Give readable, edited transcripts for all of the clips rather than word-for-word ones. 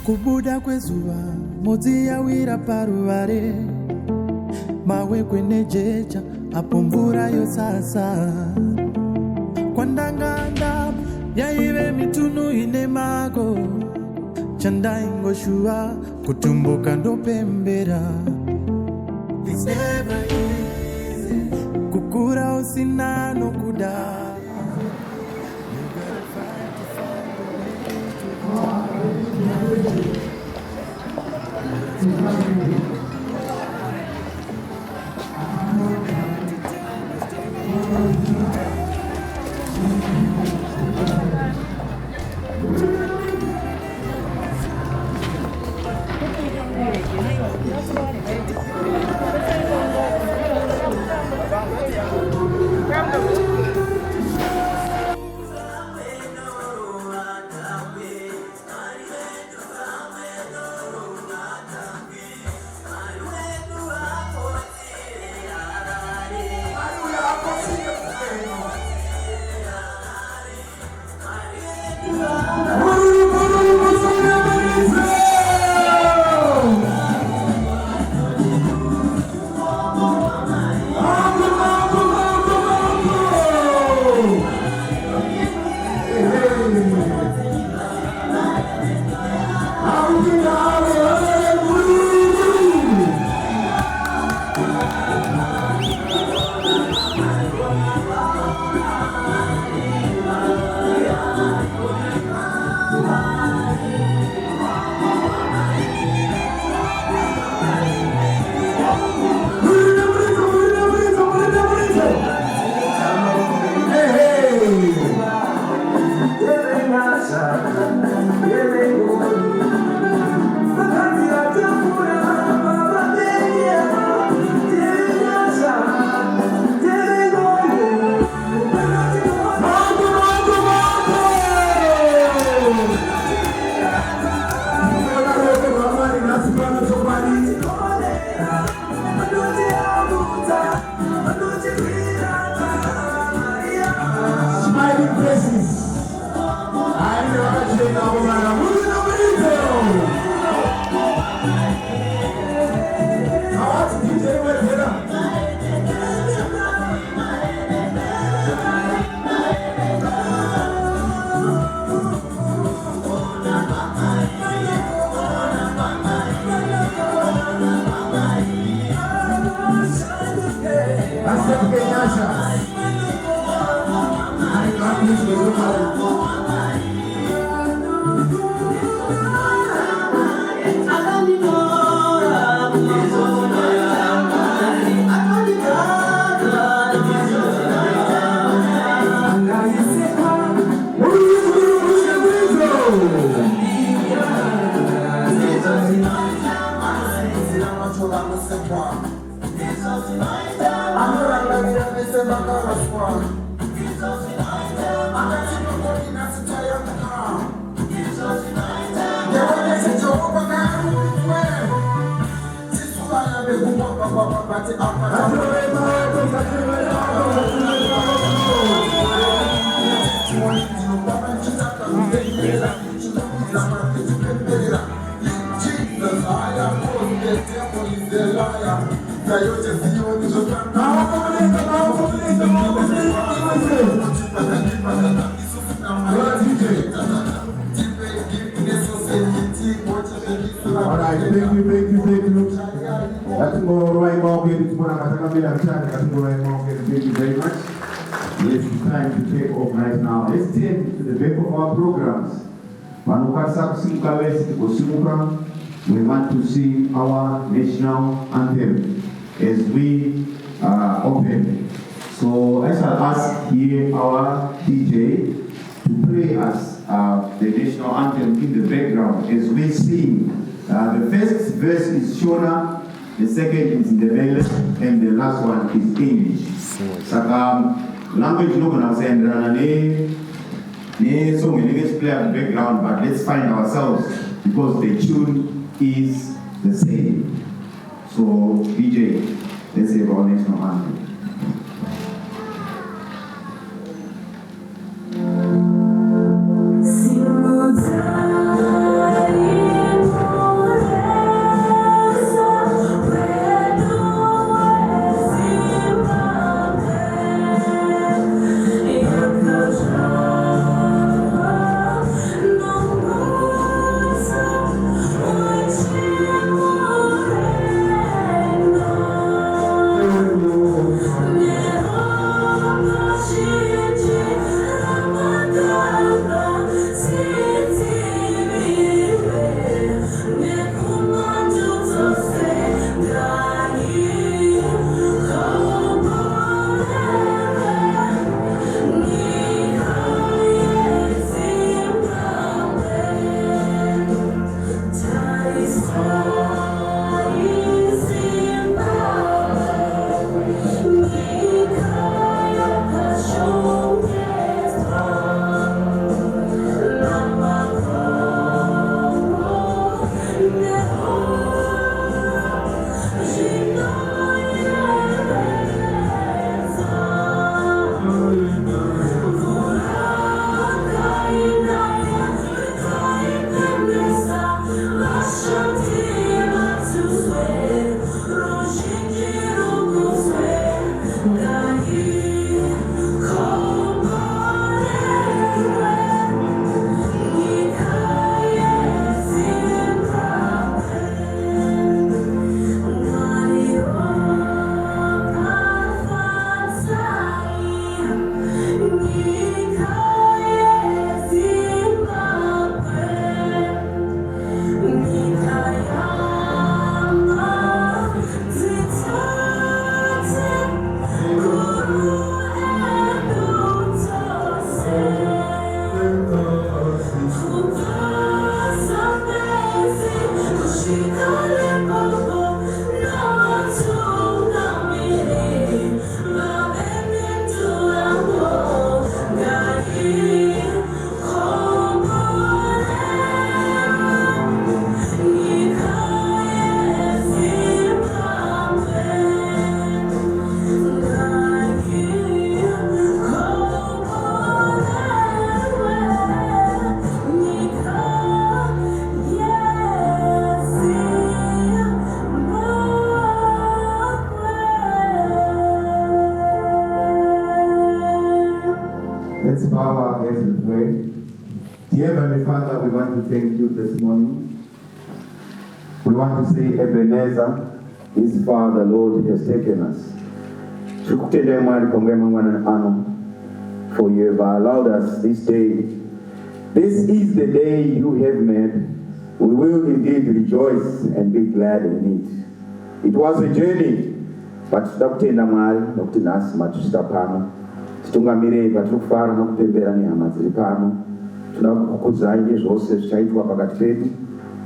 Kubuda kwezuva modzi yawira paruvare, mawe kwenejecha apo mvura yosasa. Kwandanganda yaive mitunu ine mago, chandaingoshuva kutumbuka ndopembera. It's never easy kukura usina nokuda. Thank you very much. It's time to take off right now. Let's tend to the back of our programs. We want to sing our national anthem as we open. So I shall ask here our DJ to play us the national anthem in the background as we sing. The first verse is Shona, the second is in the Malay, and the last one is English. Language no gonna say so we let's play at the background, but let's find ourselves because the tune is the same. So DJ, let's say our national anthem. Single time. Dear Heavenly Father, we want to thank you this morning. We want to say Ebenezer, this far the Lord has taken us. For you have allowed us this day. This is the day you have made. We will indeed rejoice and be glad in it. It was a journey, but takutenda Mwari nokuti nhasi matusvika pano. Titungamirei patiri kufara nokupembera nehama dziri pano. Tinoda kukukudzai nezvose zvichaitwa pakati pedu.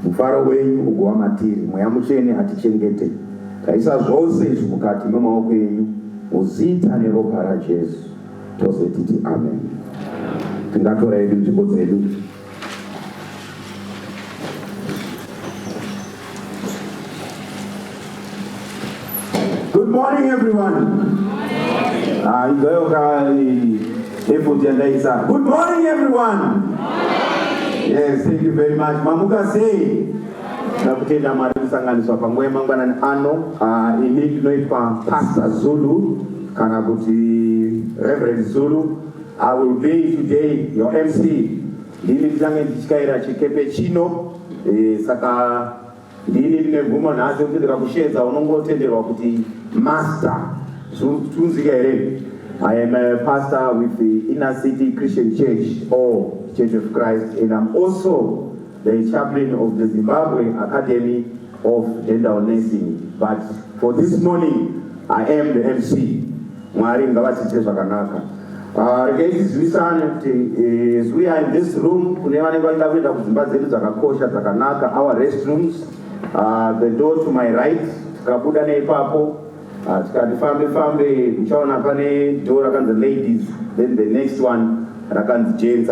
Mufaro wenyu ugova matiri, mweya mutsvene atichengete. Taisa zvose izvi mukati memaoko enyu, muzita neropa raJesu. Tose titi amen. Tingatora hedu nzvimbo dzedu. Good morning, everyone. Good morning, everyone. Yes, thank you very much. Mamuka say, nakutenda Mwari kusanganiswa pamwe mangwanani ano, ini tinoitwa Pastor Zulu, kana kuti Reverend Zulu. I will be today your MC. Ndini ndichange ndichikaira chikepe chino, saka ndini ndine mvumo nhasi kuti ndikakushedza unongotenderwa kuti Master. Tunzika here. I am a pastor with the Inner City Christian Church, or Church of Christ, and I'm also the chaplain of the Zimbabwe Academy of Dental Nursing. But for this morning, I am the MC. Mwari ngavatiite zvakanaka. As we are in this room, our restrooms, the door to my right, tikabuda neipapo, tikati fambe pane door rakanzi ladies, then the next one rakanzi gents.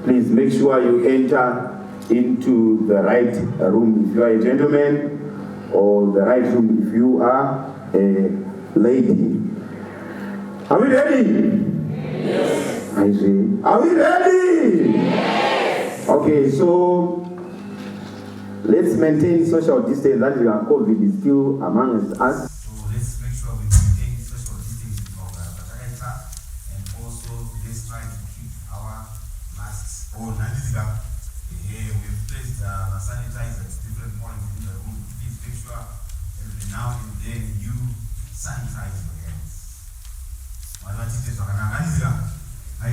Please make sure you enter into the right room if you are a gentleman, or the right room if you are a lady. Are we ready? Yes. I see. Are we ready? Yes. Okay, so let's maintain social distance. That is, COVID is still among us. So let's make sure we maintain social distance and also let's try to keep our masks on. We've placed sanitizers at different points in the room. Please make sure every now and then you sanitize your hands. I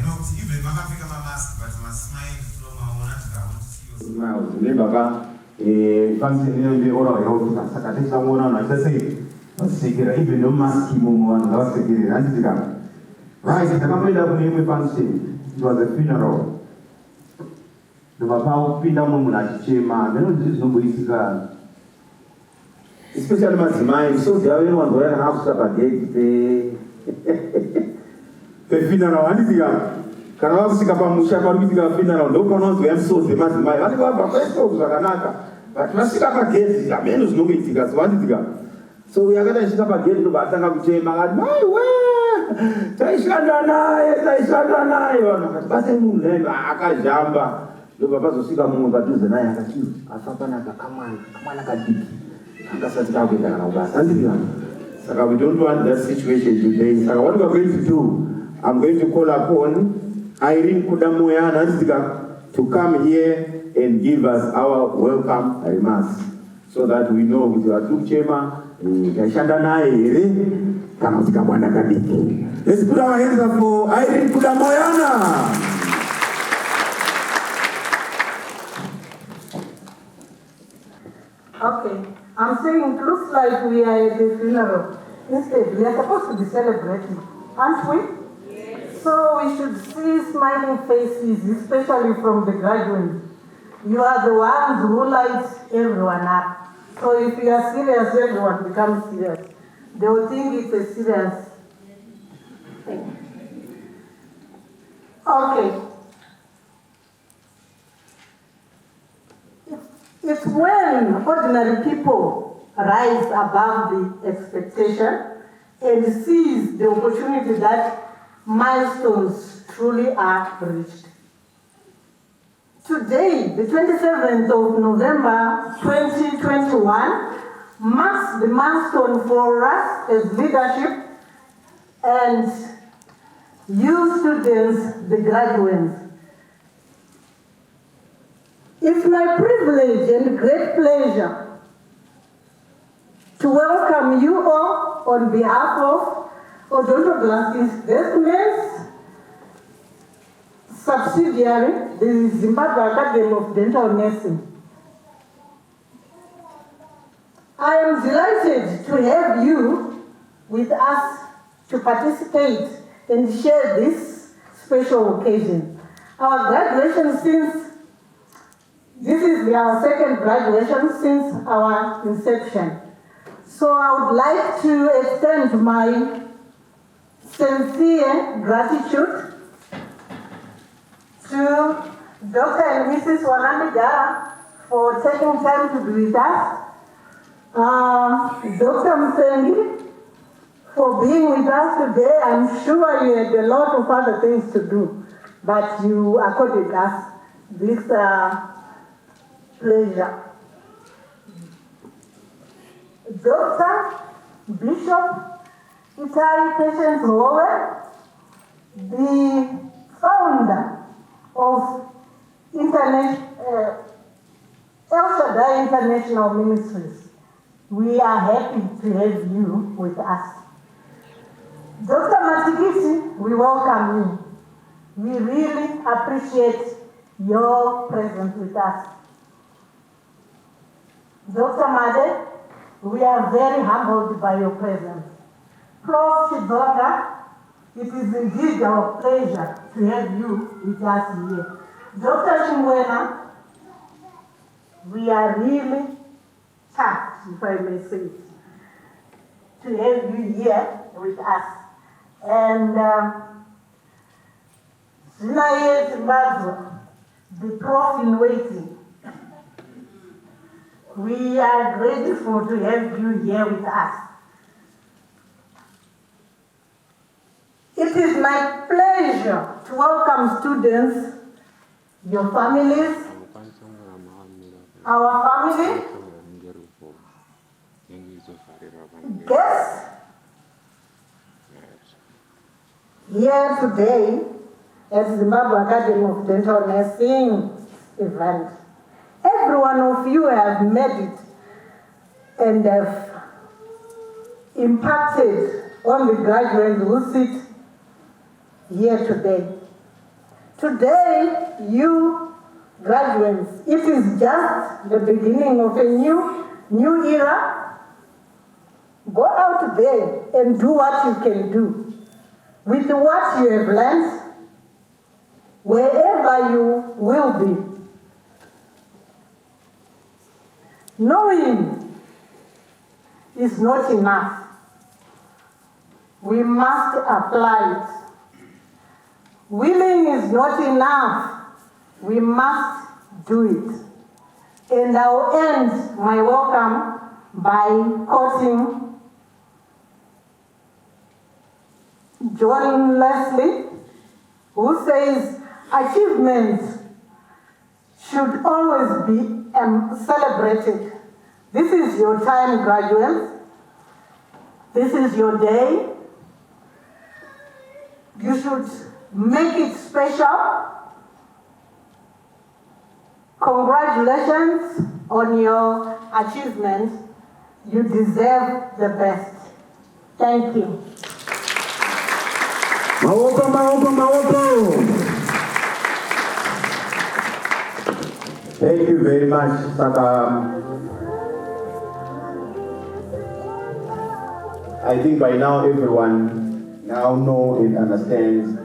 know even Mama pick up a mask, but my smile from my own smile. Remember, function in the oral health, Sakatisa Mona, I say, even no mask, Momo, last year. Right, the family of me function. It was a funeral. The Papa Pinamum like Chema, there is no way. Especially my mind, so the other one where I have spaghetti. The funeral, I did can also come up with a funeral, no one knows where I'm so the mass. My other but Masika against the menos no meeting as one to. So we are going to sit up again to Batanga with Jay Magad. My way! Taishandanai, but I will never Akajamba. The Papa Sika Moon, but do the night at you. Asapanaka, come on, I can do. That's what we don't want that situation today. So what we are going to do, I'm going to call upon Irene Kudamoya to come here and give us our welcome remarks, so that we know with our two chema, let's put our hands up for Irene Kudamoyana. Okay, I'm saying it looks like we are at the funeral. Instead, we are supposed to be celebrating, aren't we? Yes. So we should see smiling faces, especially from the graduates. You are the ones who light everyone up. So if you are serious, everyone becomes serious. They will think it's a serious thing. Okay. It's when ordinary people rise above the expectation and seize the opportunity that milestones truly are reached. Today, the 27th of November 2021, marks the milestone for us as leadership and you students, the graduates. It's my privilege and great pleasure to welcome you all on behalf of Auditorium Investments subsidiary, the Zimbabwe Academy of Dental Nursing. I am delighted to have you with us to participate and share this special occasion. Our graduation this is our second graduation since our inception. So I would like to extend my sincere gratitude to Dr. and Mrs. Wanamidara for taking time to be with us. Dr. Msengi, for being with us today. I'm sure you had a lot of other things to do, but you accorded us this pleasure. Dr. Bishop Itari Patience Howe, the founder of El Shaddai International Ministries. We are happy to have you with us. Dr. Matikisi, we welcome you. We really appreciate your presence with us. Dr. Made, we are very humbled by your presence. Prof. Chibonga, it is indeed our pleasure to have you with us here. Dr. Shingwena, we are really touched, if I may say it, to have you here with us. And Zinaye Zimbabwe, the prof in waiting, we are grateful to have you here with us. It is my pleasure to welcome students, your families, our family, guests here today at Zimbabwe Academy of Dental Nursing event. Every one of you have made it and have impacted on the graduates who sit here today. Today, you graduates, it is just the beginning of a new era. Go out there and do what you can do with what you have learned, wherever you will be. Knowing is not enough. We must apply it. Willing is not enough. We must do it. And I'll end my welcome by quoting John Leslie, who says, achievements should always be celebrated. This is your time, graduates. This is your day. You should make it special. Congratulations on your achievement. You deserve the best. Thank you. Thank you very much, Saka. I think by now everyone now knows and understands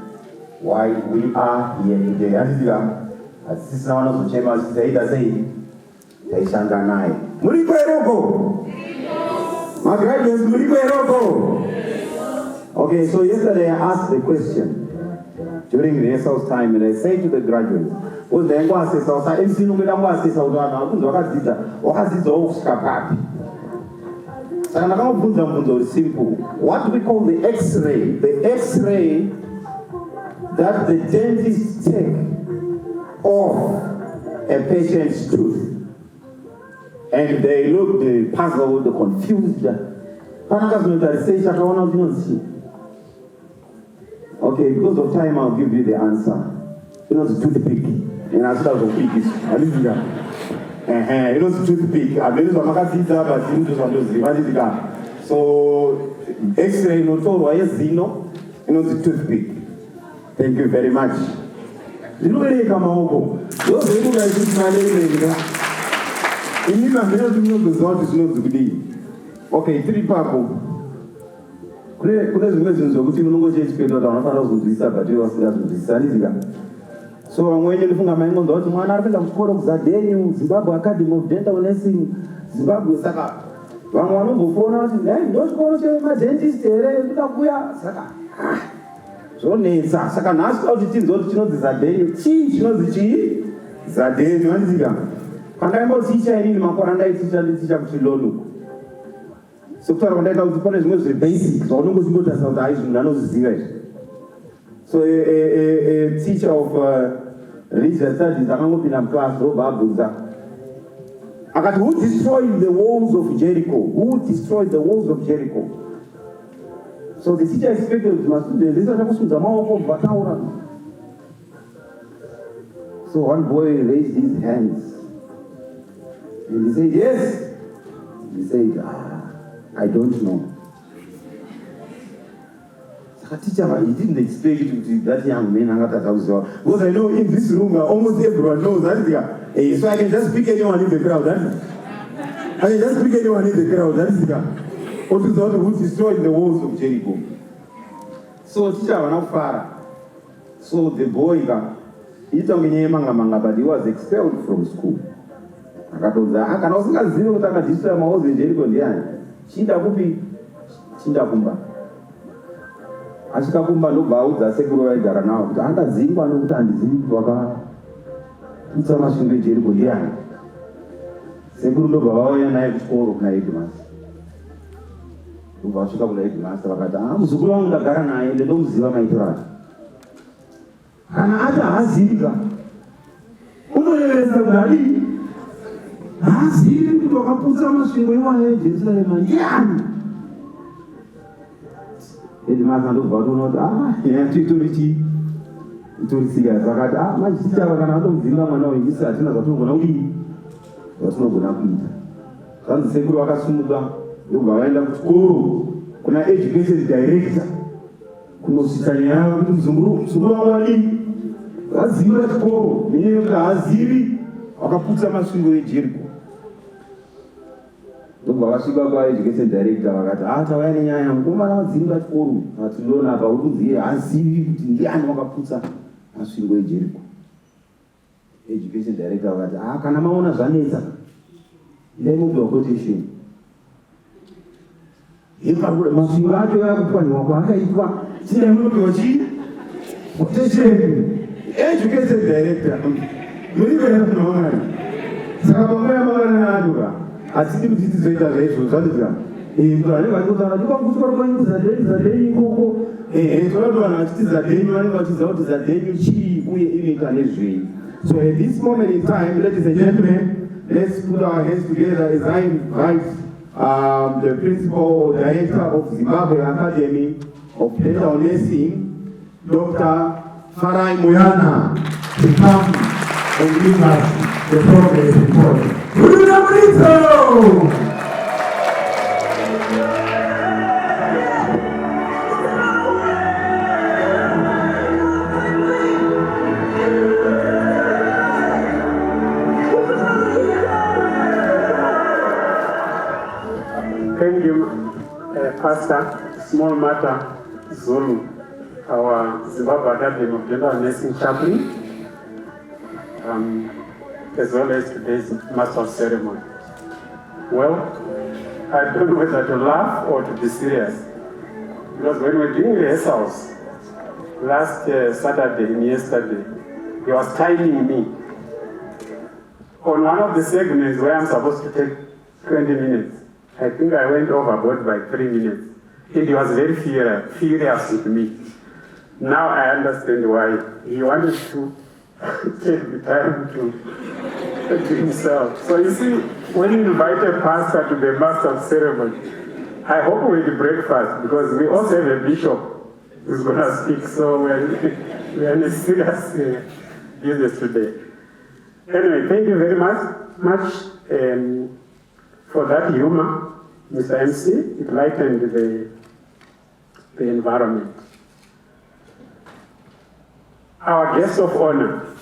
why we are here today. As this is one of the chambers say, Okay, so yesterday I asked the question during rehearsals time, and I say to the graduates, what do we call the X-ray? The X-ray that the dentist take off a patient's tooth. And they look, they puzzled, they confused. Okay, because of time, I'll give you the answer. It's toothpick. inasuka zokupikisa alizika inonzi toothpick abenzwa makadzidza basi ndozvandoziva alizika so x-ray inotorwa yezino inonzi toothpick. Thank you very much. Ndinobereka maoko ndozoimuka ikuti manerenga ini mamheno tinozoziva kuti zvinonzi kudii. Okay, tiri papo kune zvimwe zvinhu zvokuti unongochechipenda kuti vanofanira kuzonzwisisa but iwe vasingazonzwisisa alizika. So vamwe wenyu ndifunga maingonzwa kuti mwana ari kuenda kuchikoro kuZADENU, Zimbabwe Academy of Dental Nursing, Zimbabwe. Saka vamwe vanombofona kuti ndo chikoro chemadentist here ndida kuya. Saka zvonetsa. Saka nhasi kuti tinzwa kuti chinonzi ZADENU. Chii chinonzi chii? ZADENU andizika. Pandaimboticha inini makore andaiticha nditicha kuChilonu. Sekutaura kwandaita kuti pane zvimwe zvebasic zvaunongochimbotarisa kuti hai zvinhu anozviziva izvi. So a teacher of religious studies akangopinda muclass robva abvunza akati, who destroyed the walls of Jericho? Who destroyed the walls of Jericho? So the teacher expected kuti mastudents vese vachakusudza maoko vataura. So one boy raised his hands and he said, yes. He said, I don't know. Teacher, he didn't expect that young man because I know in this room almost everyone knows that. So I can just pick anyone in the crowd. I can just pick anyone in the crowd. That is what is the who destroyed the walls of Jericho. So teacher was not far. So the boy but he was expelled from school. I also got zero to destroy my walls in Jericho. Chinda kupi, chinda kumba. Asvika kumba ndobva audza sekuru vaigara nawo kuti angadzingwa nokuti handizivi kuti wakaputsa masvingo eJeriko ndiani. Sekuru ndobva vauya naye kuchikoro kuna headmaster. Ndobva vasvika kuna headmaster vakati, muzukuru wangu ndagara naye ende ndomuziva maitiro ake. Kana ati haazivika unoyevedza kuti adii haazivi kuti wakaputsa masvingo iwayo eJerusarema ndiani. Headmaster ndobva atoona kuti titori serious. Vakati machiticha kana vatomudzinga mwana wengisi hatina zvatinogona kudii zvatinogona kuita. Zvanzi sekuru vakasumuka ndobva vaenda kuchikoro kuna education director kunosvitsa nyaya kuti muzukuru wangu adii vaziva chikoro nenyaya yekuti haazivi wakaputsa masvingo eJeriko. Ndobva vasvika kwaeducation director vakati tauya nenyaya mukomana wadzimba chikoro atinoona apa uri kunzi haazivi kuti ndiani wakaputsa masvingo eJeriko. Education director vakati kana maona zvanetsa idai mupiwa quotation. Masvingo acho yakupwanywa kwaakaitwa chidai munopiwa chii quotation. Education director murivera kunomwari. Saka pamoya mavana aduka hatidi kuti tizoita zvaizvo zvandika vanenge vachikutaura ndikwakuchikoro kwanyu ZADENU ikoko toda vanhu vachiti ZADENU vanenge vachiziva kuti ZADENU chii uye inoita nezvei. So at this moment in time, ladies and gentlemen, let's put our hands together as I invite the principal director of Zimbabwe Academy of Dental Nursing, Dr. Farai Moyana, to come and give us the progress report. Thank you, Pastor Small Matter Zulu, our Zimbabwe Academy of Dental Nursing chaplain, as well as today's master of ceremony. Well, I don't know whether to laugh or to be serious, because when we were doing rehearsals last Saturday and yesterday, he was timing me on one of the segments where I'm supposed to take 20 minutes. I think I went overboard by 3 minutes. And he was very furious with me. Now I understand why. He wanted to take the time to himself. So you see, when you invite a pastor to the master of ceremony, I hope we will break fast, because we also have a bishop who's going to speak. So we are in a serious business today. Anyway, thank you very much for that humor, Mr. MC. It lightened the environment. Our guest of honor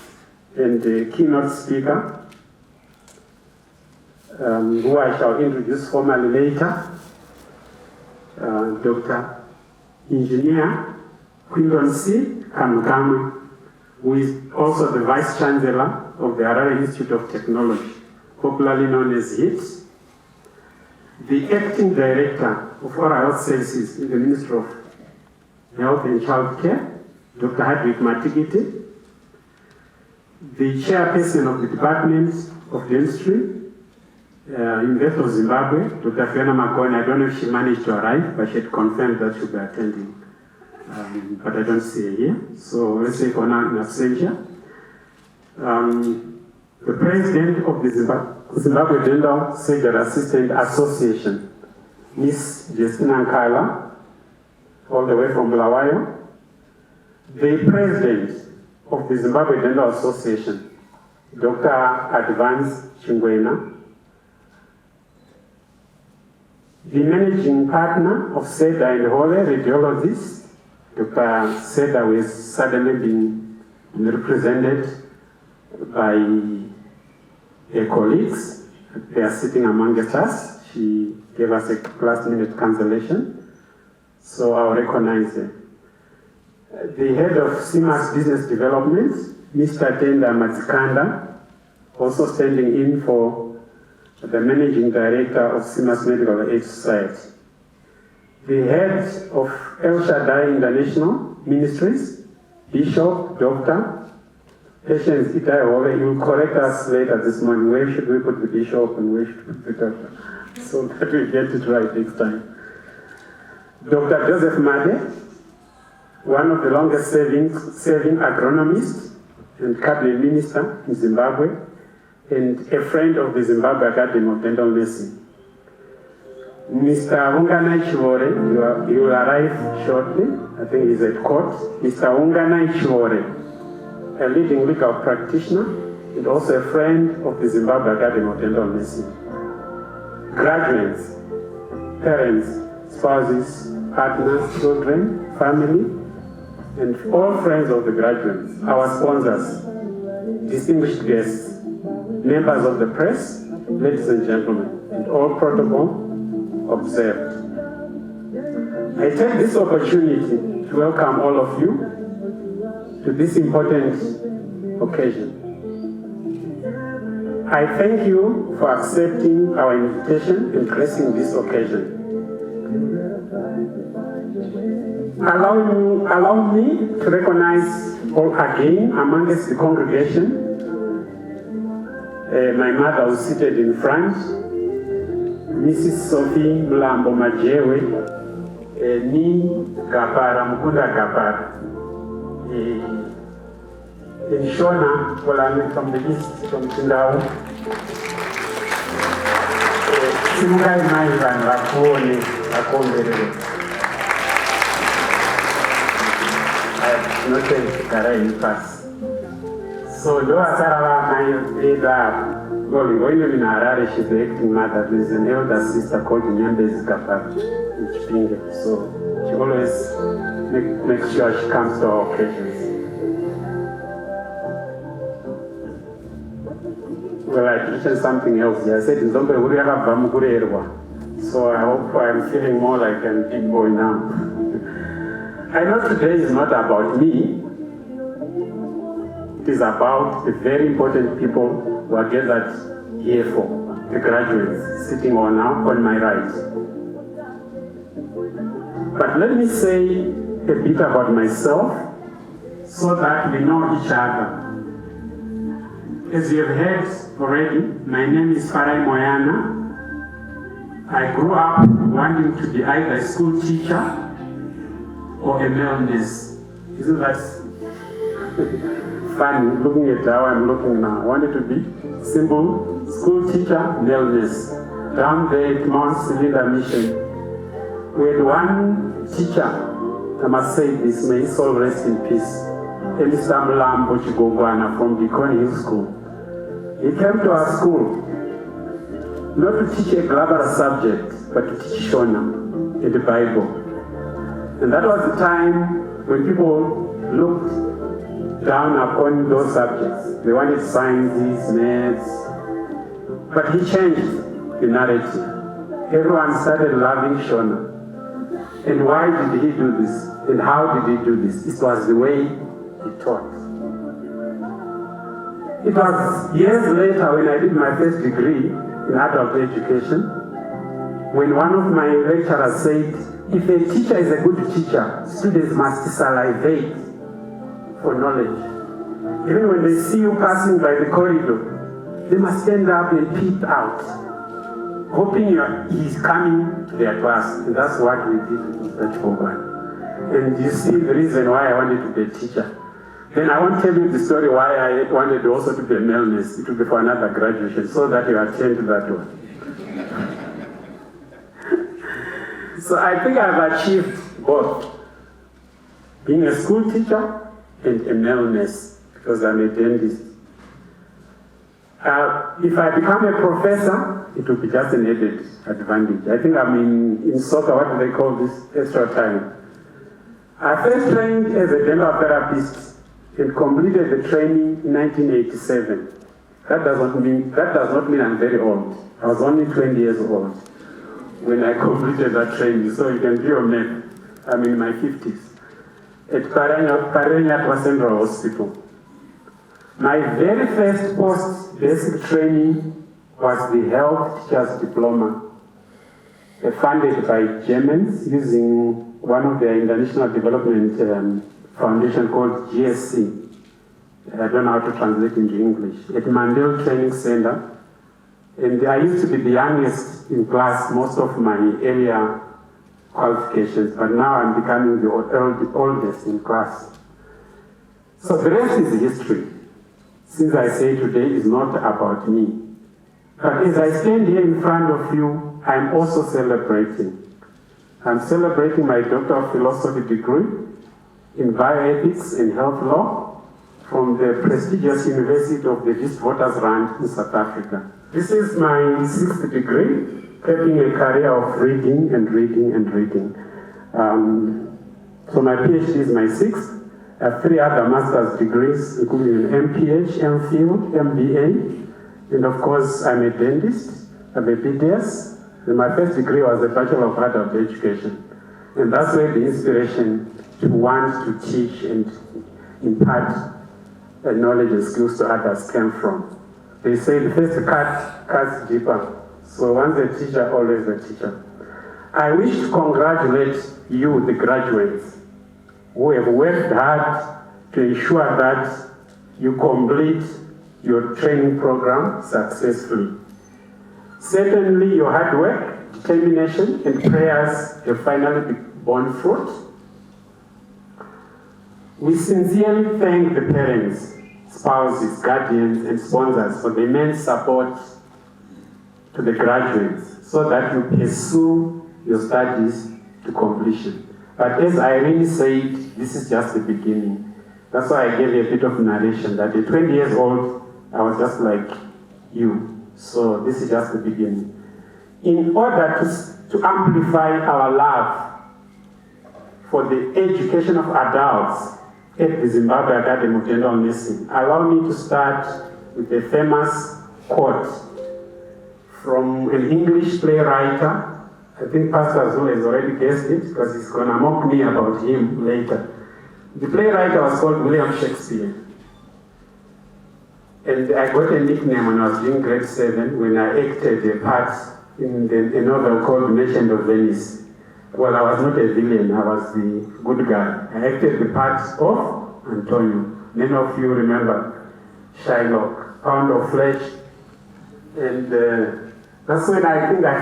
and the keynote speaker, who I shall introduce formally later, Dr. Engineer Quindonsi Kamukame, who is also the Vice Chancellor of the Harare Institute of Technology, popularly known as HIT, the Acting Director of Oral Health Services in the Ministry of Health and Child Care, Dr. Hadwick Matigiti, the Chairperson of the Department of Dentistry, University of Zimbabwe, Dr. Fiona Magone. I don't know if she managed to arrive, but she had confirmed that she'll be attending. But I don't see her here, so let's say honor in absentia. The President of the Zimbabwe Dental Surgery Assistant Association, Ms. Justina Nkala, all the way from Bulawayo. The President of the Zimbabwe Dental Association, Dr. Advance Chingwena. The Managing Partner of SEDA and Hole, radiologist, Dr. SEDA, who has suddenly been represented by her colleagues. They are sitting amongst us. She gave us a last-minute cancellation, so I'll recognize her. The head of CIMAS Business Development, Mr. Tenda Matsikanda, also standing in for the Managing Director of CIMAS Medical Aid Society. The head of El Shaddai International Ministries, Bishop, Dr. Patience Itaiwole. You will correct us later this morning. Where should we put the bishop and where should we put the doctor? So that we get it right next time. Dr. Joseph Made, one of the longest serving agronomists and cabinet minister in Zimbabwe, and a friend of the Zimbabwe Academy of Dental Nursing. Mr. Unganai Chivore, he will arrive shortly. I think he's at court. Mr. Unganai Chivore, a leading legal practitioner and also a friend of the Zimbabwe Academy of Dental Nursing. Graduates, parents, spouses, partners, children, family, and all friends of the graduates, our sponsors, distinguished guests, members of the press, ladies and gentlemen, and all protocol observed. I take this opportunity to welcome all of you to this important occasion. I thank you for accepting our invitation and gracing this occasion. Allow me to recognize all again amongst the congregation. My mother was seated in front, Mrs. Sophie Mlambo Majewe, Ni Gapara, Mukunda Gapara. In Shona, well, I'm from the east, from Tindao. Singai Maivan, Rakone, Rakone. I have noted that I pass. So, though I said I'm going in Harare, she's the acting mother. There's an elder sister called Nyambezi Gapara in Chipinge. So, she always makes sure she comes to our occasions. Well, I mentioned something else here. I said, so I hope I'm feeling more like a big boy now. I know today is not about me. It is about the very important people who are gathered here for, the graduates sitting on my right. But let me say a bit about myself so that we know each other. As you have heard already, my name is Farai Moyana. I grew up wanting to be either a school teacher or a male nurse. Isn't that funny, looking at how I'm looking now? I wanted to be simple school teacher, male nurse. Down there at Mount Cylinder Mission, we had one teacher, I must say this, may his soul rest in peace, Mr. Mlambo Chigogwana from Bikoni Hill School. He came to our school, not to teach a glamorous subject, but to teach Shona in the Bible. And that was the time when people looked down upon those subjects. They wanted sciences, maths, but he changed the narrative. Everyone started loving Shona. And why did he do this? And how did he do this? It was the way he taught. It was years later when I did my first degree in adult education, when one of my lecturers said, if a teacher is a good teacher, students must salivate for knowledge. Even when they see you passing by the corridor, they must stand up and peep out, hoping he's coming to their class. And that's what we did in Church for One. And you see the reason why I wanted to be a teacher. Then I won't tell you the story why I wanted also to be a male nurse. It will be for another graduation, so that you attend to that one. So I think I've achieved both. Being a school teacher and a male nurse, because I'm a dentist. If I become a professor, it will be just an added advantage. I think I'm in soccer, what do they call this? Extra time. I first trained as a dental therapist and completed the training in 1987. That does not mean I'm very old. I was only 20 years old when I completed that training, so you can do your math. I'm in my 50s. At Parenya Central Hospital. My very first post-basic training was the Health Teachers Diploma, funded by Germans using one of their international development foundation called GSC. I don't know how to translate into English. At Mandel Training Center. And I used to be the youngest in class, most of my earlier qualifications, but now I'm becoming the oldest in class. So the rest is history. Since I say today is not about me. But as I stand here in front of you, I'm also celebrating. I'm celebrating my Doctor of Philosophy degree in bioethics and health law from the prestigious University of the Witwatersrand in South Africa. This is my 6th degree, having a career of reading and reading and reading. So my PhD is my 6th. I have 3 other master's degrees, including an MPH, MPhil, MBA, and of course I'm a dentist, I have a BDS, and my first degree was a Bachelor of Adult Education. And that's where the inspiration to want to teach and impart knowledge and skills to others came from. They say the first cut cuts deeper. So once a teacher, always a teacher. I wish to congratulate you, the graduates, who have worked hard to ensure that you complete your training program successfully. Certainly your hard work, determination, and prayers have finally borne fruit. We sincerely thank the parents, spouses, guardians, and sponsors for the immense support to the graduates so that you pursue your studies to completion. But as Irene said, this is just the beginning. That's why I gave you a bit of narration that at 20 years old, I was just like you. So this is just the beginning. In order to amplify our love for the education of adults at the Zimbabwe Academy of Dental Nursing, allow me to start with a famous quote from an English playwright. I think Pastor Zul has already guessed it because he's going to mock me about him later. The playwright was called William Shakespeare. And I got a nickname when I was doing grade 7 when I acted a part in a novel called Merchant of Venice. Well, I was not a villain, I was the good guy. I acted the part of Antonio. Many of you remember Shylock, Pound of Flesh. And that's when I think I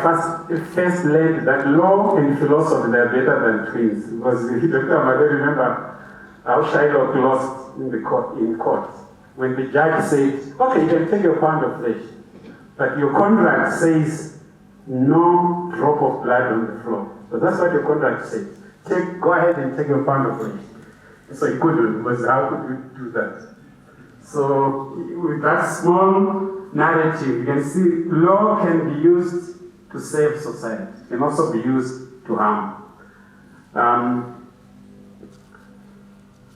first learned that law and philosophy are better than twins. Because Dr. Amade remember how Shylock lost in court. When the judge said, okay, you can take your pound of flesh, but your contract says no drop of blood on the floor. So that's what your contract says. Go ahead and take your pound of flesh. So he couldn't, because how could we do that? So with that small narrative, you can see law can be used to save society, can also be used to harm.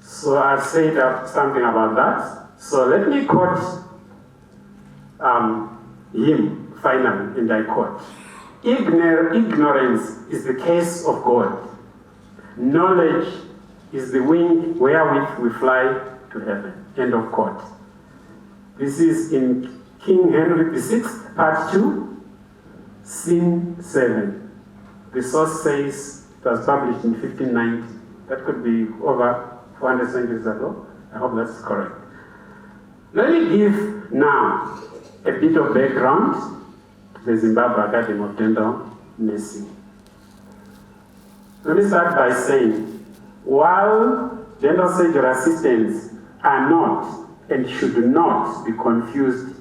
So I've said something about that. So let me quote him finally, and I quote: "Ignorance is the case of God. Knowledge is the wing wherewith we fly to heaven." End of quote. This is in King Henry VI, Part 2, Scene 7. The source says it was published in 1590. That could be over 400 centuries ago. I hope that's correct. Let me give now a bit of background to the Zimbabwe Academy of Dental Nursing. Let me start by saying, while dental surgery assistants are not and should not be confused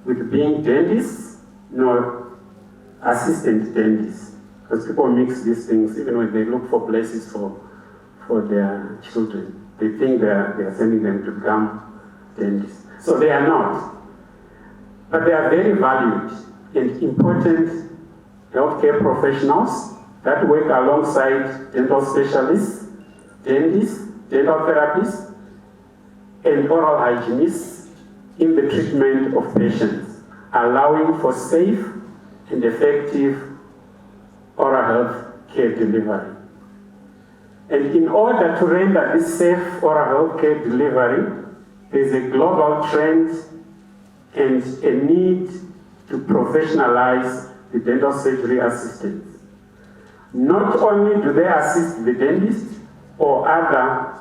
with being dentists nor assistant dentists, because people mix these things even when they look for places for their children. They think they are sending them to become dentists. So they are not. But they are very valued and important healthcare professionals that work alongside dental specialists, dentists, dental therapists, and oral hygienists in the treatment of patients, allowing for safe and effective oral health care delivery. And in order to render this safe oral health care delivery, there is a global trend and a need to professionalize the dental surgery assistants. Not only do they assist the dentist or other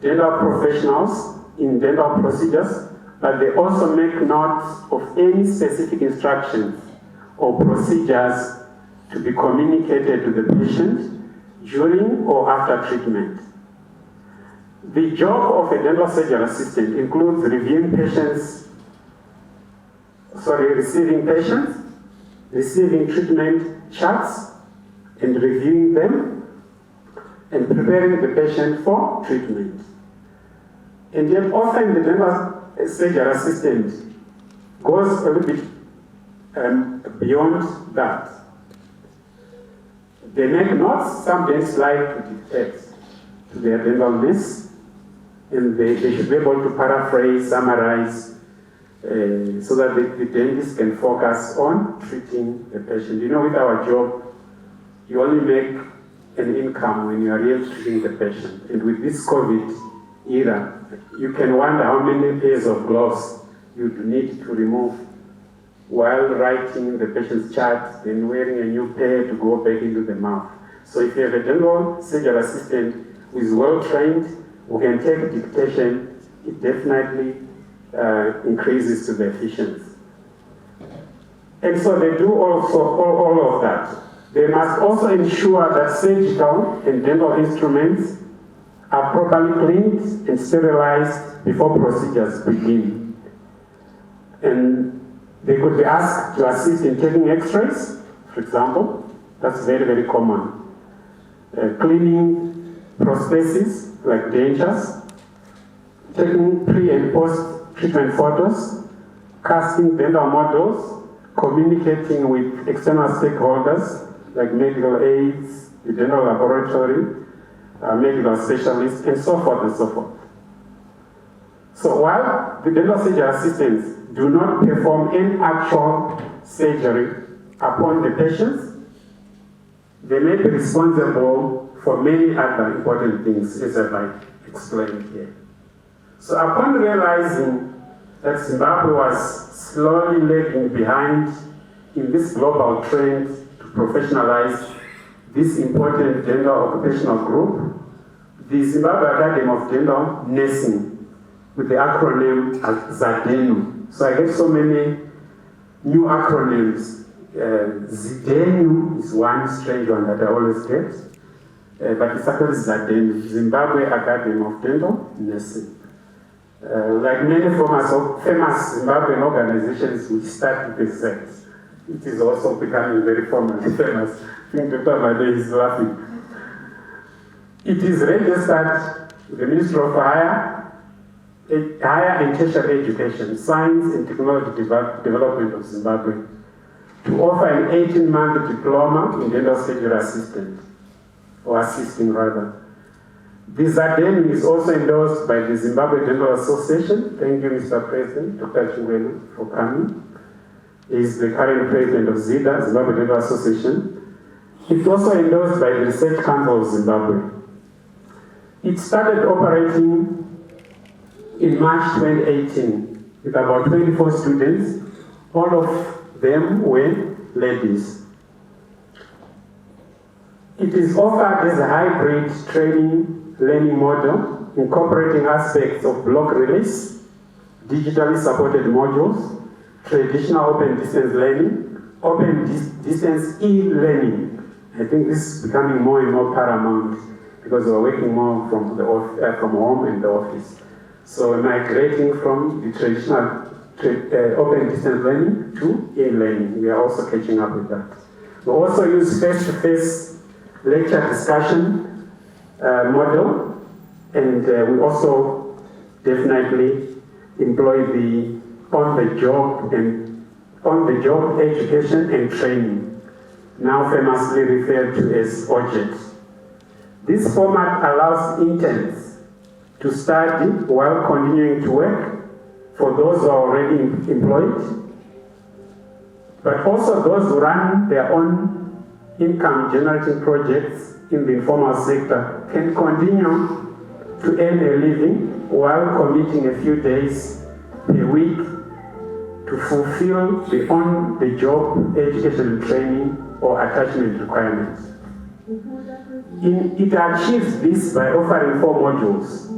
dental professionals in dental procedures, but they also make note of any specific instructions or procedures to be communicated to the patient during or after treatment. The job of a dental surgery assistant includes receiving patients, receiving treatment charts and reviewing them, and preparing the patient for treatment. And yet often the dental surgery assistant goes a little bit beyond that. They make notes, some dentists like to dictate to their dental nurse, and they should be able to paraphrase, summarize, so that the dentist can focus on treating the patient. You know, with our job, you only make an income when you are really treating the patient. And with this COVID era, you can wonder how many pairs of gloves you need to remove while writing the patient's chart, then wearing a new pair to go back into the mouth. So if you have a dental surgery assistant who is well trained, who can take dictation, it definitely increases to the efficiency. And so they do also all of that. They must also ensure that surgical and dental instruments are properly cleaned and sterilized before procedures begin. And they could be asked to assist in taking x-rays, for example. That's very, very common. Cleaning prostheses, like dentures, taking pre- and post-treatment photos, casting dental models, communicating with external stakeholders, like medical aides, the dental laboratory, medical specialists, and so forth and so forth. So while the dental surgery assistants do not perform any actual surgery upon the patients, they may be responsible for many other important things, as I explained here. So upon realizing that Zimbabwe was slowly lagging behind in this global trend to professionalize this important dental occupational group, the Zimbabwe Academy of Dental Nursing, with the acronym ZADENU. So I get so many new acronyms. ZADENU is one strange one that I always get, but it's actually ZADENU, Zimbabwe Academy of Dental Nursing. Like many famous Zimbabwean organizations which start with Z, it is also becoming very famous. I think Dr. Made is laughing. It is registered with the Ministry of Fire, higher and tertiary education, science and technology development of Zimbabwe, to offer an 18-month diploma in dental surgery assistant, or assisting rather. The ZADENU is also endorsed by the Zimbabwe Dental Association. Thank you, Mr. President, Dr. Chingwenu, for coming. He is the current president of ZIDA, Zimbabwe Dental Association. It's also endorsed by the Research Council of Zimbabwe. It started operating in March 2018 with about 24 students. All of them were ladies. It is offered as a hybrid training learning model, incorporating aspects of block release, digitally supported modules, traditional open distance learning, open distance e-learning. I think this is becoming more and more paramount because we're working more from home and the office. So we're migrating from the traditional open distance learning to e-learning. We are also catching up with that. We also use face-to-face lecture discussion model, and we also definitely employ the on-the-job education and training, now famously referred to as OJET. This format allows interns to study while continuing to work for those who are already employed, but also those who run their own income-generating projects in the informal sector can continue to earn a living while committing a few days per week to fulfill the on-the-job education training or attachment requirements. It achieves this by offering 4 modules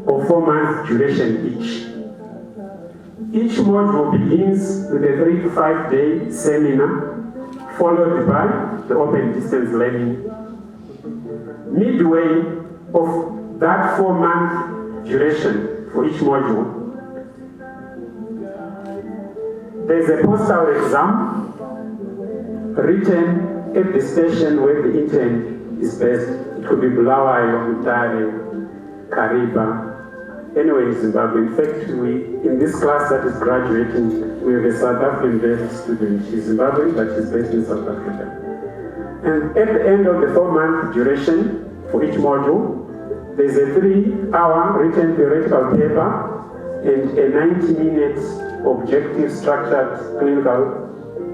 of 4 months duration each. Each module begins with a 3 to 5 day seminar followed by the open distance learning. Midway of that 4-month duration for each module, there's a postal exam written at the station where the intern is based. It could be Bulawayo, Mutare, Kariba, anywhere in Zimbabwe. In fact, in this class that is graduating, we have a South African-based student. She's Zimbabwean, but she's based in South Africa. And at the end of the 4-month duration for each module, there's a 3-hour written theoretical paper and a 90-minute objective structured clinical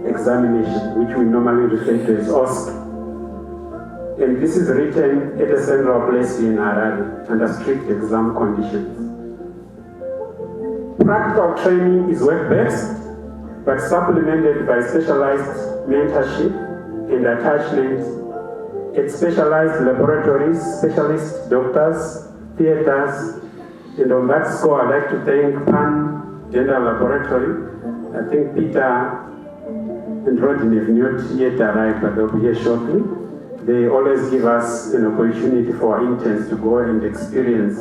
examination, which we normally refer to as OSC. And this is written at a central place in Harare under strict exam conditions. Practical training is work-based, but supplemented by specialized mentorship and attachment at specialized laboratories, specialist doctors, theaters, and on that score, I'd like to thank Pan Dental Laboratory. I think Peter and Rodney have not yet arrived, but they'll be here shortly. They always give us an opportunity for our interns to go and experience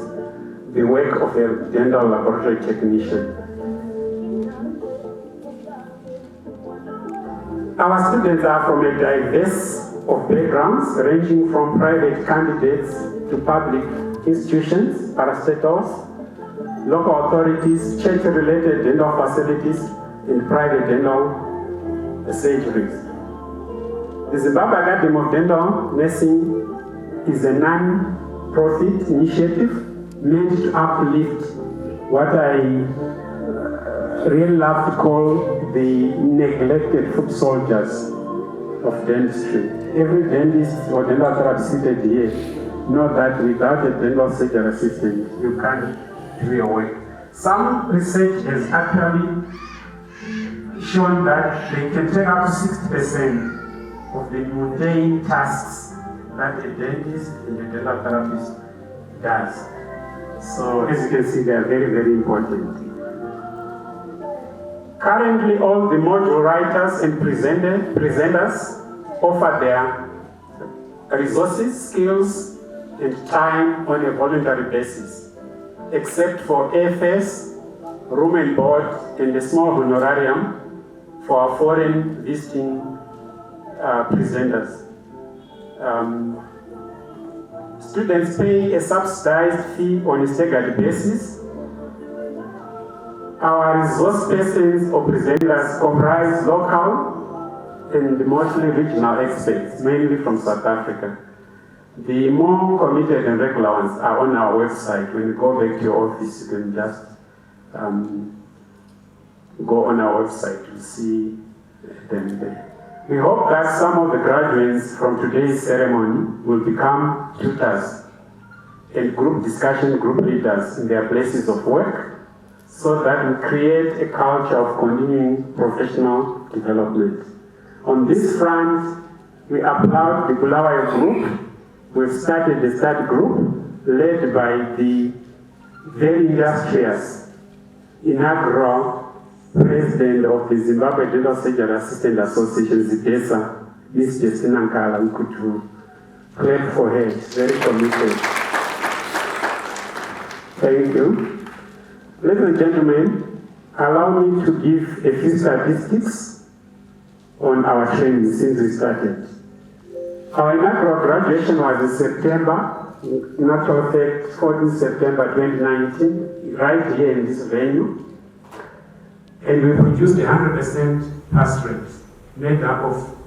the work of a dental laboratory technician. Our students are from a diverse of backgrounds, ranging from private candidates to public institutions, parastatals, local authorities, church-related dental facilities, and private dental surgeries. The Zimbabwe Academy of Dental Nursing is a non-profit initiative meant to uplift what I really love to call the neglected foot soldiers of dentistry. Every dentist or dental therapist seated here know that without a dental surgery assistant, you can't do your work. Some research has actually shown that they can take up to 60% of the mundane tasks that a dentist and a dental therapist does. So as you can see, they are very, very important. Currently, all the module writers and presenters offer their resources, skills, and time on a voluntary basis, except for airfares, room and board, and a small honorarium for our foreign visiting presenters. Students pay a subsidized fee on a staggered basis Our resource persons or presenters comprise local and mostly regional experts, mainly from South Africa. The more committed and regular ones are on our website. When you go back to your office, you can just go on our website to see them there. We hope that some of the graduates from today's ceremony will become tutors and group discussion group leaders in their places of work, so that we create a culture of continuing professional development. On this front, we applaud the Bulawayo group. We've started the study group led by the very industrious, inaugural President of the Zimbabwe Dental Surgery Assistant Association, ZADENU, Ms. Justina Nkala. We could clap for her. She's very committed. Thank you. Ladies and gentlemen, allow me to give a few statistics on our training since we started. Our inaugural graduation was in September, in actual fact, 14 September 2019, right here in this venue. And we produced 100% pass rate, made up of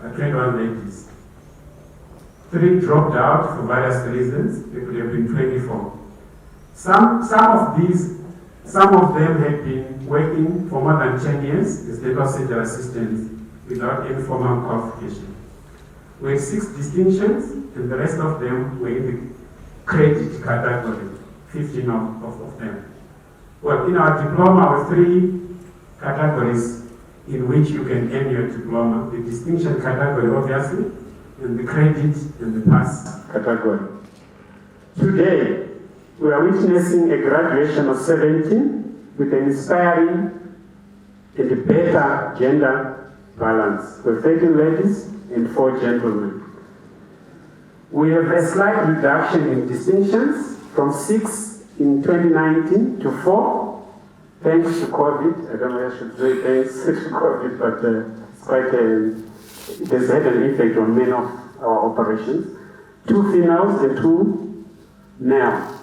21 ladies. 3 dropped out for various reasons. There could have been 24. Some of them had been working for more than 10 years as dental surgery assistants without any formal qualification. We had 6 distinctions, and the rest of them were in the credit category, 15 of them. Well, in our diploma, with 3 categories in which you can earn your diploma: the distinction category, obviously, and the credit and the pass category. Today, we are witnessing a graduation of 17 with an inspiring and a better gender balance, with 13 ladies and 4 gentlemen. We have a slight reduction in distinctions from 6 in 2019 to 4, thanks to COVID. I don't know if I should say thanks to COVID, but it has had an effect on many of our operations. 2 females and 2 males,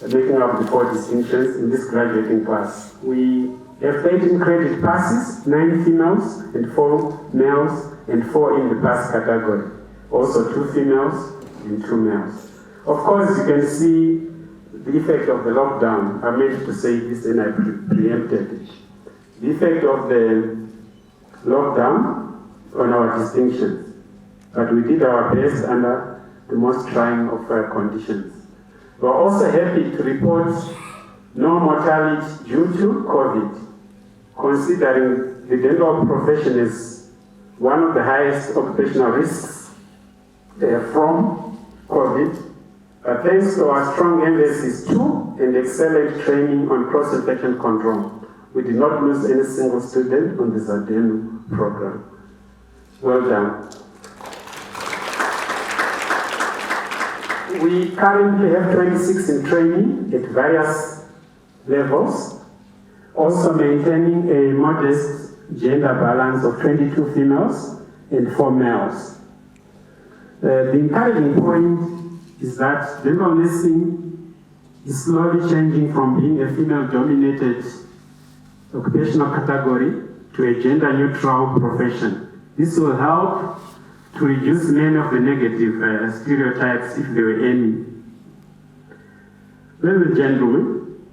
making up the 4 distinctions in this graduating class. We have 13 credit passes, 9 females and 4 males, and 4 in the pass category. Also 2 females and 2 males. Of course, you can see the effect of the lockdown. I meant to say this and I preempted it. The effect of the lockdown on our distinctions. But we did our best under the most trying of conditions. We're also happy to report no mortality due to COVID, considering the dental profession is one of the highest occupational risks from COVID. But thanks to our strong emphasis too and excellent training on cross-infection control, we did not lose any single student on the ZADENU program. Well done. We currently have 26 in training at various levels, also maintaining a modest gender balance of 22 females and 4 males. The encouraging point is that dental nursing is slowly changing from being a female-dominated occupational category to a gender-neutral profession. This will help to reduce many of the negative stereotypes, if there were any. Ladies and gentlemen,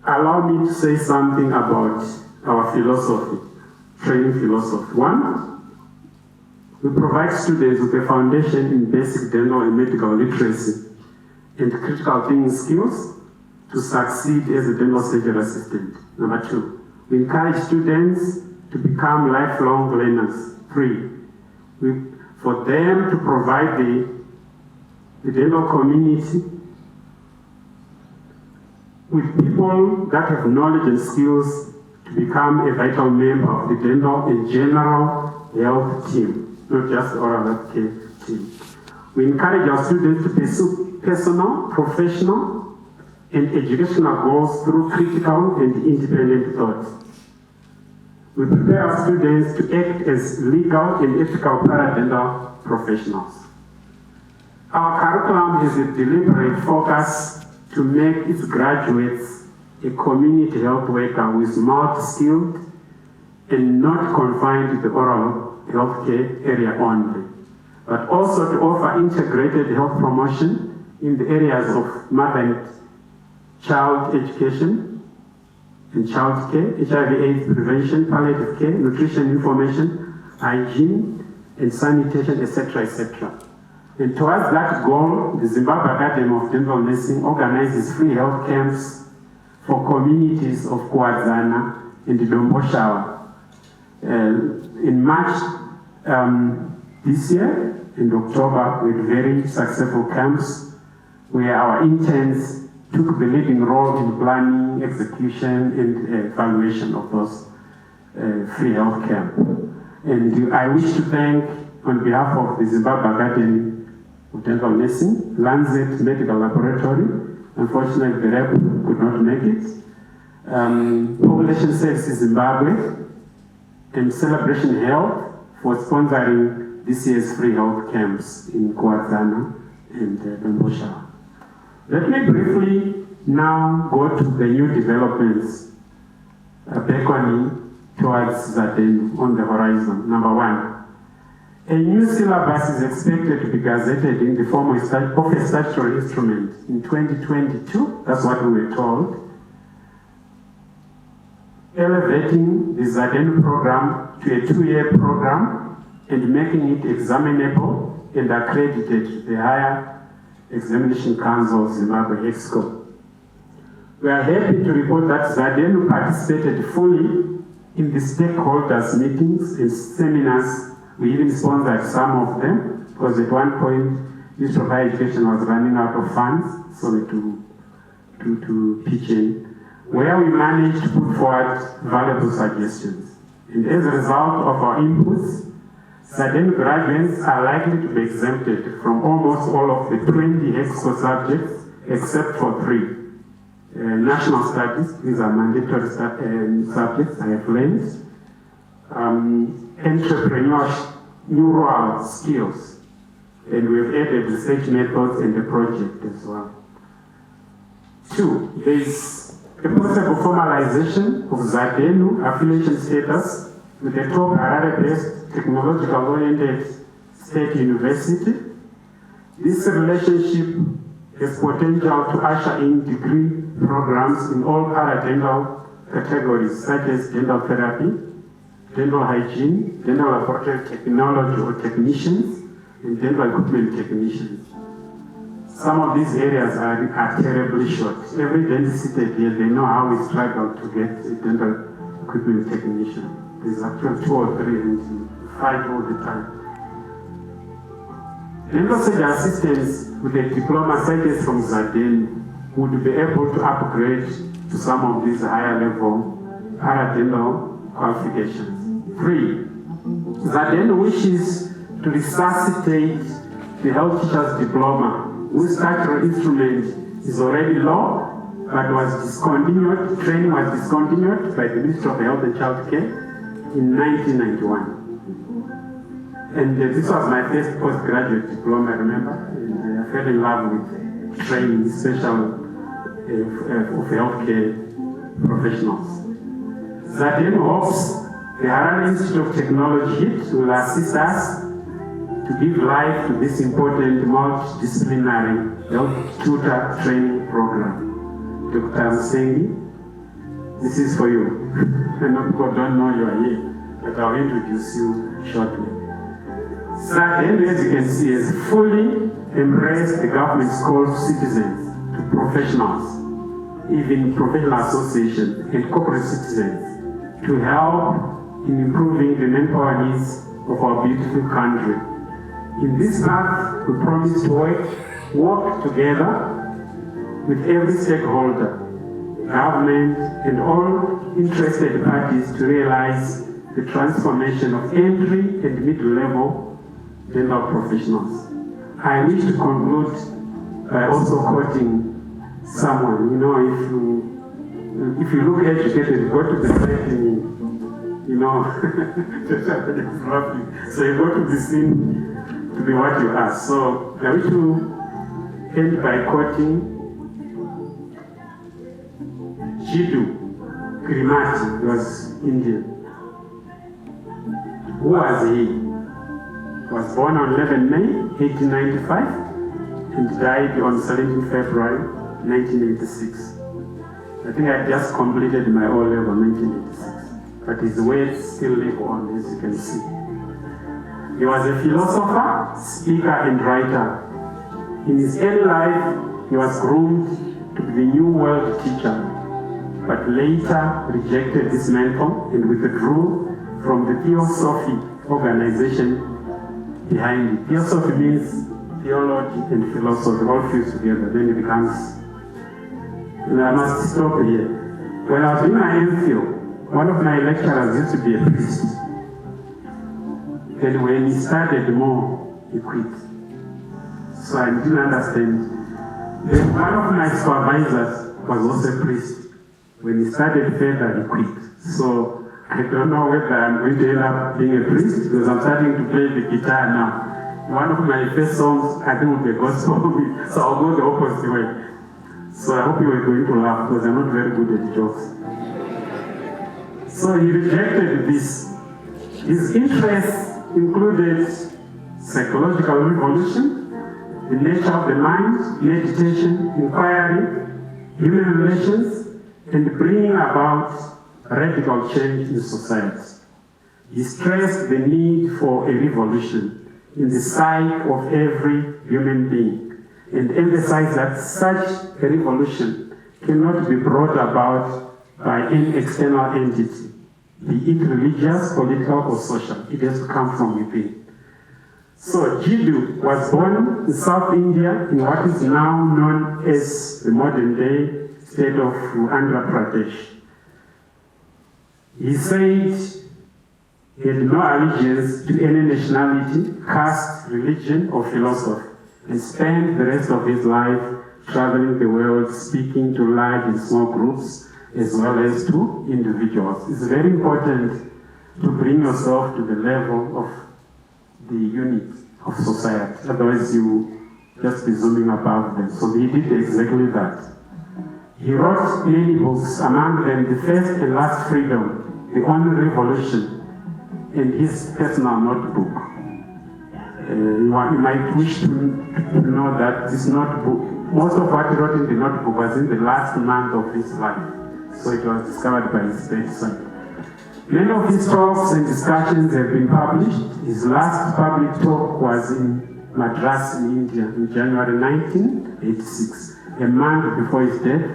allow me to say something about our philosophy, training philosophy. 1, we provide students with a foundation in basic dental and medical literacy and critical thinking skills to succeed as a dental surgery assistant. Number 2, we encourage students to become lifelong learners. 3, for them to provide the dental community with people that have knowledge and skills to become a vital member of the dental and general health team, not just oral health care team. We encourage our students to pursue personal, professional, and educational goals through critical and independent thought. We prepare our students to act as legal and ethical paradental professionals. Our curriculum has a deliberate focus to make its graduates a community health worker who is multi-skilled and not confined to the oral healthcare area only, but also to offer integrated health promotion in the areas of mother and child education and child care, HIV/AIDS prevention, palliative care, nutrition information, hygiene and sanitation, etc., etc. And towards that goal, the Zimbabwe Academy of Dental Nursing organizes free health camps for communities of Kuwadzana and Domboshawa. In March this year, in October, with very successful camps where our interns took the leading role in planning, execution, and evaluation of those free health camps. And I wish to thank, on behalf of the Zimbabwe Academy of Dental Nursing, Lancet Medical Laboratory. Unfortunately, the rep could not make it. Population Services Zimbabwe and Celebration Health for sponsoring this year's free health camps in Kuwadzana and Domboshawa. Let me briefly now go to the new developments beckoning towards ZADENU on the horizon. Number one, a new syllabus is expected to be gazetted in the form of a statutory instrument in 2022. That's what we were told. Elevating the ZADENU program to a 2-year program and making it examinable and accredited to the Higher Examination Council of Zimbabwe, EXCO. We are happy to report that ZADENU participated fully in the stakeholders' meetings and seminars. We even sponsored some of them, because at one point, Ministry of Higher Education was running out of funds, so to pitch in, where we managed to put forward valuable suggestions. And as a result of our inputs, ZADENU graduates are likely to be exempted from almost all of the 20 EXCO subjects, except for 3. National studies, these are mandatory subjects I have learned. Entrepreneurial skills, and we've added research methods in the project as well. 2, there is a possible formalization of ZADENU affiliation status with a top Harare-based technological-oriented state university. This relationship has potential to usher in degree programs in all paradental categories, such as dental therapy, dental hygiene, dental laboratory technology or technicians, and dental equipment technicians. Some of these areas are terribly short. Every dentist seated here, they know how we struggle to get a dental equipment technician. There's actually 2 or 3 and we fight all the time. Dental surgery assistants with a diploma such as from ZADENU would be able to upgrade to some of these higher level paradental qualifications. 3, ZADENU wishes to resuscitate the health teacher's diploma, whose statutory instrument is already law, but was discontinued, training was discontinued by the Ministry of Health and Child Care in 1991. And this was my first postgraduate diploma, I remember, and I fell in love with training, especially of healthcare professionals. ZADENU hopes the Harare Institute of Technology will assist us to give life to this important multidisciplinary health tutor training program. Dr. Msengi, this is for you. I know people don't know you are here, but I'll introduce you shortly. ZADENU, as you can see, has fully embraced the government's call to citizens, to professionals, even professional associations and corporate citizens, to help in improving the manpower needs of our beautiful country. In this path, we promise to work together with every stakeholder, government, and all interested parties to realize the transformation of entry and mid-level dental professionals. I wish to conclude by also quoting someone. You know, if you look educated, go to the site. You know, so you go to the scene to be what you are. So I wish to end by quoting Jiddu Kirimati, he was Indian. Who was he? He was born on 11 May 1895 and died on 17 February 1986. I think I just completed my O-level in 1986, but his words still live on, as you can see. He was a philosopher, speaker, and writer. In his early life, he was groomed to be the New World teacher, but later rejected this mantle and withdrew from the Theosophy organization behind it. Theosophy means theology and philosophy all fused together. Then it becomes. And I must stop here. When I was doing my MPhil, one of my lecturers used to be a priest. And when he started more, he quit. So I didn't understand. Then one of my supervisors was also a priest. When he started further, he quit. So I don't know whether I'm going to end up being a priest because I'm starting to play the guitar now. One of my first songs, I think, will be a gospel, so I'll go the opposite way. So I hope you are going to laugh because I'm not very good at jokes. So he rejected this. His interests included psychological revolution, the nature of the mind, meditation, inquiry, human relations, and bringing about radical change in society. He stressed the need for a revolution in the psyche of every human being and emphasized that such a revolution cannot be brought about by an external entity, be it religious, political, or social. It has to come from within. So Jiddu was born in South India in what is now known as the modern day state of Andhra Pradesh. He said he had no allegiance to any nationality, caste, religion, or philosophy, and spent the rest of his life traveling the world, speaking to large and small groups, as well as to individuals. It's very important to bring yourself to the level of the unit of society. Otherwise, you just be zooming above them. So he did exactly that. He wrote many books, among them The First and Last Freedom, The Only Revolution, and his personal notebook. You might wish to know that this notebook, most of what he wrote in the notebook was in the last month of his life. So it was discovered by his bedside. Many of his talks and discussions have been published. His last public talk was in Madras in India in January 1986, a month before his death,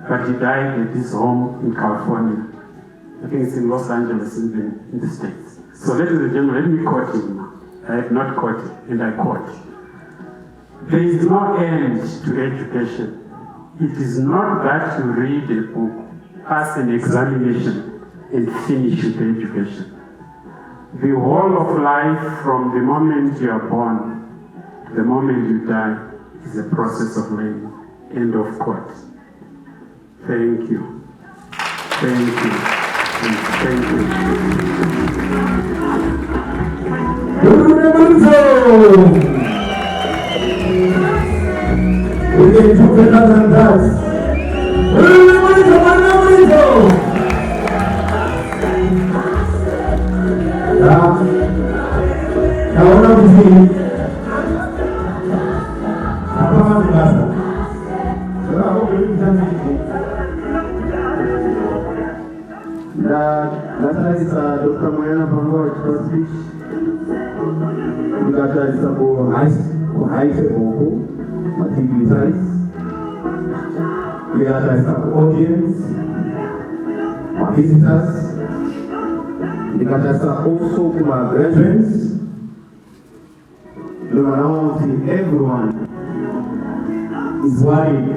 but he died at his home in California. I think it's in Los Angeles in the States. So ladies and gentlemen, let me quote him now. I have not quoted, and I quote. There is no end to education. It is not that you read a book, pass an examination, and finish with education. The whole of life, from the moment you are born to the moment you die, is a process of learning. End of quote. Thank you. Thank you. Thank you. We can do better than that. Naona vizuri. Hapa sasa. Sasa huko ni jambo. That's Dr. Moyana Pango for speech. We got that for high vocal, materials. We got that for audience, our visitors. We got that also to our graduates. Look around, everyone is worried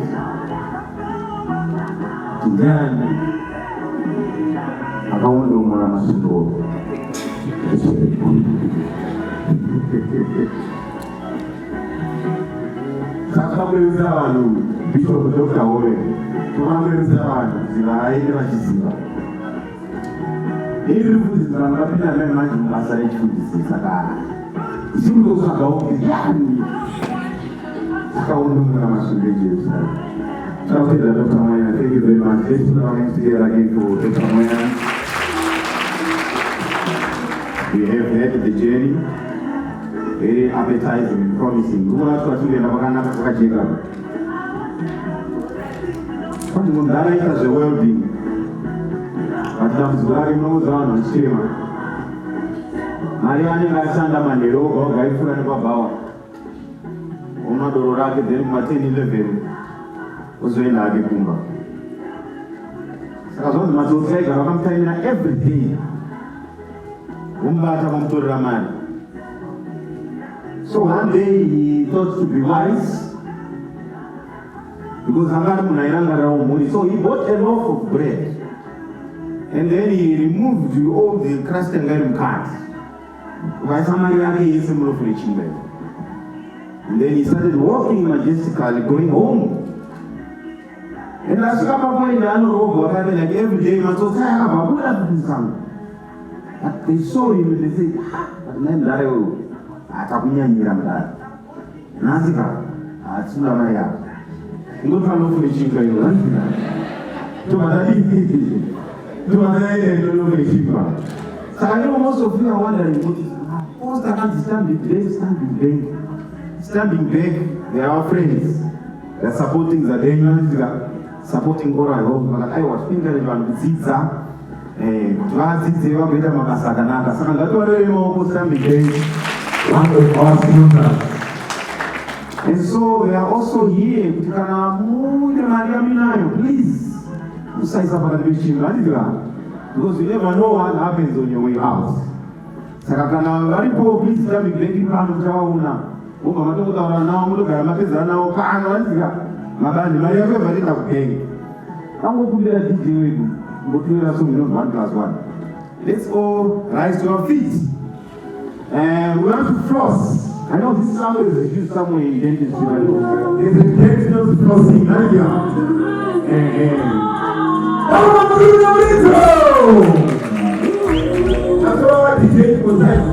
to learn. Around the Maramasuro. Sakamuzano, Bishop Dr. Owen, Tumanzano, Zilaira Jisiva. If you put this on the man, Masai food is Saka. Zulu Saka is Yanni. Sakaunu Maramasuro. Okay, Dr. Moya, thank you very much. Let's put our hands together again to Dr. Moya. We have had the journey, very appetizing, promising. Who wants to actually have a check-up? What is the well-being? But I'm sorry, no, Zan, Shima. Mariani Santa Manero, or Guy Furan Babawa. Una Doraki, then Martin 11 was when I get Kumba. So I was not to say, I'm telling you everything. Umbata to Raman. So one day he thought to be wise because so he bought a loaf of bread and then he removed all the crust and let him cut. And then he started walking majestically, going home. And as like every day, but they saw him and they said, so I know most of you are wondering, what's the standing back? They are our friends. They are supporting ZADENU, they are supporting Auditorium. I was thinking about Zimbabwe. And so they are also here. Please, because you never know what happens on your way out. Please tell me, baby, let's all rise to our feet. And we want to floss. I know this song is used somewhere in dentistry. There's a intentional flossing. That's all the DJ was like.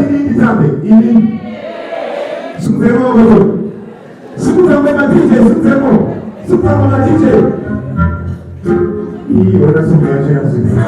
ini ditambe ini. Sumzemo gogo. Sumzemo na DJ sumzemo. Sumzemo na DJ. Ii ora sumzemo ya sumzemo.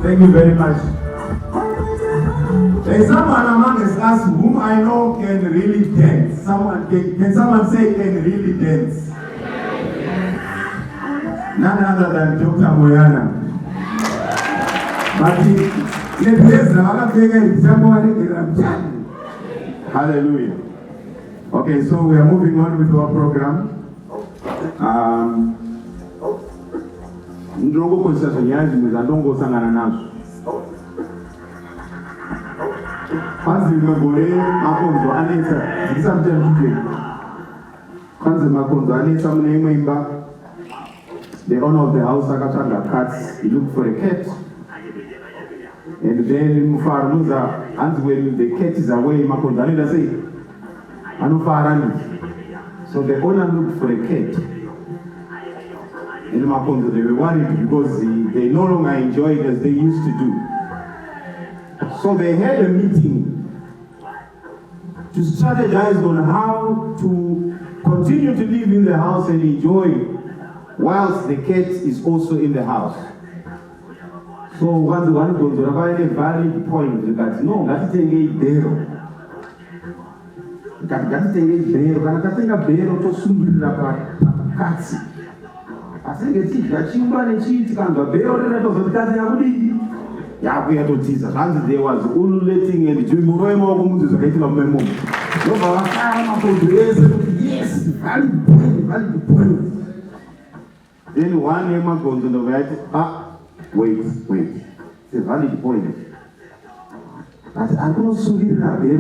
Thank you very much. There's someone among us whom I know can really dance. Can someone say can really dance? None other than Dr. Moyana. Hallelujah. Okay, so we are moving on with our program. Ndongo konsa sonyaji muzandongo sangana nazo. Kwanzi mbole makonzo anesa zisamje mjike. Kwanzi makonzo anesa mnemo imba. The owner of the house akatanga cats. He looked for a cat. And then Mufaruza, and when the cat is away, makonzo anesa say, Anufarani. So the owner looked for a cat. In Makonzo, they were worried because they no longer enjoy it as they used to do. So they had a meeting to strategize on how to continue to live in the house and enjoy whilst the cat is also in the house. So once one goes to a valid point that no, that's a bero. That's a bero to sumir cats. I think it's chimba and cheat can the bear of the Kazakudi. Yakuya to tease us. And there was ululating and Jimuremo is a getting of memo. Yes, valid point. Then one name goes to the right. Wait. It's a valid point. But I don't see a bear.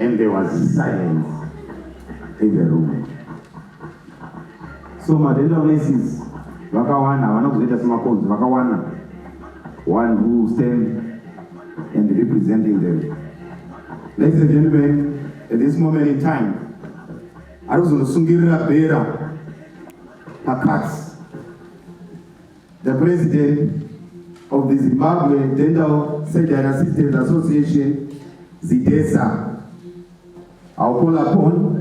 And there was silence in the room. So Madenda places Vakawana, one of the latest Makons, Vakawana, one who stand and representing them. Ladies and gentlemen, at this moment in time, I was on the Sungira Bera Pakats, the president of the Zimbabwe Dental Surgery Assistance Association, ZIDESA. I'll call upon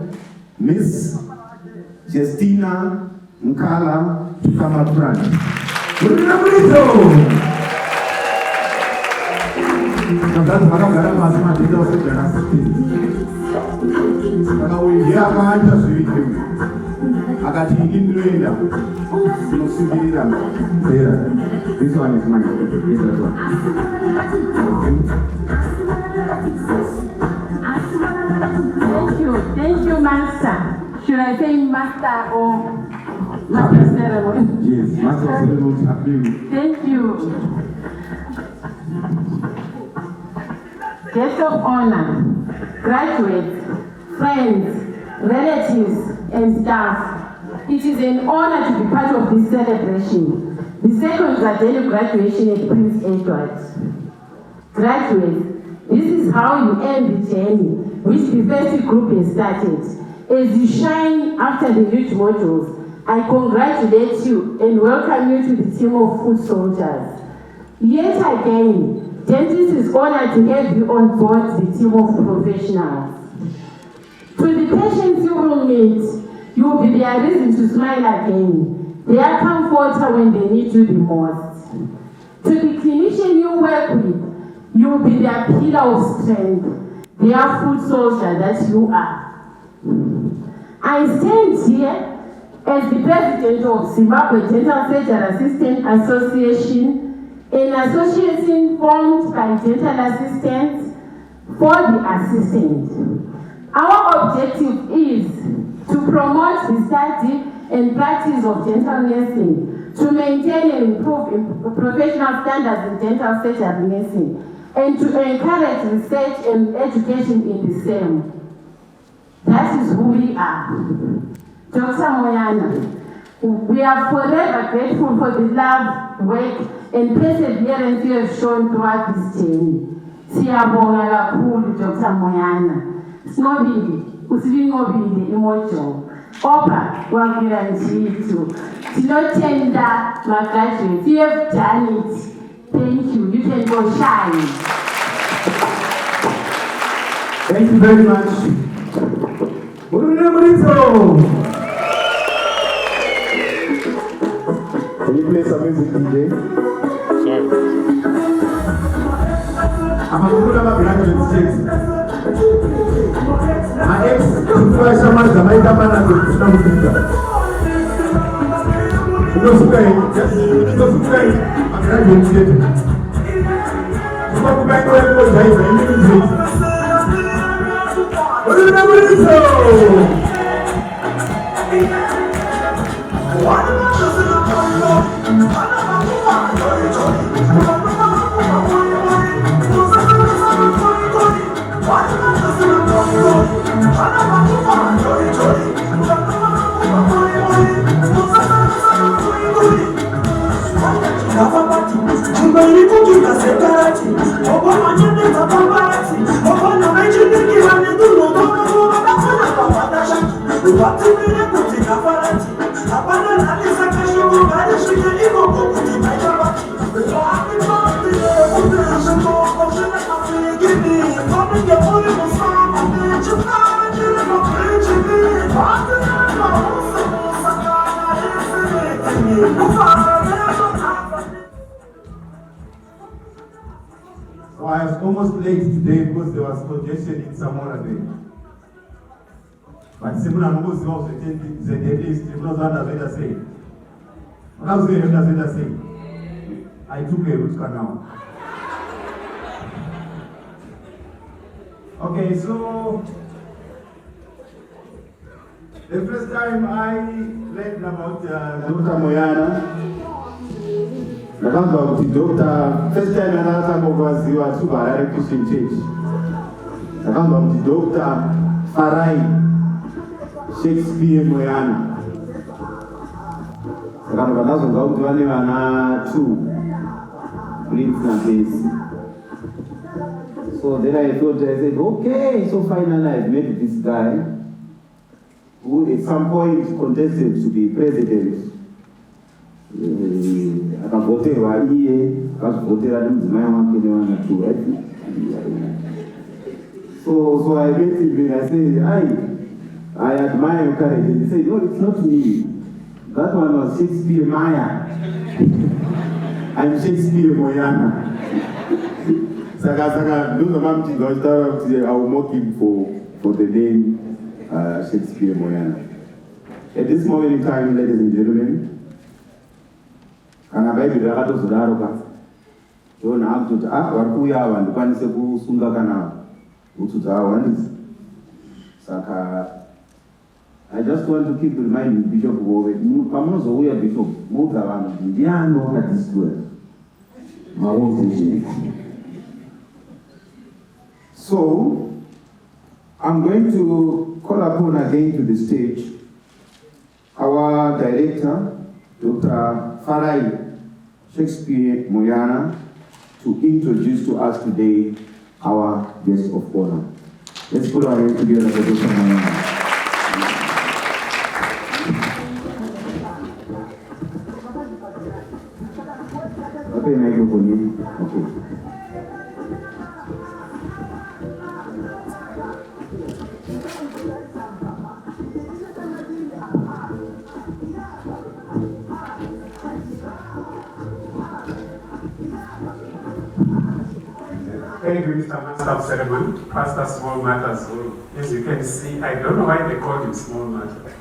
Miss Justina Nkala to come up front. This one is mine. Thank you, Master. Should I say Master or Master Ceremony? Yes, Master Ceremony. Thank you. Guests of honor, graduates, friends, relatives, and staff, it is an honor to be part of this celebration, the second ZADENU graduation at Prince Edward. Graduates, this is how you end the journey which the first group has started. As you shine after the huge modules, I congratulate you and welcome you to the team of foot soldiers. Yet again, dentist is honored to have you on board the team of professionals. To the patients you will meet, you will be their reason to smile again. They are comforter when they need you the most. To the clinician you work with, you will be their pillar of strength. They are foot soldier that you are. I stand here as the president of Zimbabwe Dental Surgery Assistance Association, an association formed by dental assistants for the assistant. Our objective is to promote the study and practice of dental nursing, to maintain and improve professional standards in dental surgery nursing, and to encourage research and education in the same. That is who we are. Dr. Moyana, we are forever grateful for the love, work, and perseverance you have shown throughout this journey. Siyabonga kakhulu Dr. Moyana. Sinobile, usilinqobile imojo. Opa wagira njitu. Sinotenda my graduates. You have done it. Thank you. You can go shine. Thank you very much. Can you play some music, DJ? I'm going to have a graduate. My ex, someone Jamaica man and the Namibia. Just I'm graduate. Come back to the So I was almost late today because there was congestion in Samora Bay. But Simona Mbuzi was the list, it was what say. What I was saying, I took a root canal. Okay, so the first time I read about Dr. Moyana, about the doctor, first time I heard about you at Subarari Christian Church. About the Dr. Farai Shakespeare Moyana. About the two Prince and Prince. So then I thought, I said, okay, so finally I've met this guy who at some point contested to be president. Akavoterwa iye, akavotera nemdzimai wake nevana two, right? So I met him and I said, I admire your courage. And he said, no, it's not me. That one was Shakespeare Maya. I'm Shakespeare Moyana. Saka, I will mock him for the name Shakespeare Moyana. At this moment in time, ladies and gentlemen, kana Bible rakatozodaroka Jona akuti varikuuya ava ndikwanise kusunga kana utudza awandisi. Saka I just want to keep reminding Bishop Wove, pamunozouya Bishop, muudza vanhu kuti ndiani wakadisitoya maunzi. So I'm going to call upon again to the stage our director, Dr. Farai Shakespeare Moyana, to introduce to us today our guest of honor. Let's put our hands together for Dr. Moyana. Okay, microphone. Okay. Thank you, Mr. Master of Ceremony, Pastor Small Matters. As you can see, I don't know why they called him Small Matter.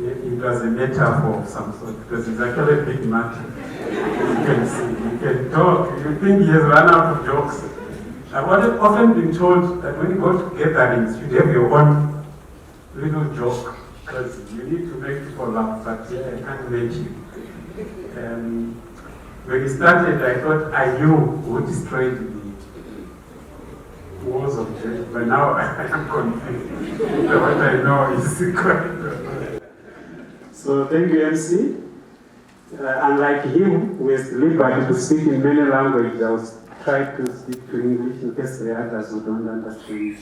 It was a metaphor of some sort, because it's actually a big matter. As you can see, can talk. You think he has run out of jokes. I've often been told that when you go to gatherings, you have your own little joke, because you need to make people laugh, but I can't make you. When he started, I thought I knew who destroyed the walls of Jericho, but now I am confused. So what I know is correct. So thank you, MC. Unlike him, who has the liberty to speak in many languages, I was trying to speak to English in case there are others who don't understand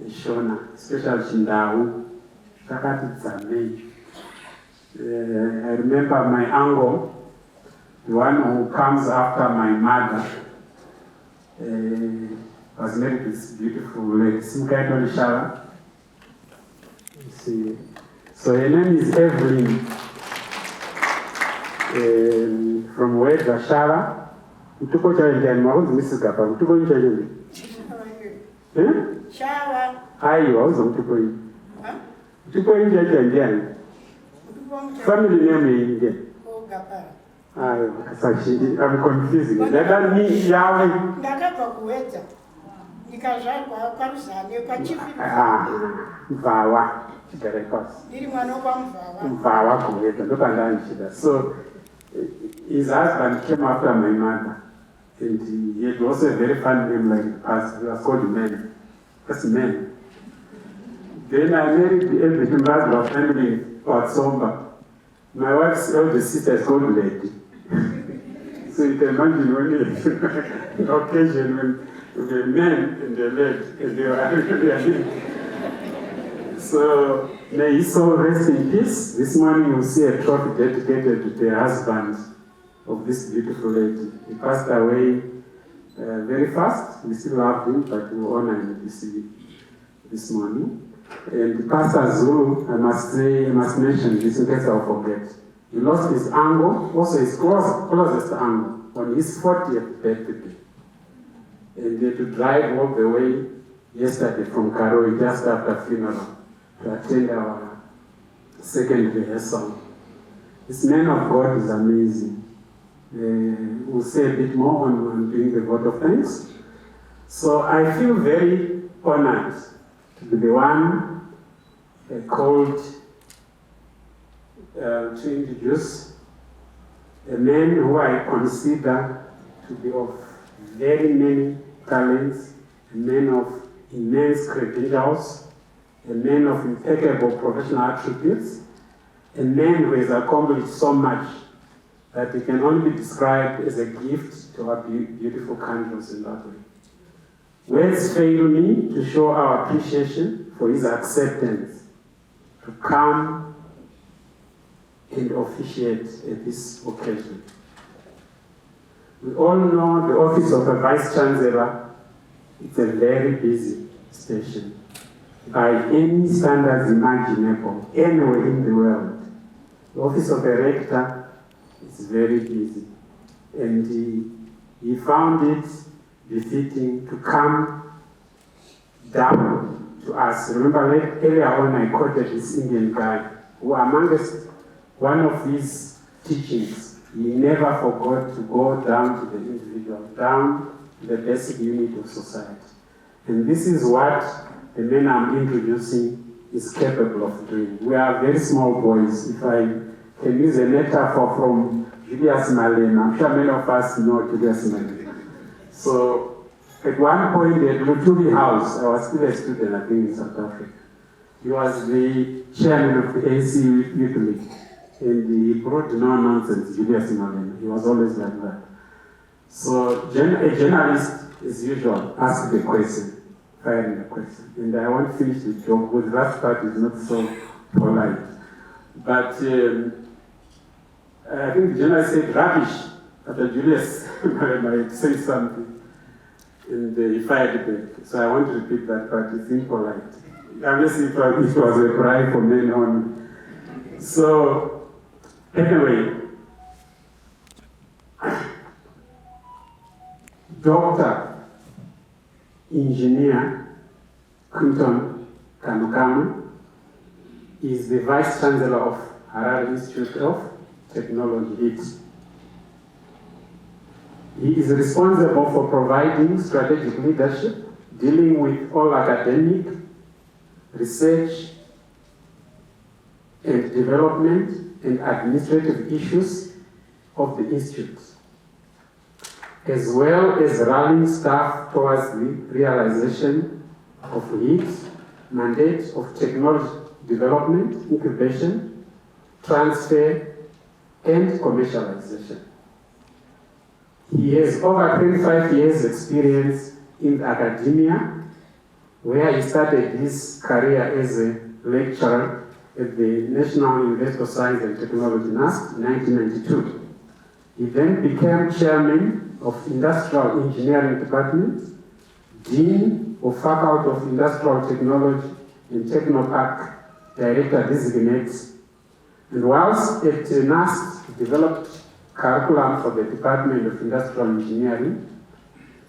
Shona, especially Chindawu. I remember my uncle, the one who comes after my mother, was married to this beautiful lady, Simkaito Lishala. So her name is Evelyn. From where Shara. Utuko challenge mwazo misika pa utuko nje nje. Shawa. Ayo wauza utuko nje. Utuko nje nje. Family name nje. Ayo sasa I'm confusing. Dada ni yawe. Ndakapa kuweza. Nikazaa kwa rusane kwa chifu. Mvawa. Chigarekos. Ndiri mwana kwa mvawa. Mvawa kuweza ndo ndani shida. So his husband came after my mother, and he had also a very fun name like the past. He was called Man. That's Man. Then I married the mother family of Somba. My wife's eldest sister is called Lady. So you can imagine when an occasion when the men and the lady, and they were So may his soul rest in peace. This morning you'll see a trophy dedicated to the husband of this beautiful lady. He passed away very fast. We still love him, but we honor him this morning. And Pastor Zulu, I must mention this in case I forget. He lost his uncle, also his closest uncle, on his 40th birthday. And they had to drive all the way yesterday from Karoi just after funeral to attend our second rehearsal. This man of God is amazing. We'll say a bit more on doing the vote of thanks. So I feel very honored to be the one called to introduce a man who I consider to be of very many talents, a man of immense credentials, a man of impeccable professional attributes, a man who has accomplished so much that it can only be described as a gift to our beautiful country of Zimbabwe. Words fail me to show our appreciation for his acceptance to come and officiate at this occasion. We all know the office of a Vice Chancellor is a very busy station by any standards imaginable anywhere in the world. The office of a rector is very busy, and he found it befitting to come down to us. Remember earlier on I quoted this Indian guy who amongst one of his teachings, he never forgot to go down to the individual, down to the basic unit of society. And this is what the man I'm introducing is capable of doing. We are very small boys. If I can use a metaphor from Julius Malema, I'm sure many of us know Julius Malema. So at one point at Lutuli House, I was still a student, I think, in South Africa. He was the chairman of the AC Youth League. And he brought no nonsense, Julius Malema. He was always like that. So a journalist, as usual, asked the question. Firing the question. And I won't finish the joke because the last part is not so polite. But I think the journalist said rubbish after Julius might say something. And he fired back. So I want to repeat that part. It's impolite. Unless it was a cry for men only. So, anyway, Doctor Engineer Quinton Kanukama is the Vice Chancellor of Harare Institute of Technology. He is responsible for providing strategic leadership, dealing with all academic, research, and development and administrative issues of the Institute, as well as rallying staff towards the realization of its mandate of technology development, incubation, transfer, and commercialization. He has over 25 years experience in academia, where he started his career as a lecturer at the National University of Science and Technology, NUST, in 1992. He then became chairman of Industrial Engineering Department, Dean of Faculty of Industrial Technology and Technopark Director Designate, and whilst at NUST, he developed curriculum for the Department of Industrial Engineering,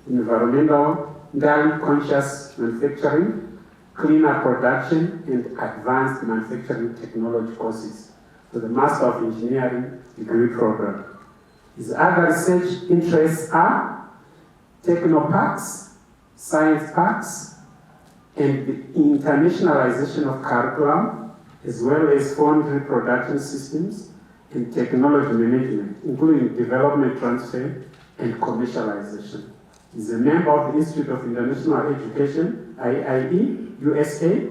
Environmental, Conscious Manufacturing, Cleaner Production, and Advanced Manufacturing Technology courses for the Master of Engineering degree program. His other research interests are technoparks, science parks, and the internationalization of curriculum, as well as foundry production systems and technology management, including development, transfer, and commercialization. He's a member of the Institute of International Education, IIE, USA,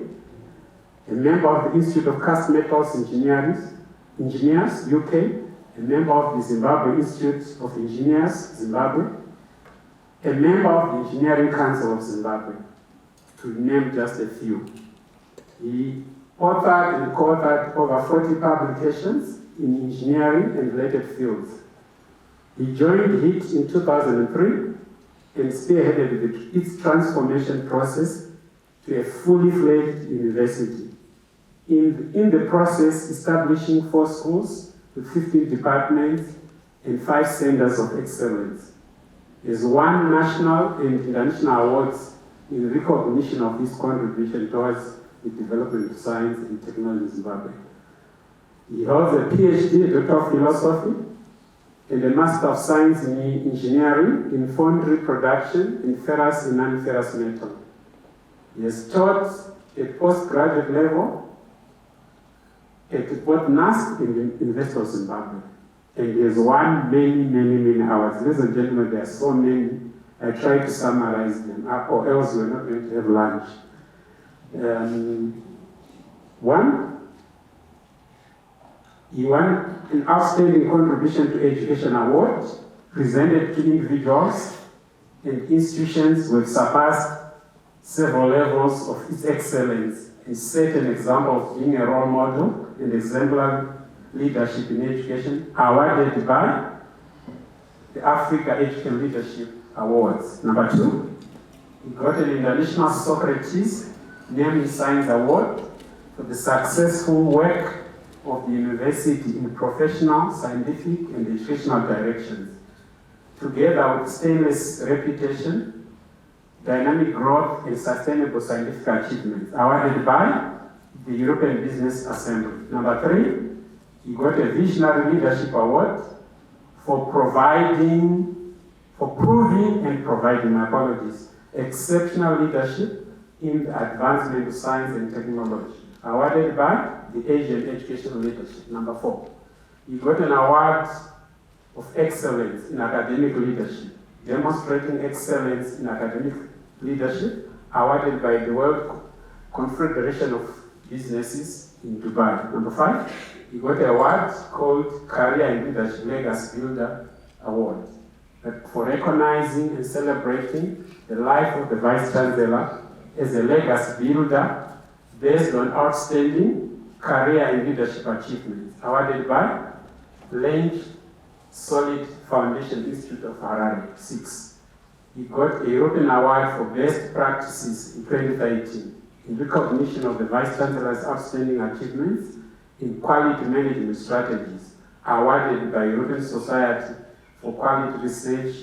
a member of the Institute of Cast Metals Engineers, UK, a member of the Zimbabwe Institute of Engineers, Zimbabwe, a member of the Engineering Council of Zimbabwe, to name just a few. He authored and co-authored over 40 publications in engineering and related fields. He joined HIT in 2003 and spearheaded its transformation process to a fully fledged university. In the process, establishing 4 schools with 15 departments and 5 centers of excellence. He has won national and international awards in recognition of his contribution towards the development of science and technology in Zimbabwe. He holds a PhD, Doctor of Philosophy, and a Master of Science in Engineering in Foundry Production in ferrous and non-ferrous metal. He has taught at postgraduate level at both NUST and the University of Zimbabwe. And he has won many awards. Ladies and gentlemen, there are so many. I try to summarize them, or else we're not going to have lunch. He won an outstanding contribution to education award presented to individuals and institutions who have surpassed several levels of its excellence and set an example of being a role model and exemplary leadership in education, awarded by the Africa Education Leadership Awards. Number 2, he got an International Socrates Naming Science Award for the successful work of the university in professional, scientific, and educational directions, together with stainless reputation, dynamic growth, and sustainable scientific achievements, awarded by the European Business Assembly. Number 3, he got a Visionary Leadership Award for proving and providing, exceptional leadership in the advancement of science and technology, awarded by the Asian Educational Leadership. Number 4, he got an award of excellence in academic leadership, demonstrating excellence in academic leadership, awarded by the World Confederation of Businesses in Dubai. Number 5, he got an award called Career and Leadership Legacy Builder Award for recognizing and celebrating the life of the Vice Chancellor as a legacy builder based on outstanding career and leadership achievements, awarded by Lange Solid Foundation Institute of Harare. 6, he got a European Award for Best Practices in 2013 in recognition of the Vice Chancellor's outstanding achievements in quality management strategies, awarded by European Society for Quality Research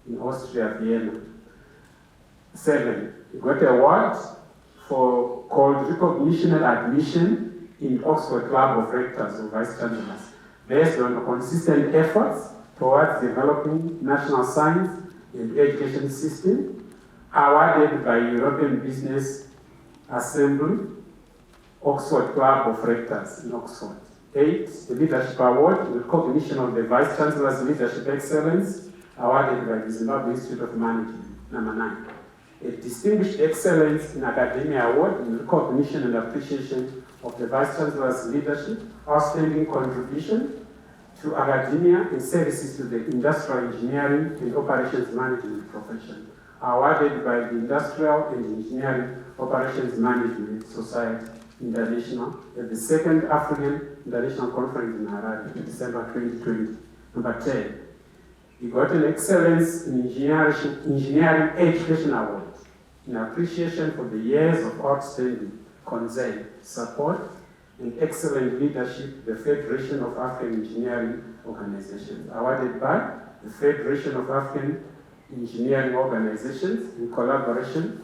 in Austria, Vienna. 7, he got an award called Recognition and Admission in Oxford Club of Rectors or Vice Chancellors, based on consistent efforts towards developing national science and education system, awarded by European Business Assembly, Oxford Club of Rectors in Oxford. 8, the Leadership Award, in recognition of the Vice Chancellor's Leadership Excellence, awarded by the Zimbabwe Institute of Management. Number 9, a Distinguished Excellence in Academia Award, in recognition and appreciation of the Vice Chancellor's leadership, outstanding contribution to academia and services to the industrial engineering and operations management profession, awarded by the Industrial and Engineering Operations Management Society International at the 2nd African International Conference in Harare in December 2020. Number 10, he got an Excellence in Engineering Education Award in appreciation for the years of outstanding concern, support, and excellent leadership, the Federation of African Engineering Organizations, awarded by the Federation of African Engineering Organizations in collaboration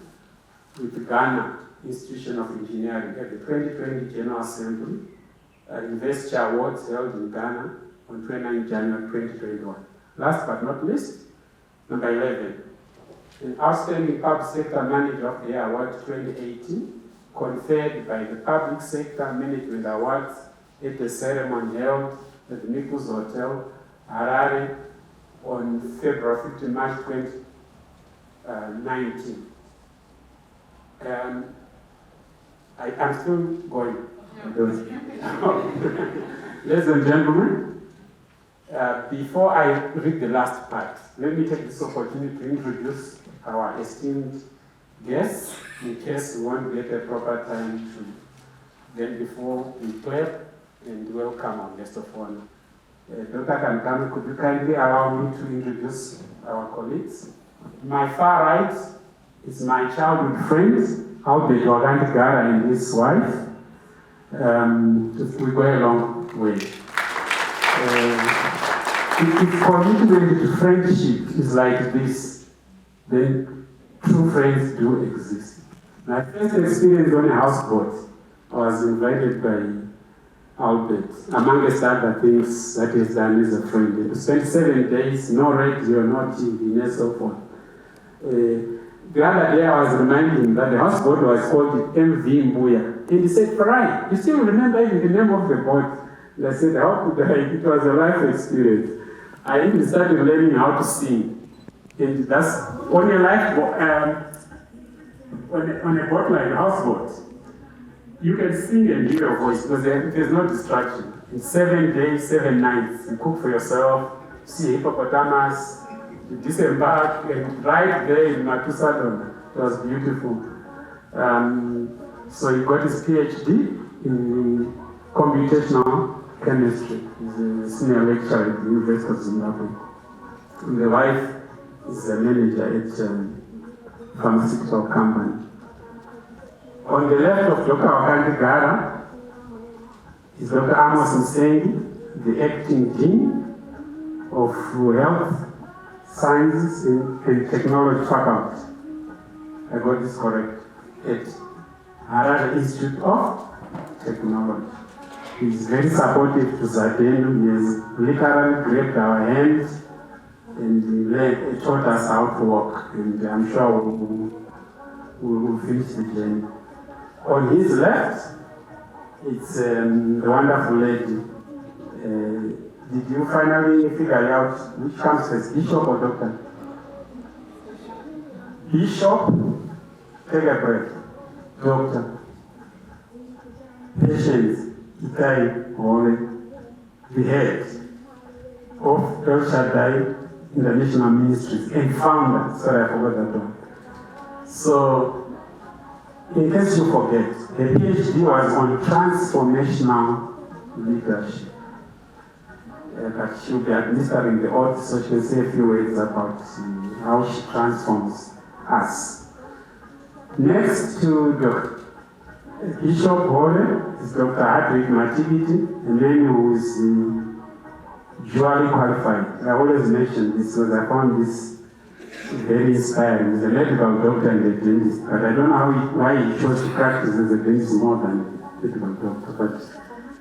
with the Ghana Institution of Engineering at the 2020 General Assembly, Investor Awards held in Ghana on 29 January 2021. Last but not least, number 11, an Outstanding Public Sector Manager of the Year Award 2018, conferred by the Public Sector Management Awards at the ceremony held at the Nichols Hotel, Harare, on February 15, March 2019. I'm still going. Ladies and gentlemen, before I read the last part, let me take this opportunity to introduce our esteemed guests, in case we want to get a proper time to, then before we clap and welcome our guest of honor. Dr. Kankami, could you kindly allow me to introduce our colleagues? My far right is my childhood friend, Albert Wagantigara, and his wife. We go a long way. If commitment to friendship is like this, then true friends do exist. My first experience on a houseboat, I was invited by Albert, amongst other things that he's done as a friend. To spend 7 days, no radio, no TV, and so forth. The other day I was reminding him that the houseboat was called MV Mbuya. And he said, Farai, you still remember even the name of the boat? And I said, how could I? It was a life experience. I even started learning how to sing. And that's on a lifeboat, on a boat like a houseboat. You can sing and hear your voice because there's no distraction. In 7 days, 7 nights, you cook for yourself, see hippopotamus, you disembark, and right there in Matusadon. It was beautiful. So he got his PhD in computational chemistry. He's a senior lecturer at the University of Zimbabwe. And the wife is a manager at a pharmaceutical company. On the left of Dr. Wagantigara is Dr. Amos Msengi, the acting dean of Health Sciences and Technology Faculty. I got this correct. At Harare Institute of Technology. He's very supportive to ZADENU. He has literally grabbed our hands and taught us how to walk. And I'm sure we'll finish the journey. On his left, it's the wonderful lady. Did you finally figure out which comes first, Bishop or Doctor? Bishop, take a breath. Doctor, Patience, Itai Hole, the head of El Shaddai International Ministries and founder. Sorry, I forgot that one. So, in case you forget, the PhD was on transformational leadership. But she'll be administering the oath, so she'll say a few words about how she transforms us. Next to Bishop Hole is Dr. Hadrick Matigiti, a man who is dually qualified. I always mention this because I found this very inspiring. He's a medical doctor and a dentist, but I don't know why he chose to practice as a dentist more than a medical doctor. But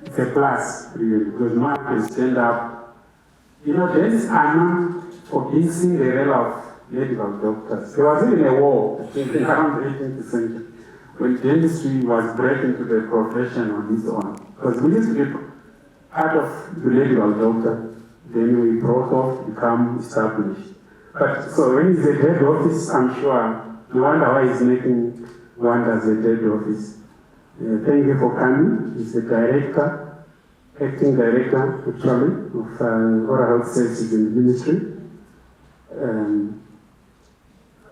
it's a plus, really, because no one can stand up You know, dentists are known for being Cinderella of medical doctors. There was even a war around the 18th century when dentistry was breaking to the profession on its own. Because we used to be part of the medical doctor, then we broke off, become established. But so when he's at head office, I'm sure you wonder why he's making wonders at head office. Thank you for coming. He's the director, acting director, actually, of oral health services in the ministry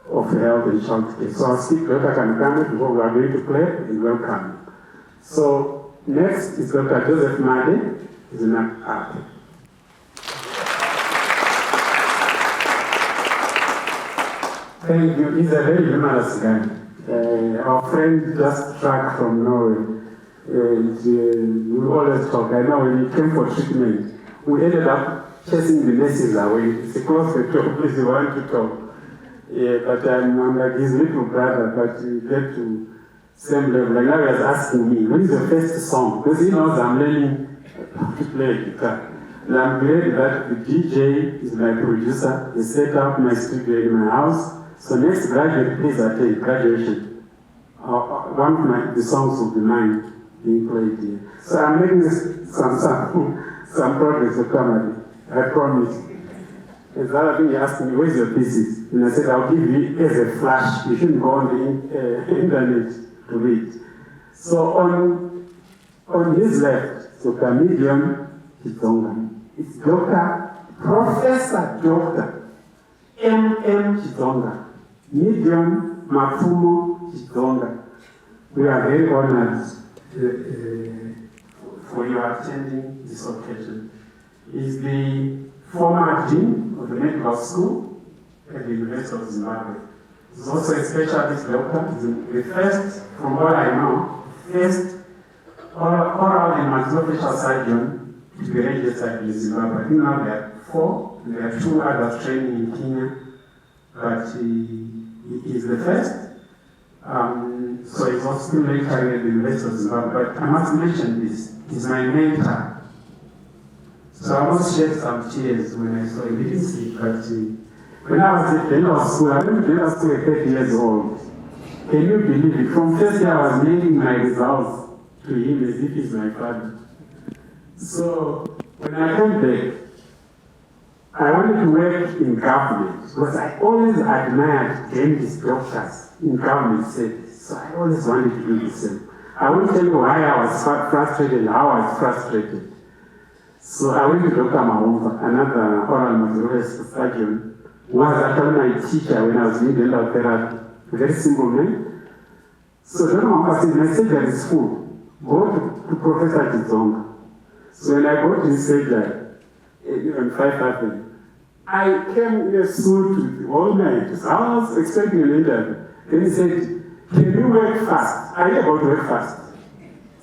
of health and child care. So I'll speak Dr. Kamikame before we are going to play, and welcome. So next is Dr. Joseph Made. He's an actor. Thank you. He's a very humorous guy. Our friend just tracked from Norway. We always talk. I know when he came for treatment, we ended up chasing the nurses away. It's a close to please, you want to talk. Yeah, but I'm like his little brother, but we get to same level. Like now he was asking me, what is your first song? Because he knows I'm learning to play guitar. And I'm glad that the DJ is my producer. He set up my studio in my house. So next graduate, please attend graduation. One of the songs will be mine being played here. So I'm making some progress with comedy. I promise. And the other thing he asked me, where's your thesis? And I said, I'll give you as a flash. You shouldn't go on the internet to read. So on his left, so Comedian Chitonga. It's Professor Dr. M.M. Chitonga. Medium Mafumo Chitonga. We are very honored for your attending this occasion. He's the former dean of the medical school at the University of Zimbabwe. He's also a specialist doctor. He's the first, from what I know, first oral and maxillofacial surgeon to be registered in Zimbabwe. I think now there are 4. There are 2 others training in Kenya, but he is the first. So he's also still lecturing at the University of Zimbabwe. But I must mention this. He's my mentor. So I almost shed some tears when I saw him. He didn't see, but when I was at dental school, I went to dental school at 30 years old. Can you believe it? From first year I was mailing my results to him as if he's my father. So when I came back, I wanted to work in government because I always admired dentist doctors in government service. So I always wanted to do the same. I won't tell you why I was frustrated and how I was frustrated. So I went to Dr. Mahomba, another oral maxillofacial surgeon, who was actually my teacher when I was doing dental therapy. A very simple man. So Dr. Mahomba said, my surgery is full. Go to Professor Chitonga. So when I got to his surgery, on 5:30, I came in a suit all night. So I was expecting an interview. Then he said, can you work fast? Are you about to work fast?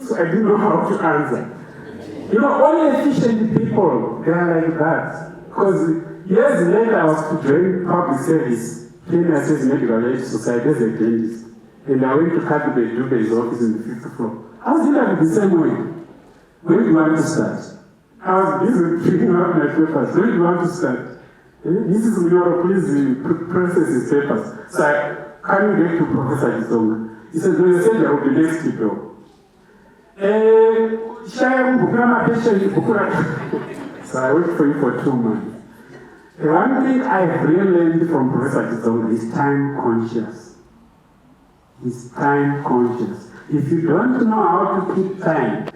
So I didn't know how to answer. You know, only efficient people, they are like that. Because years later, I was to join public service, Kenya State Medical Aid Society as a dentist. And I went to Kadube Dube's office in the 5th floor. I was interviewed the same way. When do you want to start? I was busy picking up my papers. When do you want to start? Mrs. Modular, please process his papers. So I can't get to Professor Chitonga. He said, no, you said there will be next people. So I worked for you for 2 months. The one thing I've really learned from Professor Chitonga is time conscious. He's time conscious. If you don't know how to keep time,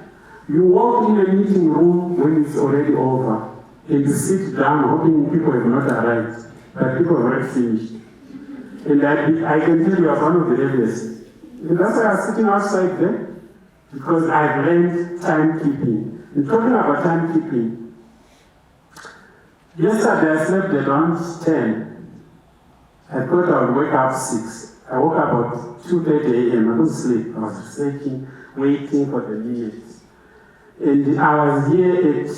you walk in a meeting room when it's already over, and you sit down hoping people have not arrived, but people have already finished. And I can tell you I was one of the earliest. And that's why I was sitting outside there. Because I've learned timekeeping. And talking about timekeeping, yesterday I slept at around 10. I thought I would wake up 6. I woke up at 2:30 a.m. I couldn't sleep. I was researching, waiting for the minutes. And I was here at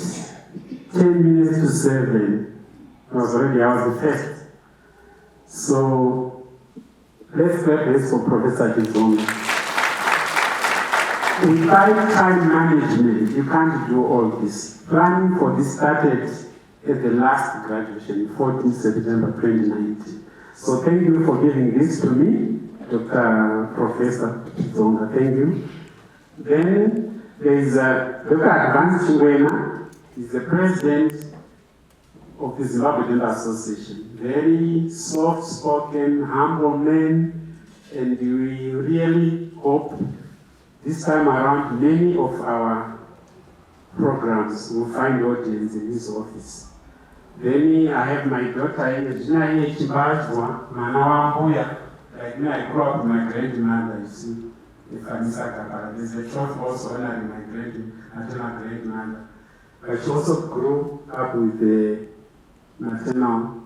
10 minutes to 7. I was the first. So let's clap this for Professor Chitonga. Without time management, you can't do all this. Planning for this started at the last graduation, 14 September 2019. So thank you for giving this to me, Dr. Professor Zonga, thank you. Then there is Dr. Advance Chiwena, he's the president of the Zimbabwe Dental Association. Very soft-spoken, humble man, and we really hope this time around many of our programs will find audience in his office. Then I have my daughter, Gina Chibajwa, Manawambuya. Like me, I grew up with my grandmother, you see. There's a church also honoring my grandmother. But she also grew up with the maternal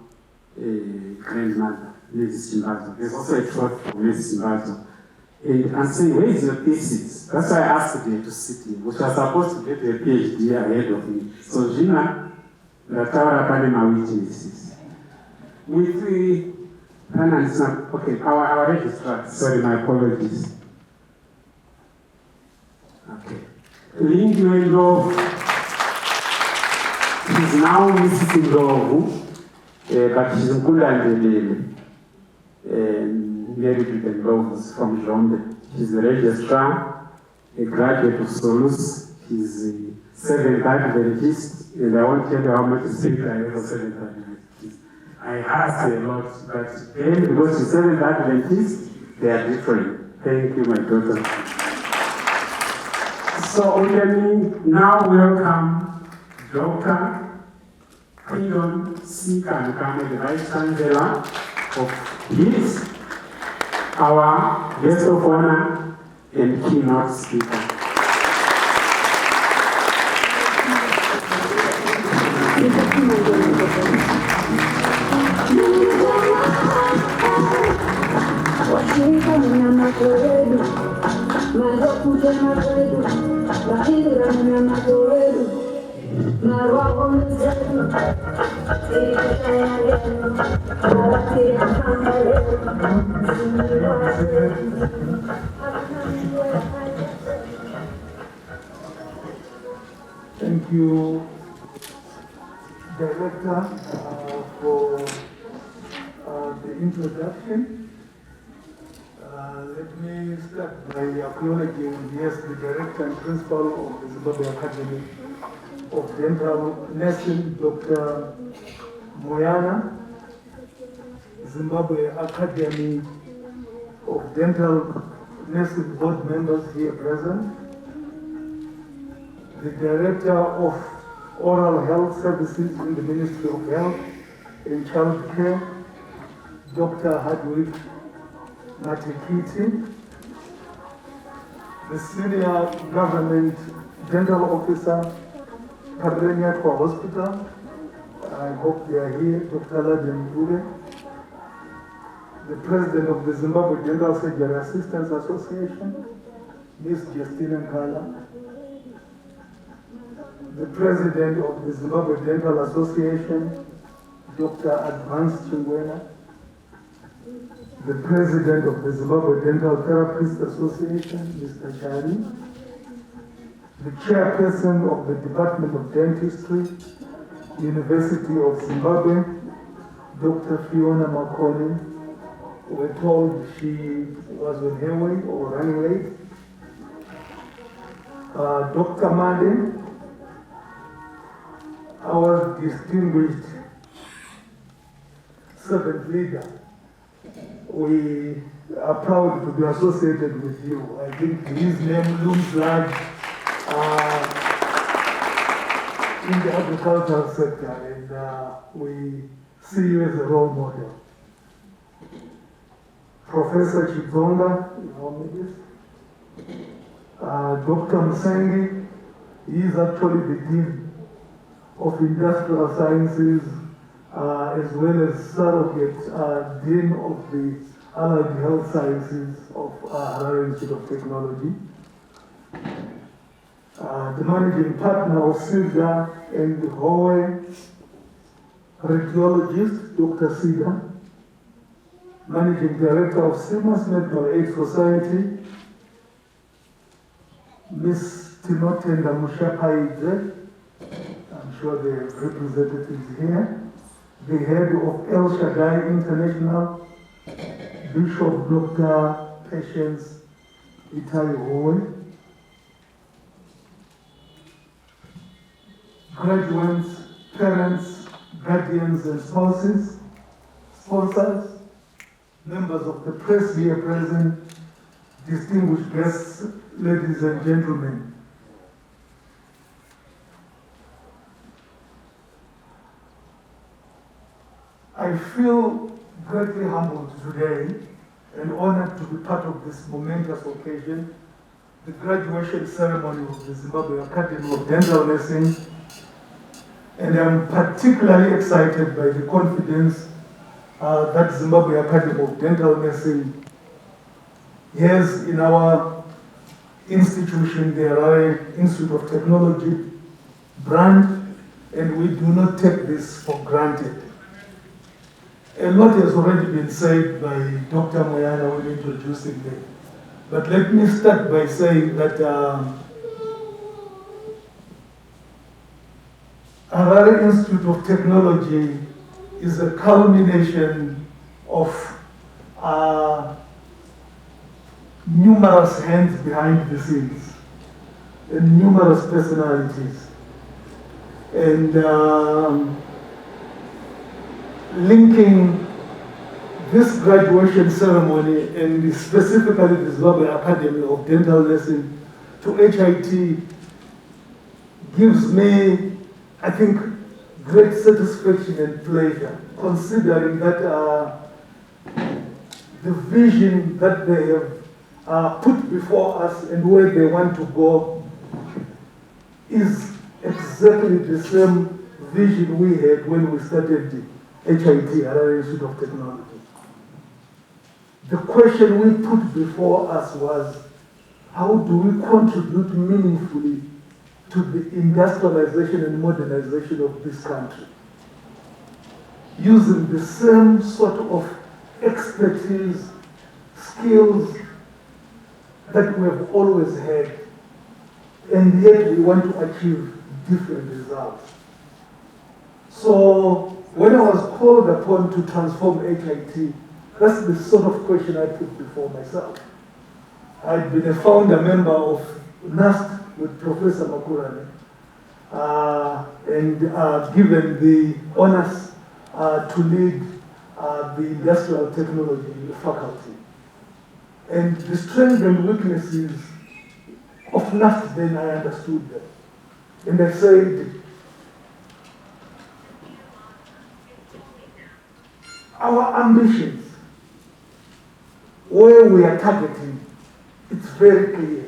grandmother, Mrs. Zimbabwe. There's also a church for Mrs. Zimbabwe. And I'm saying, where is your thesis? That's why I asked her to sit here, which was supposed to get a PhD ahead of me. So Gina, that's our witnesses. With the okay, our registrar, sorry, my apologies. Okay. Linguelo is now Mrs. Ndovu, but she's in Kulandelele, Mary Ndovu from Jombe. She's a registrar, a graduate of Solus. She's a Seventh Adventist, and I won't tell you how much is think I have a Seventh Adventist. I asked a lot, but then because she's Seventh Adventist, they are different. Thank you, my daughter. So we can now welcome Dr. Pindon C. Kankame, the Vice Chancellor of HITS, our guest of honor and keynote speaker. Thank you, Director, for the introduction. Let me start by acknowledging, yes, the Director and Principal of the Zimbabwe Academy of Dental Nursing, Dr. Moyana, Zimbabwe Academy of Dental Nursing board members here present, the Director of Oral Health Services in the Ministry of Health and Child Care, Dr. Hardwick Matikiti, the Senior Government Dental Officer, Padrenia Kwa Hospital, I hope they are here, Dr. Laden, the President of the Zimbabwe Dental Surgery Assistance Association, Ms. Justina Nkala, the President of the Zimbabwe Dental Association, Dr. Advance Chingwena, the President of the Zimbabwe Dental Therapists Association, Mr. Chari, the Chairperson of the Department of Dentistry, University of Zimbabwe, Dr. Fiona Makoni. We're told she was on her way or running late. Dr. Mande, our distinguished servant leader. We are proud to be associated with you. I think his name looms large in the agricultural sector, and we see you as a role model. Professor Chibonga, you know me this. Dr. Musengi, he is actually the Dean of Industrial Sciences, as well as surrogate Dean of the Allied Health Sciences of Harare Institute of Technology. The managing partner of SIDA and Howe, radiologist, Dr. Sida, Managing Director of Siemens Medical Aid Society, Ms. Timotenda Mushapaidze, I'm sure the representatives here. The head of El Shaddai International, Bishop Dr. Patience Itai Hoy, graduates, parents, guardians and spouses, sponsors, members of the press here present, distinguished guests, ladies and gentlemen. I feel greatly humbled today and honored to be part of this momentous occasion, the graduation ceremony of the Zimbabwe Academy of Dental Nursing, and I'm particularly excited by the confidence that Zimbabwe Academy of Dental Nursing has in our institution, the Harare Institute of Technology brand, and we do not take this for granted. A lot has already been said by Dr. Moyana when introducing me, but let me start by saying that Harare Institute of Technology is a culmination of numerous hands behind the scenes and numerous personalities. And linking this graduation ceremony and specifically the Zimbabwe Academy of Dental Nursing to HIT gives me, I think, great satisfaction and pleasure, considering that the vision that they have put before us and where they want to go is exactly the same vision we had when we started the HIT, Harare Institute of Technology. The question we put before us was, how do we contribute meaningfully to the industrialization and modernization of this country, using the same sort of expertise, skills that we have always had, and yet we want to achieve different results. So when I was called upon to transform HIT, that's the sort of question I put before myself. I'd been a founder member of NAST with Professor Makurane, and given the honors to lead the industrial technology faculty. And the strengths and weaknesses of NAST, then I understood them. And I said, our ambitions, where we are targeting, it's very clear.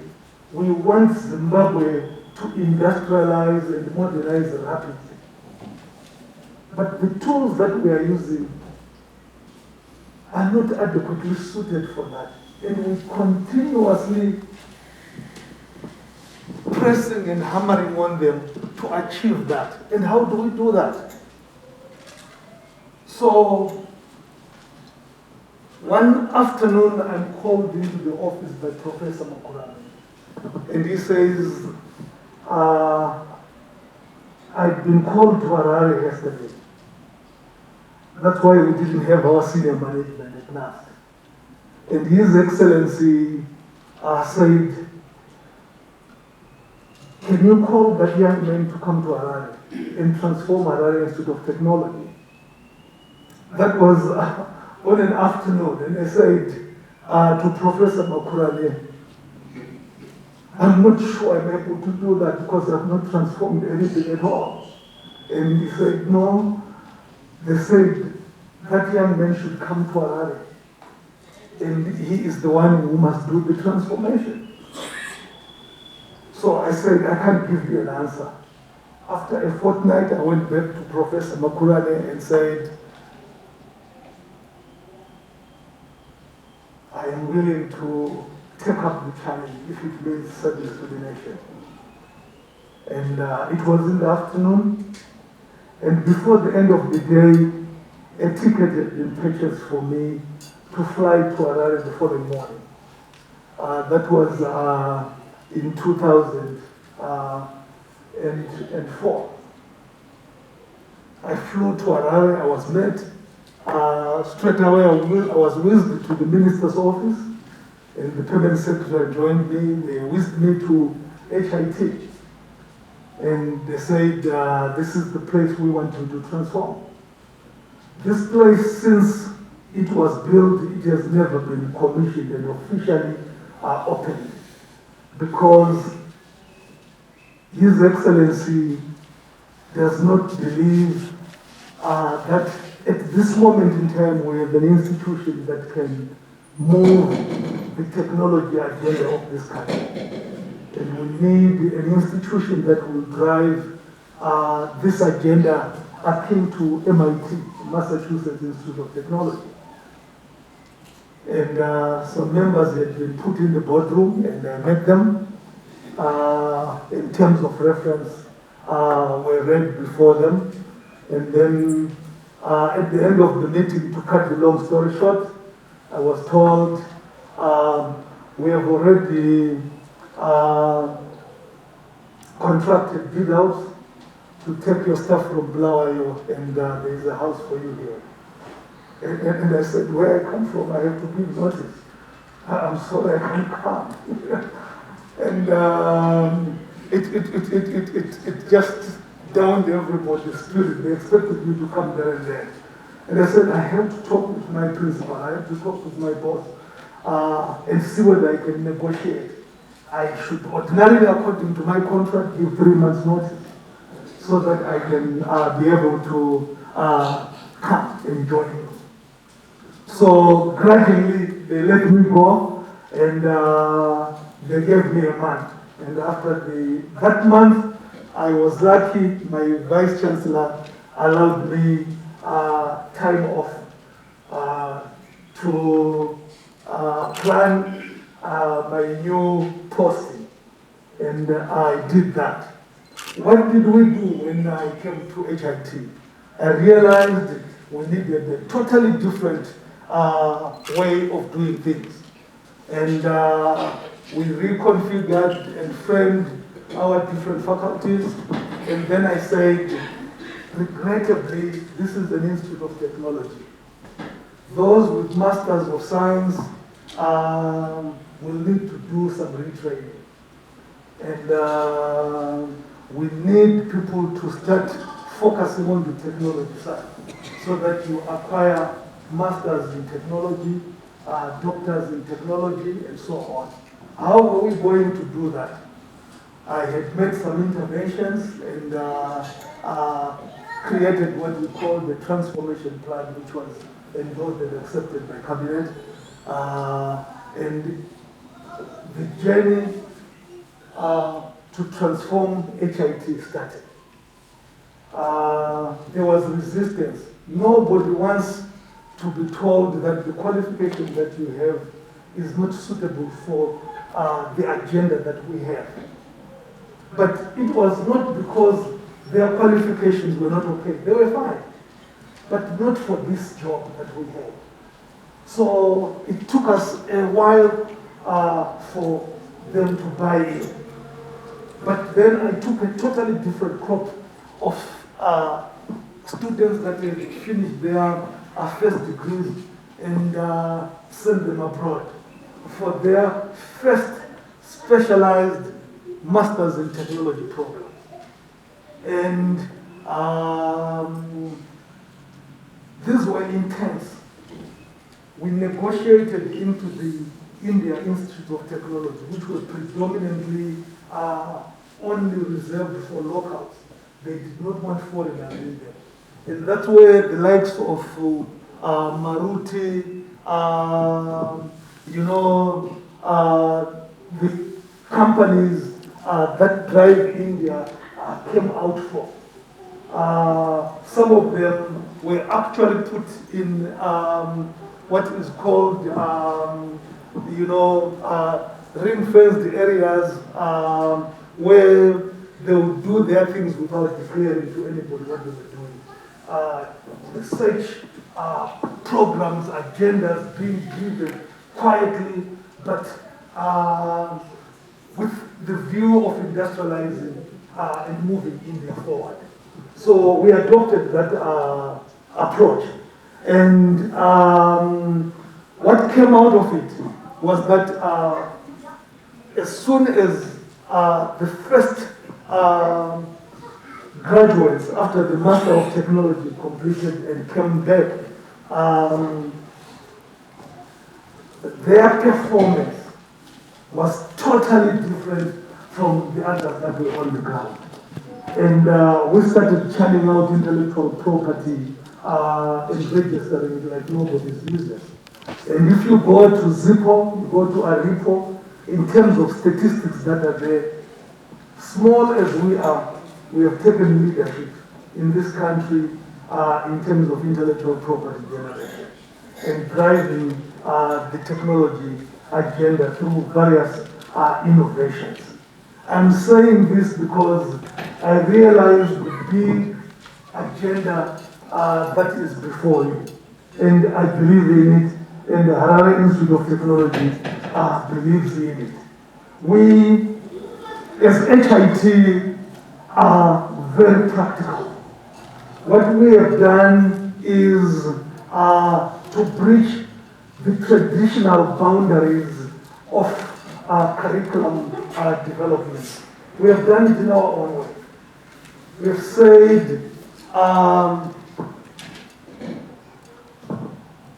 We want Zimbabwe to industrialize and modernize rapidly. But the tools that we are using are not adequately suited for that. And we continuously pressing and hammering on them to achieve that. And how do we do that? So one afternoon, I'm called into the office by Professor Makurane. And he says, I'd been called to Harare yesterday. That's why we didn't have our senior management at NAST. And His Excellency said, can you call that young man to come to Harare and transform Harare Institute of Technology? That was on an afternoon, and I said to Professor Makurane, I'm not sure I'm able to do that because I've not transformed anything at all. And he said, no. They said that young man should come to Harare, and he is the one who must do the transformation. So I said, I can't give you an answer. After a fortnight, I went back to Professor Makurane and said, I am willing to take up the challenge if it means service to the nation. And it was in the afternoon, and before the end of the day, a ticket had been purchased for me to fly to Harare the following morning. That was in 2004. I flew to Harare. I was met. Straight away, I was whisked to the minister's office, and the permanent secretary joined me. They whisked me to HIT, and they said, this is the place we want you to transform. This place, since it was built, it has never been commissioned and officially opened, because His Excellency does not believe that at this moment in time we have an institution that can move the technology agenda of this country. And we need an institution that will drive this agenda akin to MIT, Massachusetts Institute of Technology. And some members had been put in the boardroom, and I met them. In terms of reference, were read before them. And then at the end of the meeting, to cut the long story short, I was told, we have already contracted bid outs to take your stuff from Blawayo, and there is a house for you here. And I said, where I come from, I have to give notice. I'm sorry, I can't come. And it just downed everybody's spirit. They expected me to come there and then. And I said, I have to talk with my principal, I have to talk with my boss, and see whether I can negotiate. I should ordinarily, according to my contract, give 3 months notice so that I can be able to come and join you. So gradually, they let me go, and they gave me a month. And after that month, I was lucky. My vice chancellor allowed me time off to plan my new posting, and I did that. What did we do when I came to HIT? I realized we needed a totally different way of doing things. And we reconfigured and framed our different faculties. And then I said, regrettably, this is an institute of technology. Those with Masters of Science will need to do some retraining. And we need people to start focusing on the technology side so that you acquire masters in technology, doctors in technology, and so on. How are we going to do that? I had made some interventions and created what we call the transformation plan, which was endorsed and accepted by cabinet. And the journey to transform HIT started. There was resistance. Nobody wants to be told that the qualification that you have is not suitable for the agenda that we have. But it was not because their qualifications were not okay. They were fine, but not for this job that we had. So it took us a while for them to buy in. But then I took a totally different crop of students that had finished their first degrees and sent them abroad for their first specialized Masters in Technology program. And these were intense. We negotiated into the India Institute of Technology, which was predominantly only reserved for locals. They did not want foreigners in there. And that's where the likes of Maruti, the companies that drive India came out from. Some of them were actually put in what is called, ring-fenced areas where they would do their things without declaring to anybody what they were doing. Research programs, agendas being given quietly, but with the view of industrializing and moving India forward. So we adopted that approach. And what came out of it was that as soon as the first graduates after the Master of Technology completed and came back, their performance was totally different from the others that were on the ground. And we started churning out intellectual property and registering it like nobody's business. And if you go to Zippo, you go to Aripo, in terms of statistics that are there, small as we are, we have taken leadership in this country in terms of intellectual property generation and driving the technology agenda through various innovations. I'm saying this because I realize the big agenda that is before you, and I believe in it, and the Harare Institute of Technology believes in it. We, as HIT, are very practical. What we have done is to breach the traditional boundaries of curriculum development. We have done it in our own way. We have said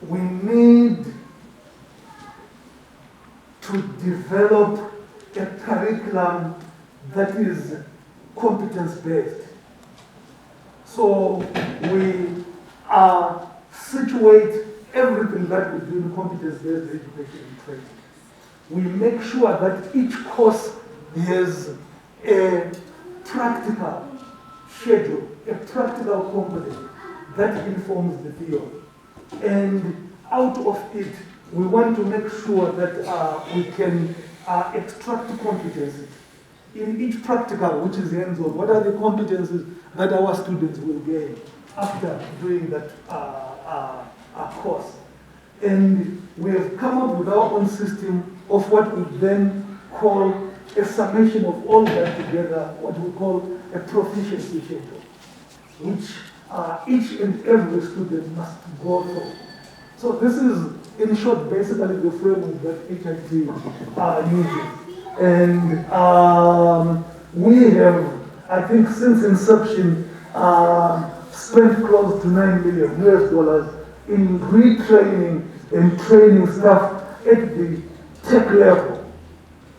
we need to develop a curriculum that is competence-based. So we situate everything that we do in competence-based education and training. We make sure that each course has a practical schedule, a practical component that informs the theory. And out of it, we want to make sure that we can extract competencies. In each practical, which is hands-on, what are the competencies that our students will gain after doing that course? And we have come up with our own system of what we then call a summation of all that together, what we call a proficiency schedule, which each and every student must go through. So this is, in short, basically the framework that HIT uses. And we have, I think since inception, spent close to $9 million in retraining and training staff at the tech level,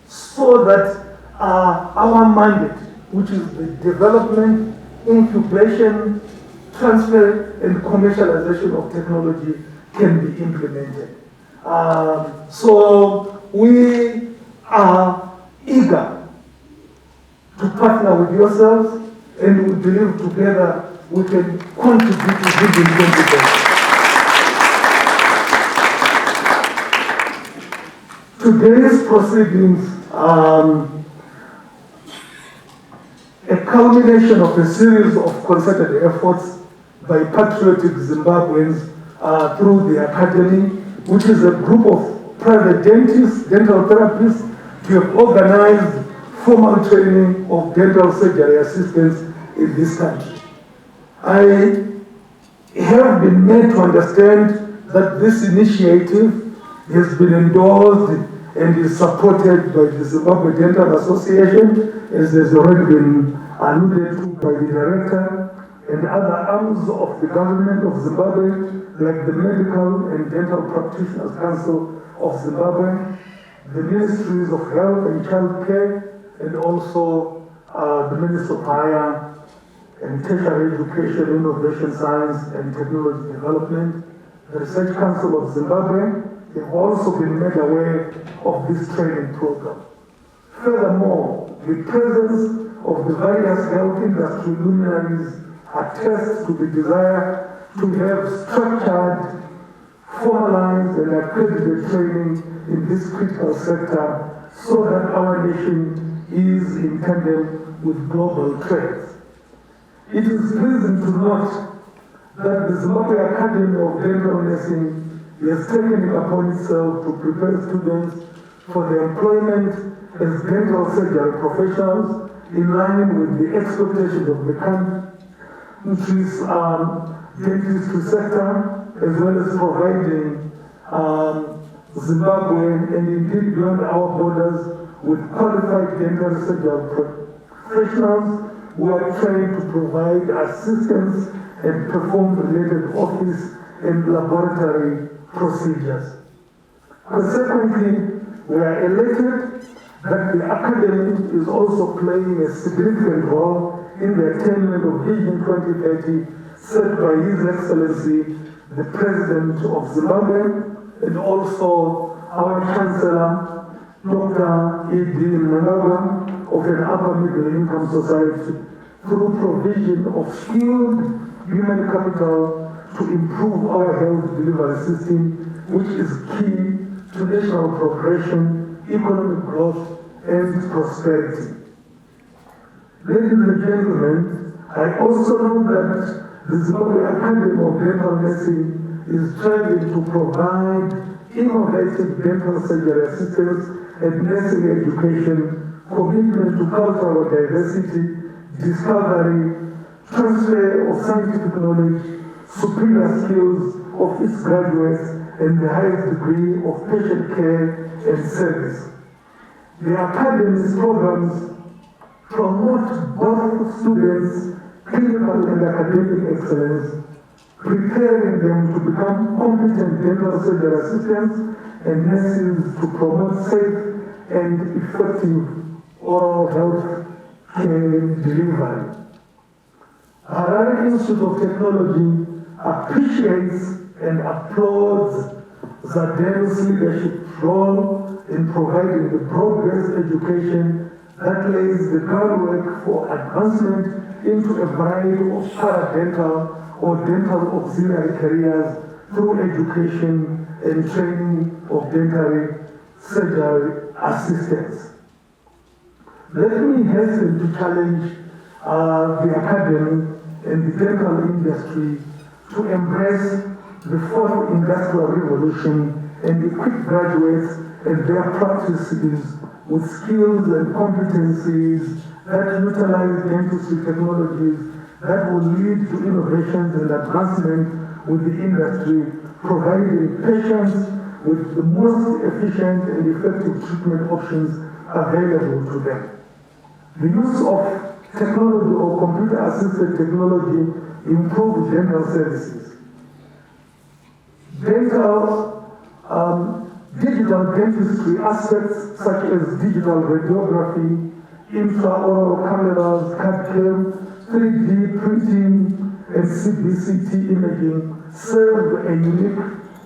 so that our mandate, which is the development, incubation, transfer, and commercialization of technology, can be implemented. So we are eager to partner with yourselves, and we believe together we can contribute to building competence. Today's proceedings a culmination of a series of concerted efforts by patriotic Zimbabweans through the Academy, which is a group of private dentists, dental therapists, to have organized formal training of dental surgery assistants in this country. I have been made to understand that this initiative has been endorsed and is supported by the Zimbabwe Dental Association, as has already been alluded to by the director, and other arms of the government of Zimbabwe, like the Medical and Dental Practitioners Council of Zimbabwe, the Ministries of Health and Child Care, and also the Ministry of Higher and Tertiary Education, Innovation, Science and Technology Development, the Research Council of Zimbabwe. They've also been made aware of this training program. Furthermore, the presence of the various health industry luminaries attests to the desire to have structured, formalized and accredited training in this critical sector so that our nation is in tandem with global trends. It is pleasing to note that the Zimbabwe Academy of Dental Nursing has taken it upon itself to prepare students for their employment as dental surgery professionals in line with the expectations of the increase dentistry sector, as well as providing Zimbabwe and indeed beyond our borders with qualified dental surgery professionals who are trained to provide assistance and perform related office and laboratory procedures. Consequently, we are elated that the Academy is also playing a significant role in the attainment of Vision 2030 set by His Excellency, the President of Zimbabwe, and also our Chancellor, Dr. E.D. Mnangagwa, of an upper middle income society, through provision of skilled human capital to improve our health delivery system, which is key to national progression, economic growth, and prosperity. Ladies and gentlemen, I also know that the Zimbabwe Academy of Dental Nursing is striving to provide innovative dental surgery assistance and nursing education, commitment to cultural diversity, discovery, transfer of scientific knowledge, superior skills of its graduates, and the highest degree of patient care and service. The Academy's programs promote both students' clinical and academic excellence, preparing them to become competent dental surgery assistants and nurses to promote safe and effective oral health care delivery. Harare Institute of Technology appreciates and applauds ZADENU's leadership role in providing the broad-based education that lays the groundwork for advancement into a variety of paradental or dental auxiliary careers through education and training of dental surgery assistants. Let me hasten to challenge the Academy and the dental industry to embrace the fourth industrial revolution and equip graduates and their practices with skills and competencies that utilize dentistry technologies that will lead to innovations and advancement with the industry, providing patients with the most efficient and effective treatment options available to them. The use of technology or computer-assisted technology improves dental services. Digital dentistry aspects such as digital radiography, intraoral cameras, CAD/CAM, 3D printing, and CBCT imaging serve a unique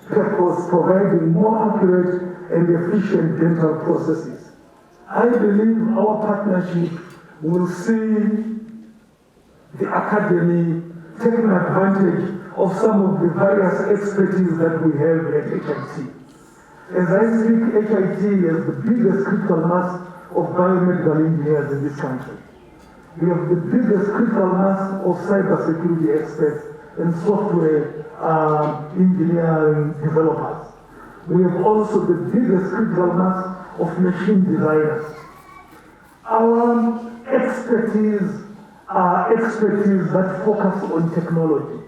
purpose, providing more accurate and efficient dental processes. I believe our partnership will see the Academy taking advantage of some of the various expertise that we have at HIT. As I speak, HIT is the biggest critical mass of biomedical engineers in this country. We have the biggest critical mass of cybersecurity experts and software engineering developers. We have also the biggest critical mass of machine designers. Our expertise are expertise that focus on technology.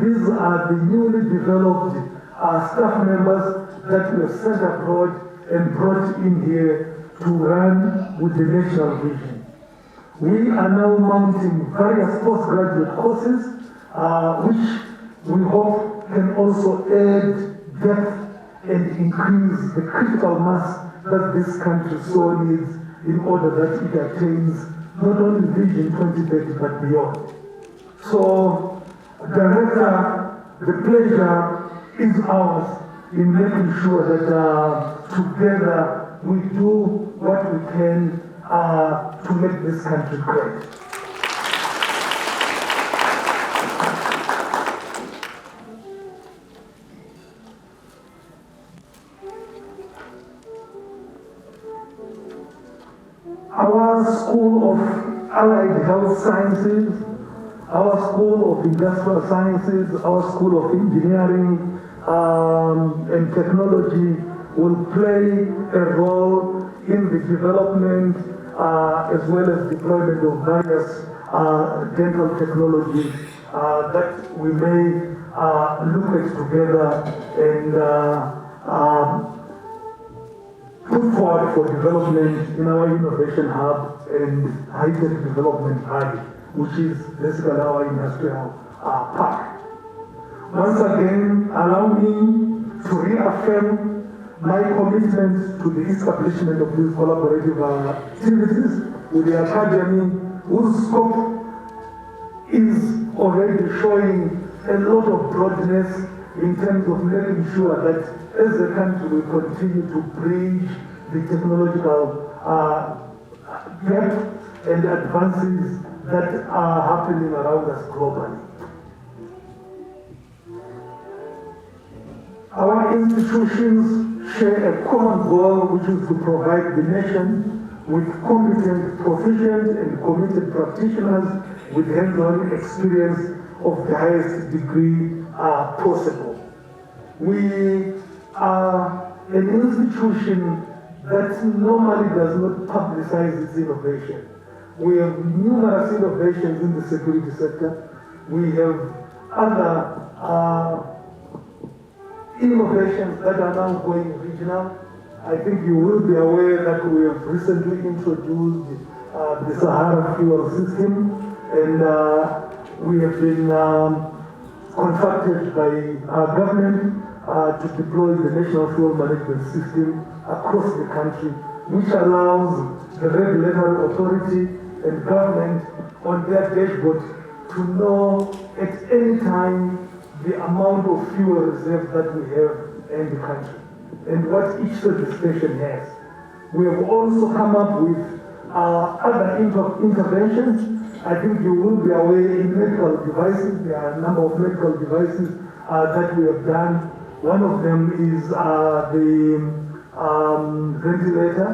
These are the newly developed staff members that we have sent abroad and brought in here to run with the national vision. We are now mounting various postgraduate courses, which we hope can also add depth and increase the critical mass that this country so needs in order that it attains not only Vision 2030 but beyond. So, Director, the pleasure is ours in making sure that together we do what we can to make this country great. Our School of Allied Health Sciences, our School of Industrial Sciences, our School of Engineering and Technology will play a role in the development as well as deployment of various dental technology that we may look at together and put forward for development in our innovation hub and high-tech development valley, which is basically our industrial park. Once again, allow me to reaffirm my commitment to the establishment of these collaborative activities with the Academy, whose scope is already showing a lot of broadness in terms of making sure that as a country we continue to bridge the technological gap and advances that are happening around us globally. Our institutions share a common goal, which is to provide the nation with competent, proficient, and committed practitioners with hands-on experience of the highest degree possible. We are an institution that normally does not publicize its innovation. We have numerous innovations in the security sector. We have other innovations that are now going regional. I think you will be aware that we have recently introduced the Sahara fuel system, and we have been contracted by our government to deploy the National Fuel Management System across the country, which allows the regulatory authority and government on their dashboard to know at any time the amount of fuel reserve that we have in the country and what each service station has. We have also come up with other interventions. I think you will be aware in medical devices, there are a number of medical devices that we have done. One of them is the ventilator.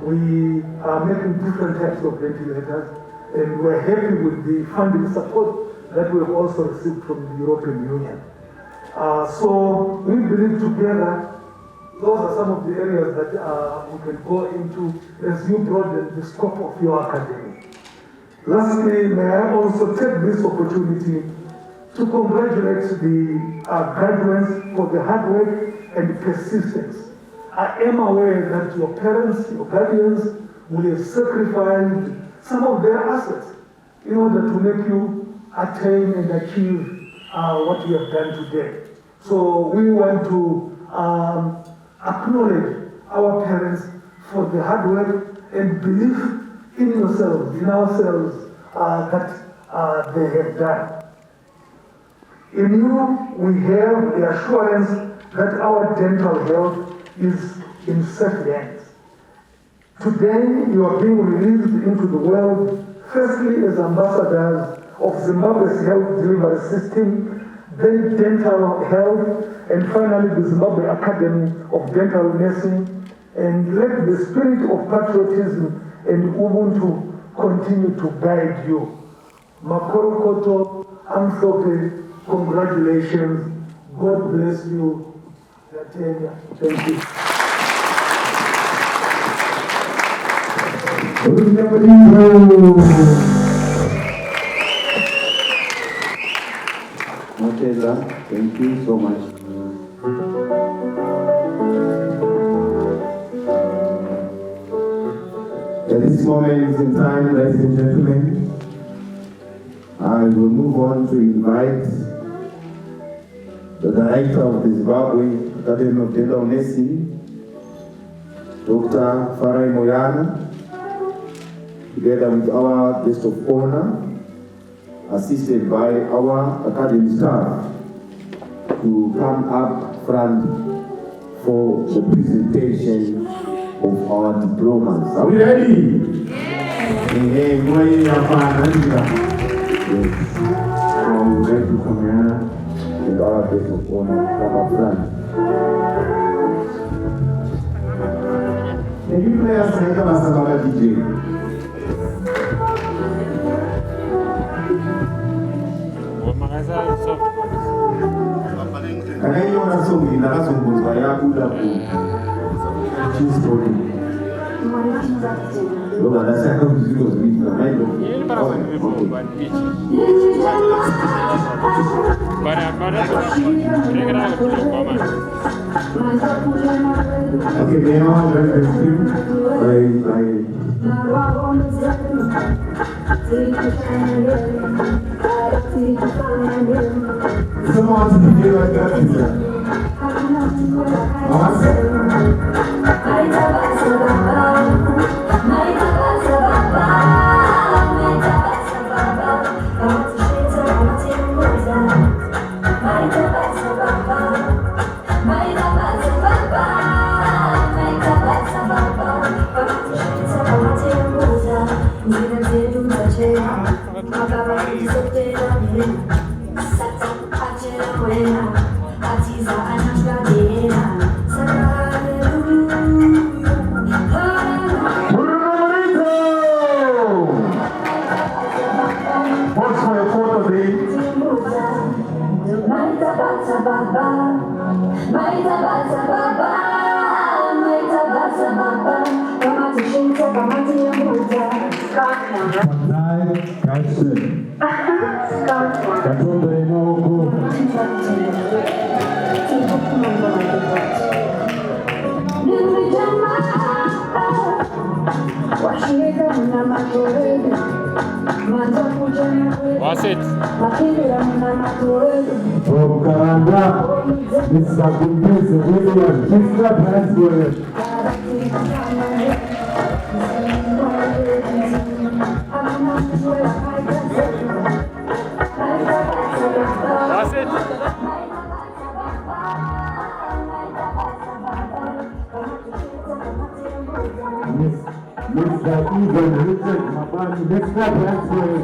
We are making different types of ventilators, and we're happy with the funding support that we have also received from the European Union. So we believe together, those are some of the areas that we can go into as you broaden the scope of your academy. Lastly, may I also take this opportunity to congratulate the graduates for the hard work and persistence. I am aware that your parents, your guardians will have sacrificed some of their assets in order to make you attain and achieve what you have done today. So we want to acknowledge our parents for the hard work and belief in yourselves, in ourselves, that they have done. In you, we have the assurance that our dental health is in safe hands. Today, you are being released into the world, firstly as ambassadors of Zimbabwe's health delivery system, then dental health, and finally the Zimbabwe Academy of Dental Nursing. And let the spirit of patriotism and Ubuntu continue to guide you. Makorokoto, Amsope, congratulations. God bless you. Thank you. Thank you so much. At this moment in time, ladies and gentlemen, I will move on to invite the Director of the Zimbabwe Academy of Dental Nursing, Dr. Farai Moyana, together with our guest of honor, assisted by our academy staff, to come up front for the presentation of our diplomas. Are we ready? Yes. Yes. So we would like to come here with our guest of honor come up front. Can you play us a DJ? Can I hear a song in the Razumbo's by Abuda? Choose for you. Look at that second video. Okay, now someone to be like that. What's it? From Karanda, Mr. Kumbis William, Mr. Branswell. What's it? Mr. Ivan Richard Mabani, Mr. Branswell.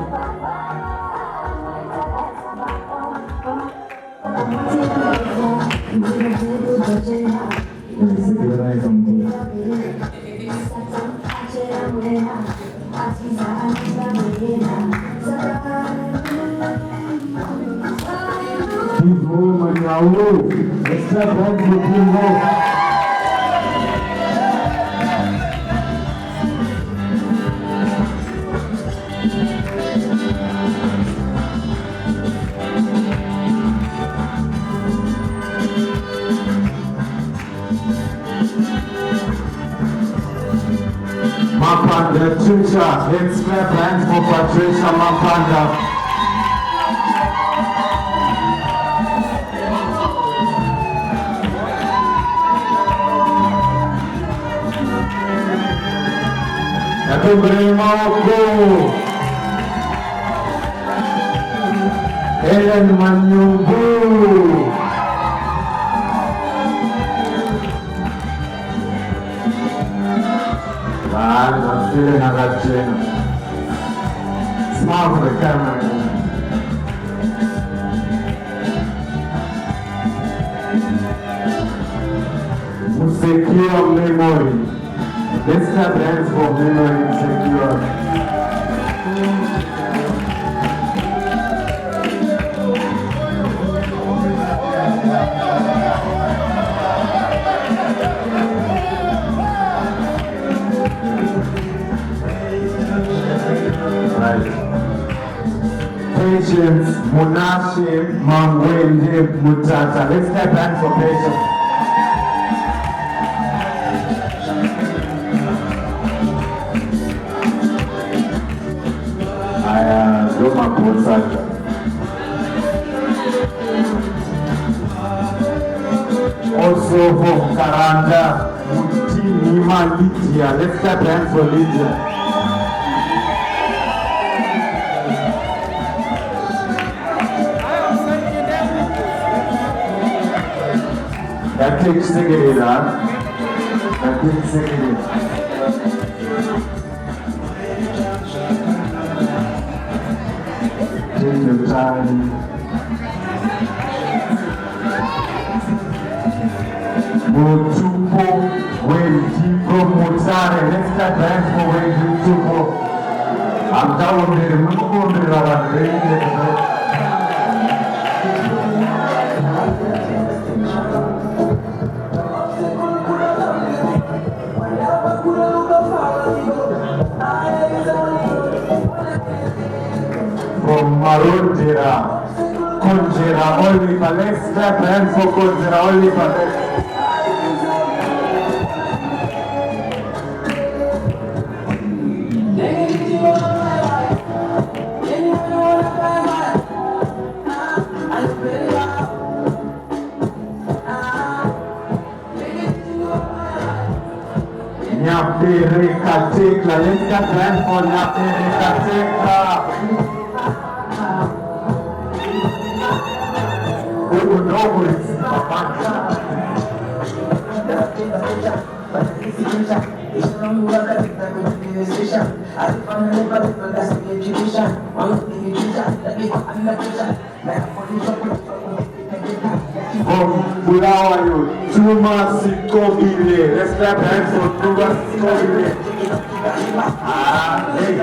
Mapanda Chucha, let's clap hands for Patricia Mapanda. Atubremauko Helen Manyumbu. I'm feeling another chin. Smile for the camera. Secure memory. Let's clap hands for memory secure. Patience, Munashe, Mangwende, Mutata. Let's clap hands for patience. Doma Kosaka. Also from Karanda, Mutinima Lydia. Let's clap hands for Lydia. That takes second, huh? That takes second. Take your time. Mutupo, Wenjipo, Mutare. Let's clap hands for Wenjipo. I'm down there. I'm going to Marundira, Conjera Olipa. Let's clap hands for Conjera Olipa. Nyapirika Tekla, let's clap hands for Nyapirika Tekla. Bulawayo, Tuma Sikobile. Let's clap hands for Tuma Sikobile. Hey.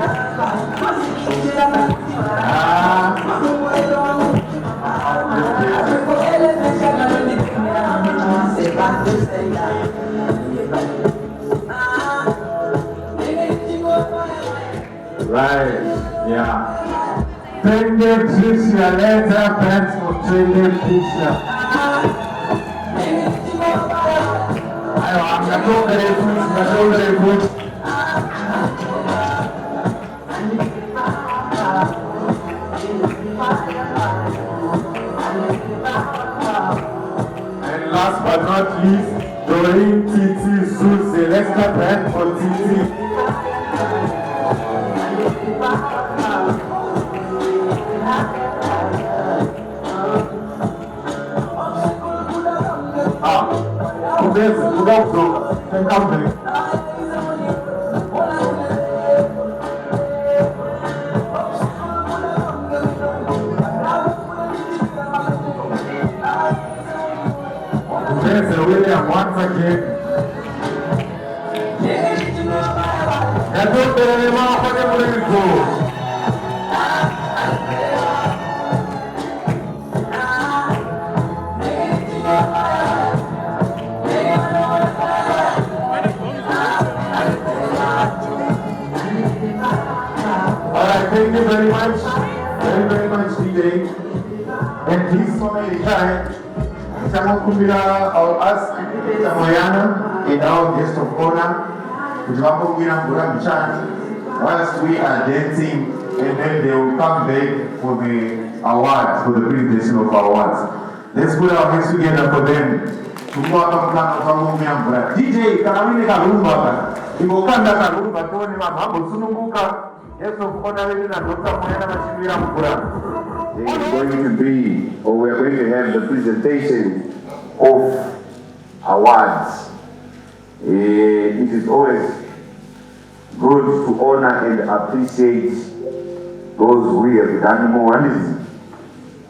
Right, yeah. Tende Tricia, let's have hands for Tende Tricia. I'm not going very good. And last but not least, Doreen Titi Zuze. Let's clap hands for Titi. William once again. Thank you very much. Very much, DJ. And please for me, Kumbira or us, Moyana, and our guest of honor, whilst we are dancing, and then they will come back for the awards, for the presentation of awards. Let's put our hands together for them. DJ, Karamini Karumba, Imokanda Karumba, Tony Mambo, Sunumuka, guest of honor, and Dr. Moyana Machimira Mukura. It's going to be, or we're going to have the presentation of awards. It is always good to honor and appreciate those who have done more.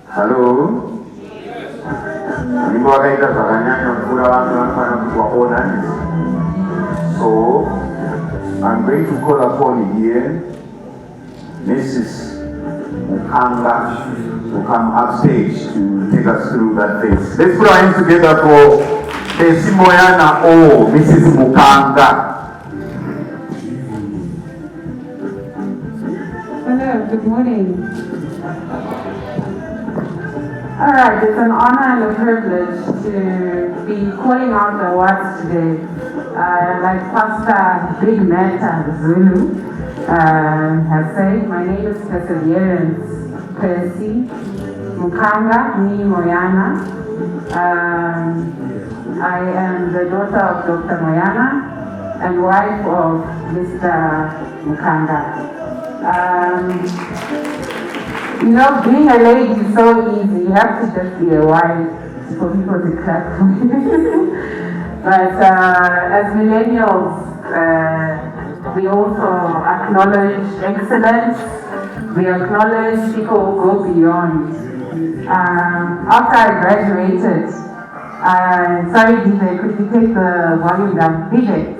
Hello? So, I'm going to call upon here Mrs. Mukanga to come upstage to take us through that phase. Let's put our hands together for Mrs. Moyana or Mrs. Mukanga. Hello, good morning. All right, it's an honor and a privilege to be calling out the awards today. Like Pastor Big Meta Zulu has said, my name is Perseverance Percy Mukanga, me Moyana. I am the daughter of Dr. Moyana and wife of Mr. Mukanga. You know, being a lady is so easy. You have to just be a wife for people to clap for you. But as millennials, we also acknowledge excellence. We acknowledge people who go beyond. After I graduated, sorry, DJ, could you take the volume down? DJ?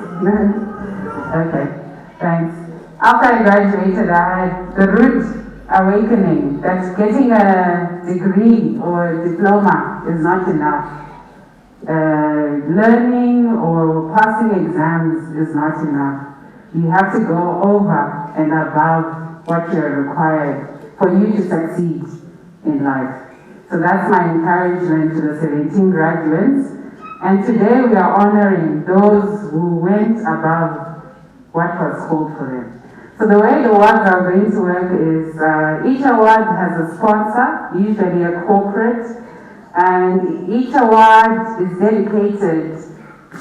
Okay, thanks. After I graduated, I had the root awakening that getting a degree or a diploma is not enough. Learning or passing exams is not enough. You have to go over and above what you're required for you to succeed in life. So that's my encouragement to the 17 graduates. And today we are honoring those who went above what was called for them. So the way the awards are going to work is each award has a sponsor, usually a corporate, and each award is dedicated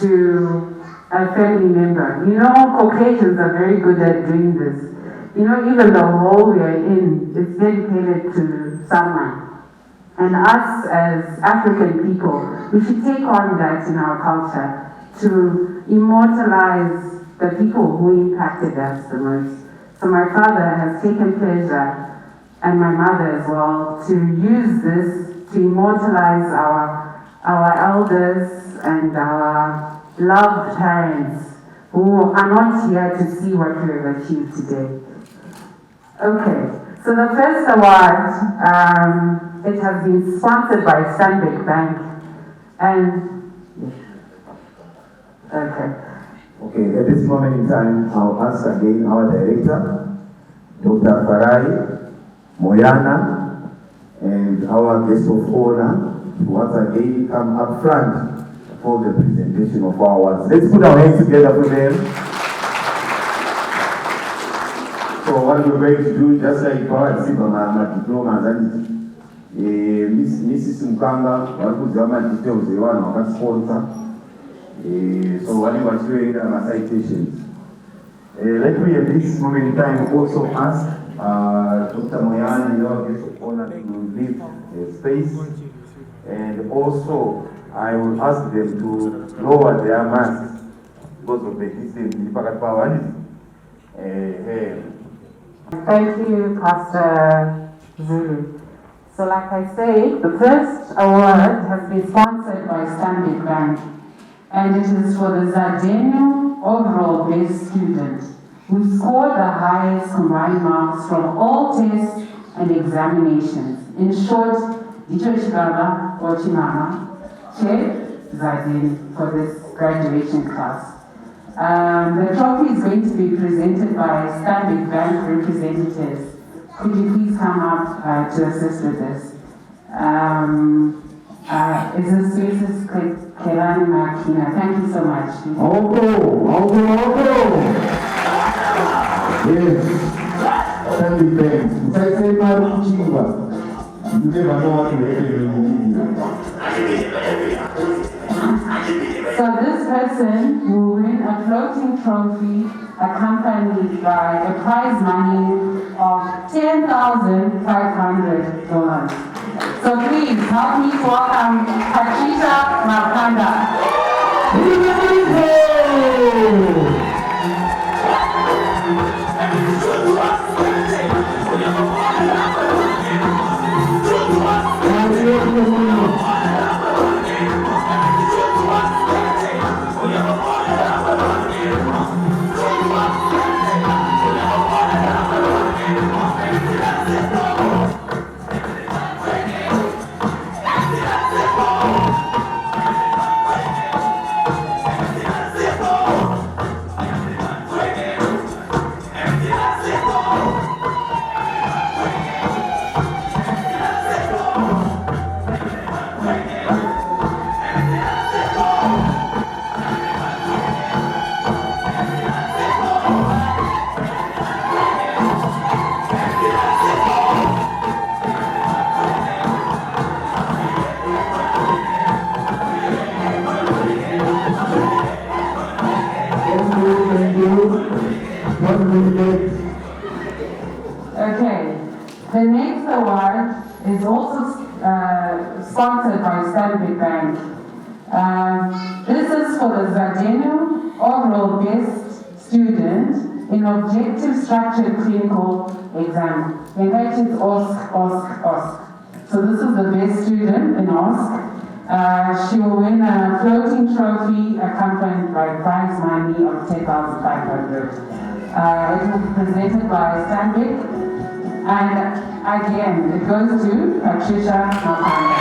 to a family member. You know, Caucasians are very good at doing this. You know, even the hall we are in is dedicated to someone. And us as African people, we should take on that in our culture to immortalize the people who impacted us the most. So my father has taken pleasure, and my mother as well, to use this to immortalize our elders and our loved parents who are not here to see what we have achieved today. Okay, so the first award, it has been sponsored by Stanbic Bank, and Okay, at this moment in time, I'll ask again our director, Dr. Farai Moyana, and our guest of honor to once again come up front for the presentation of our awards. Let's put our hands together for them. So what we're going to do, just like our diplomas and Mrs. Mukanga, what details they want to sponsor. So whatever is doing citations. Let me at this moment in time also ask Dr. Moyana, your guest of honor, to leave space, and also I will ask them to lower their masks because of the distance. Thank you, Pastor Zulu. So like I say, the first award has been sponsored by Stanbic Bank, and it is for the ZADENU overall best student who scored the highest combined marks from all tests and examinations. In short, Dito Chigaba or Chimama, Che ZADENU for this graduation class. The trophy is going to be presented by Stanbic Bank representatives. Could you please come up to assist with this? Is this Mrs. Kelani Makina? Thank you so much. Yes, Stanbic Bank. I say Maru Chiba. You never know what to So this person will win a floating trophy accompanied by a prize money of $10,500. So please help me welcome Patricia Makanda. Okay, the next award is also sponsored by Stanbic Bank. This is for the ZADENU overall best student in objective structured clinical exam. In fact, it's OSC. So this is the best student in OSC. She will win a floating trophy accompanied by prize money of $10,500. It will be presented by Stanbic, and again, it goes to Patricia Makanda.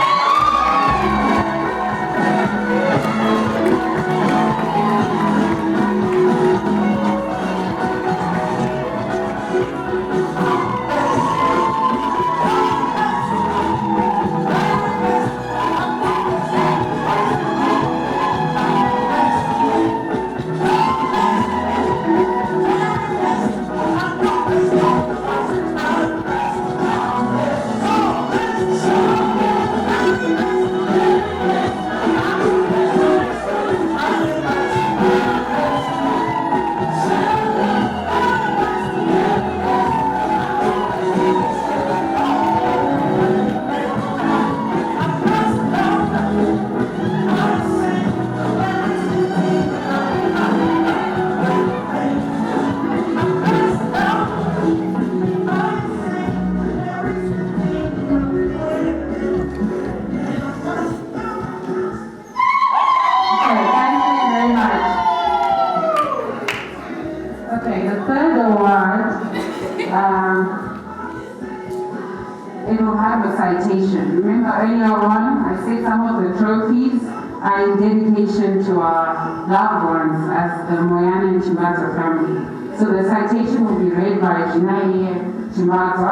earlier on, I said some of the trophies are in dedication to our loved ones as the Moyana and Chimbaza family. So the citation will be read by Jinaye Chimbaza.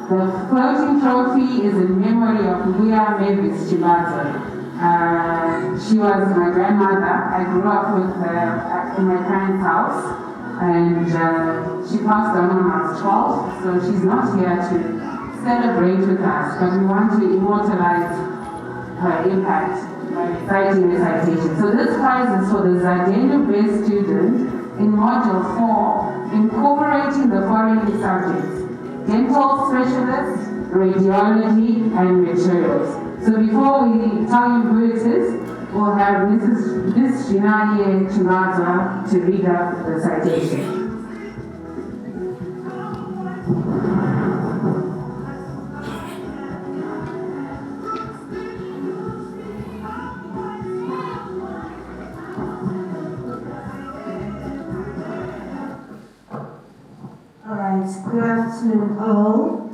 The floating trophy is in memory of Mbuya Mavis Chimbaza. She was my grandmother. I grew up with her in my parents' house, and she passed on when I was 12, so she's not here to celebrate with us, but we want to immortalize her impact by reciting the citation. So this prize is for the ZADENU-based student in Module 4, incorporating the following subjects: dental specialists, radiology, and materials. So before we tell you who it is, we'll have Ms. Jinaye Chimbaza to read out the citation. Good afternoon all.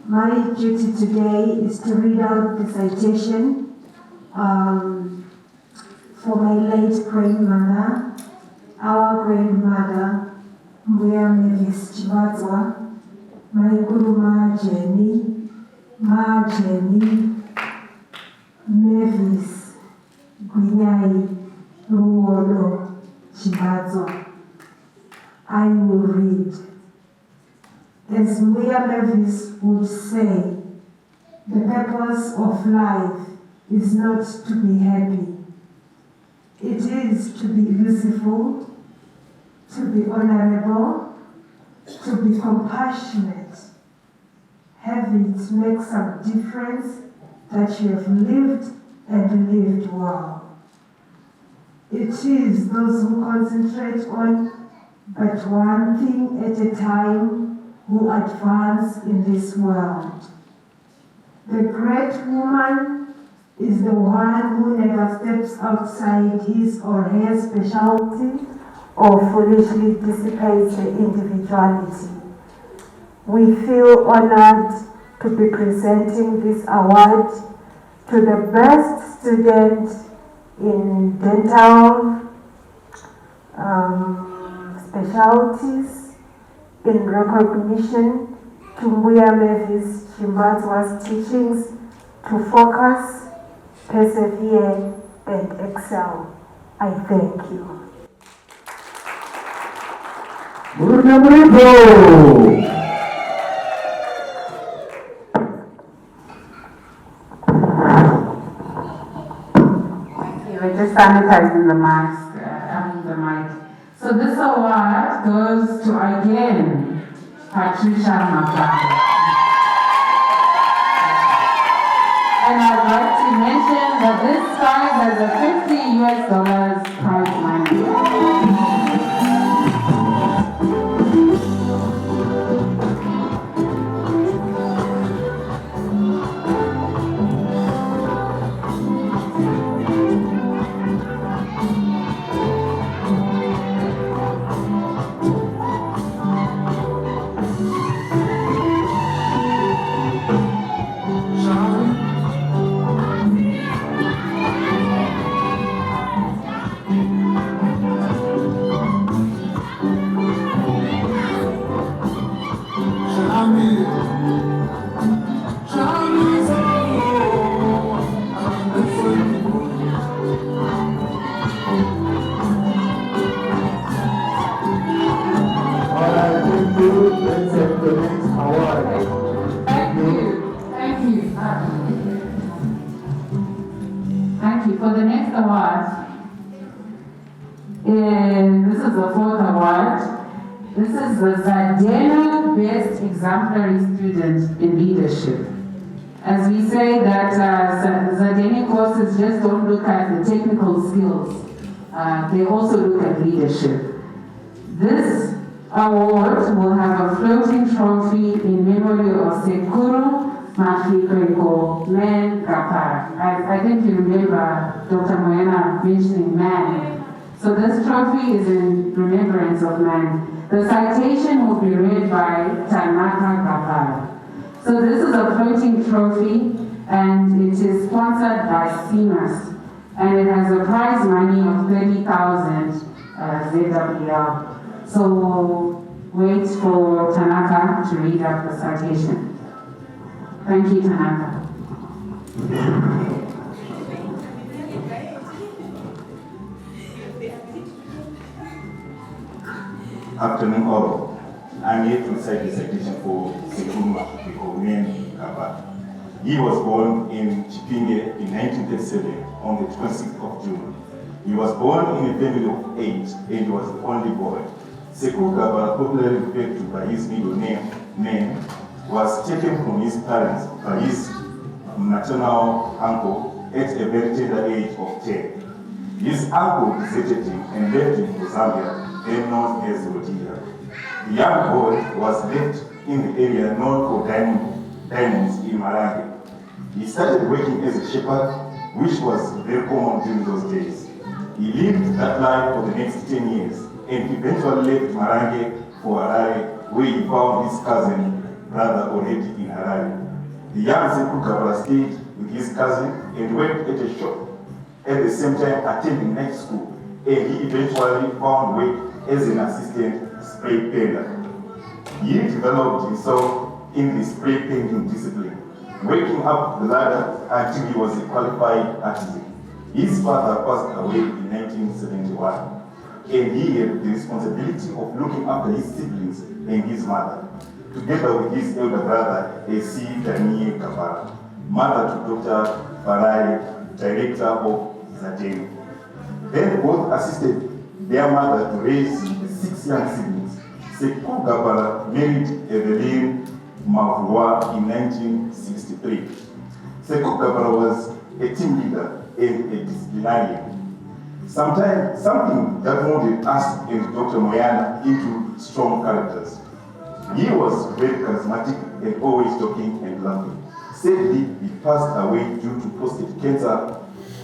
My duty today is to read out the citation for my late grandmother, our grandmother, Mbuya Mavis Chimbaza, my guru Ma Jenny Mavis Gwinyai Ruolo Chimbaza. I will read. As Mbuya Mavis would say, the purpose of life is not to be happy. It is to be useful, to be honorable, to be compassionate. Have it make some difference that you have lived and lived well. It is those who concentrate on but one thing at a time who advance in this world. The great woman is the one who never steps outside his or her specialty or foolishly dissipates her individuality. We feel honored to be presenting this award to the best student in dental specialties in recognition to Mbuya Mavis Chimbaza's teachings to focus, persevere, and excel. I thank you. We're just sanitizing the mask, the mic. So this award goes to, again, Patricia Mapanga. And I'd like to mention that this prize has a $50 prize money. Thank you. For the next award, this is the fourth award. This is the ZADENU Best Exemplary Student in Leadership. As we say that ZADENU courses just don't look at the technical skills, they also look at leadership. This award will have a floating trophy in memory of Sekuru Mahikweko Man Kapar. I think you remember Dr. Moyana mentioning man. So this trophy is in remembrance of man. The citation will be read by Tanaka Kapar. So this is a floating trophy, and it is sponsored by CMAS, and it has a prize money of 30,000 ZWL. So we'll wait for Tanaka to read out the citation. Thank you, Tanaka. Afternoon all. I'm here to recite the citation for Sekuma Bikomen Kaba. He was born in Chipinge in 1937 on the 26th of June. He was born in a family of 8 and he was the only boy. Sekou Gaba, popularly referred to by his middle name, was taken from his parents by his maternal uncle at a very tender age of 10. His uncle deserted him and left him for Zambia, then known as Modular. The young boy was left in the area known for diamonds in Marange. He started working as a shepherd, which was very common during those days. He lived that life for the next 10 years and eventually left Marange for Harare, where he found his cousin brother already in Harare. The young Sekou Gabala stayed with his cousin and worked at a shop, at the same time attending night school, and he eventually found work as an assistant spray painter. He developed himself in the spray painting discipline, working up the ladder until he was a qualified artisan. His father passed away in 1971, and he had the responsibility of looking after his siblings and his mother, together with his elder brother, A.C. Daniel Kabara, mother to Dr. Farai, director of ZADENU. Then both assisted their mother to raise 6 young siblings. Sekou Gabala married Evelyn Mavua in 1963. Sekou Gabala was a team leader and a disciplinarian. Something that molded us and Dr. Moyana into strong characters. He was very charismatic and always talking and laughing. Sadly, he passed away due to prostate cancer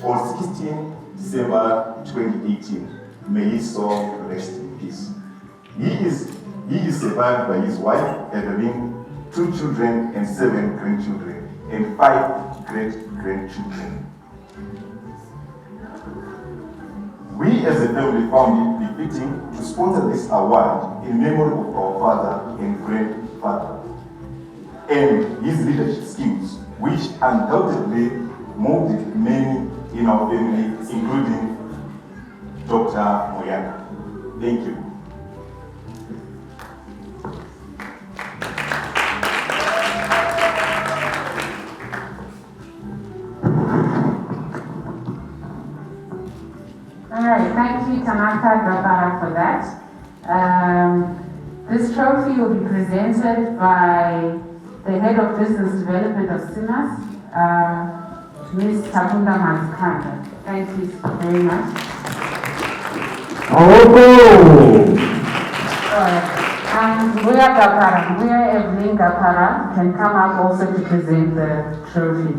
on 16 December 2018. May his soul rest in peace. He is survived by his wife, Evelyn, 2 children and 7 grandchildren, and 5 great-grandchildren. We as a family found it befitting to sponsor this award in memory of our father and grandfather, and his leadership skills, which undoubtedly molded many in our family, including Dr. Moyana. Thank you. All right, thank you, Tanaka Gabara, for that. This trophy will be presented by the Head of Business Development of CMAS, Ms. Tabunda Mazikanda. Thank you very much. Nguya Gapara, Nguya Evelyn Gapara can come up also to present the trophy.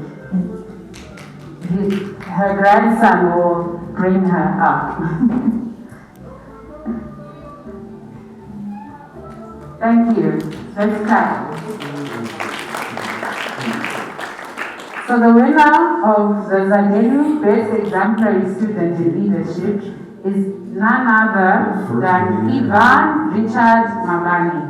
Her grandson will bring her up. Thank you. Let's clap. So the winner of the ZADENU Best Exemplary Student in Leadership is none other than Ivan Richard Mabani.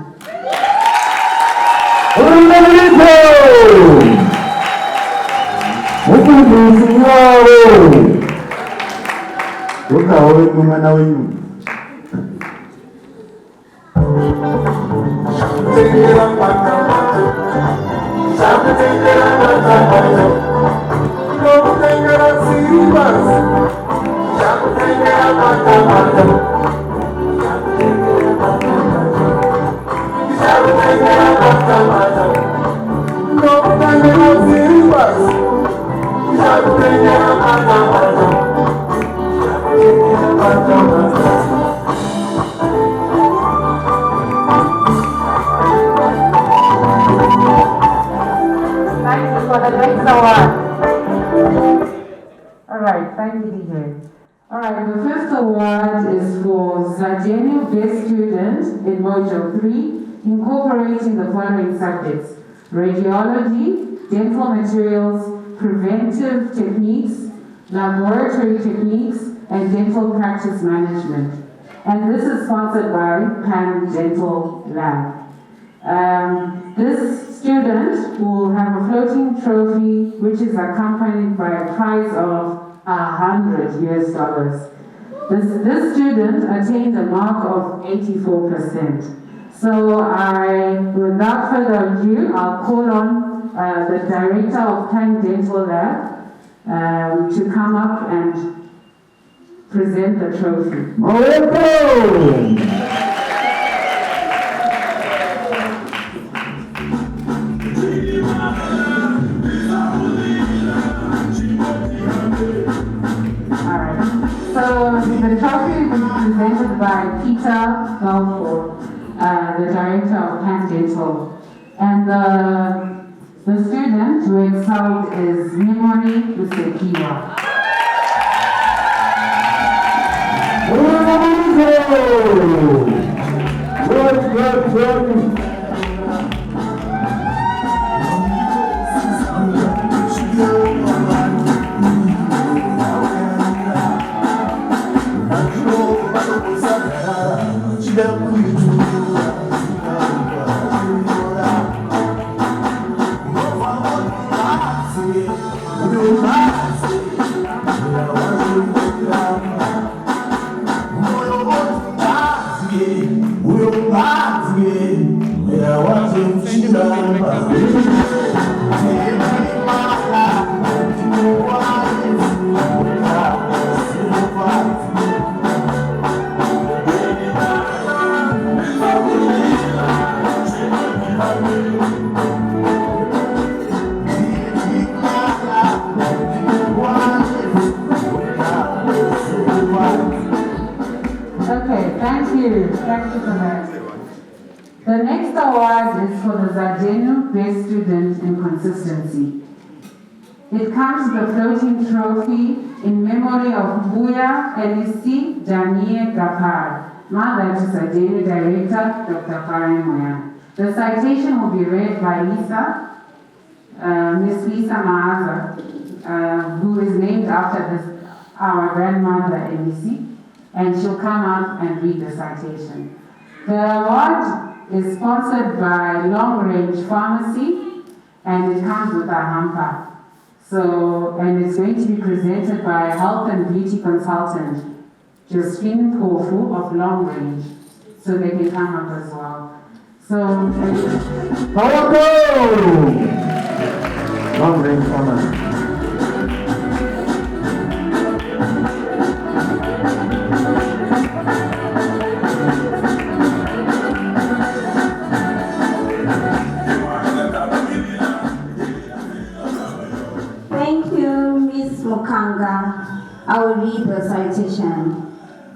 Incorporating the following subjects: radiology, dental materials, preventive techniques, laboratory techniques, and dental practice management. And this is sponsored by Pan Dental Lab. This student will have a floating trophy which is accompanied by a prize of $100 US. This student attained a mark of 84%. So without further ado, I'll call on the director of Pan Dental Lab to come up and present the trophy. So the trophy is presented by Peter Balfour, the director of Pan Dental. And the student who excelled is Memory Usekiwa. The next award is for the ZADENU Best Student in Consistency. It comes with a floating trophy in memory of Mbuya Elisi Danie Gapar, mother to ZADENU Director Dr. Farai Moya. The citation will be read by Lisa, Miss Lisa Maaza, who is named after our grandmother Elisi, and she'll come up and read the citation. The award is sponsored by Long Range Pharmacy, and it comes with a hamper. And it's going to be presented by health and beauty consultant Josephine Kofu of Long Range, so they can come up as well. Long Range Pharmacy. I will read the citation.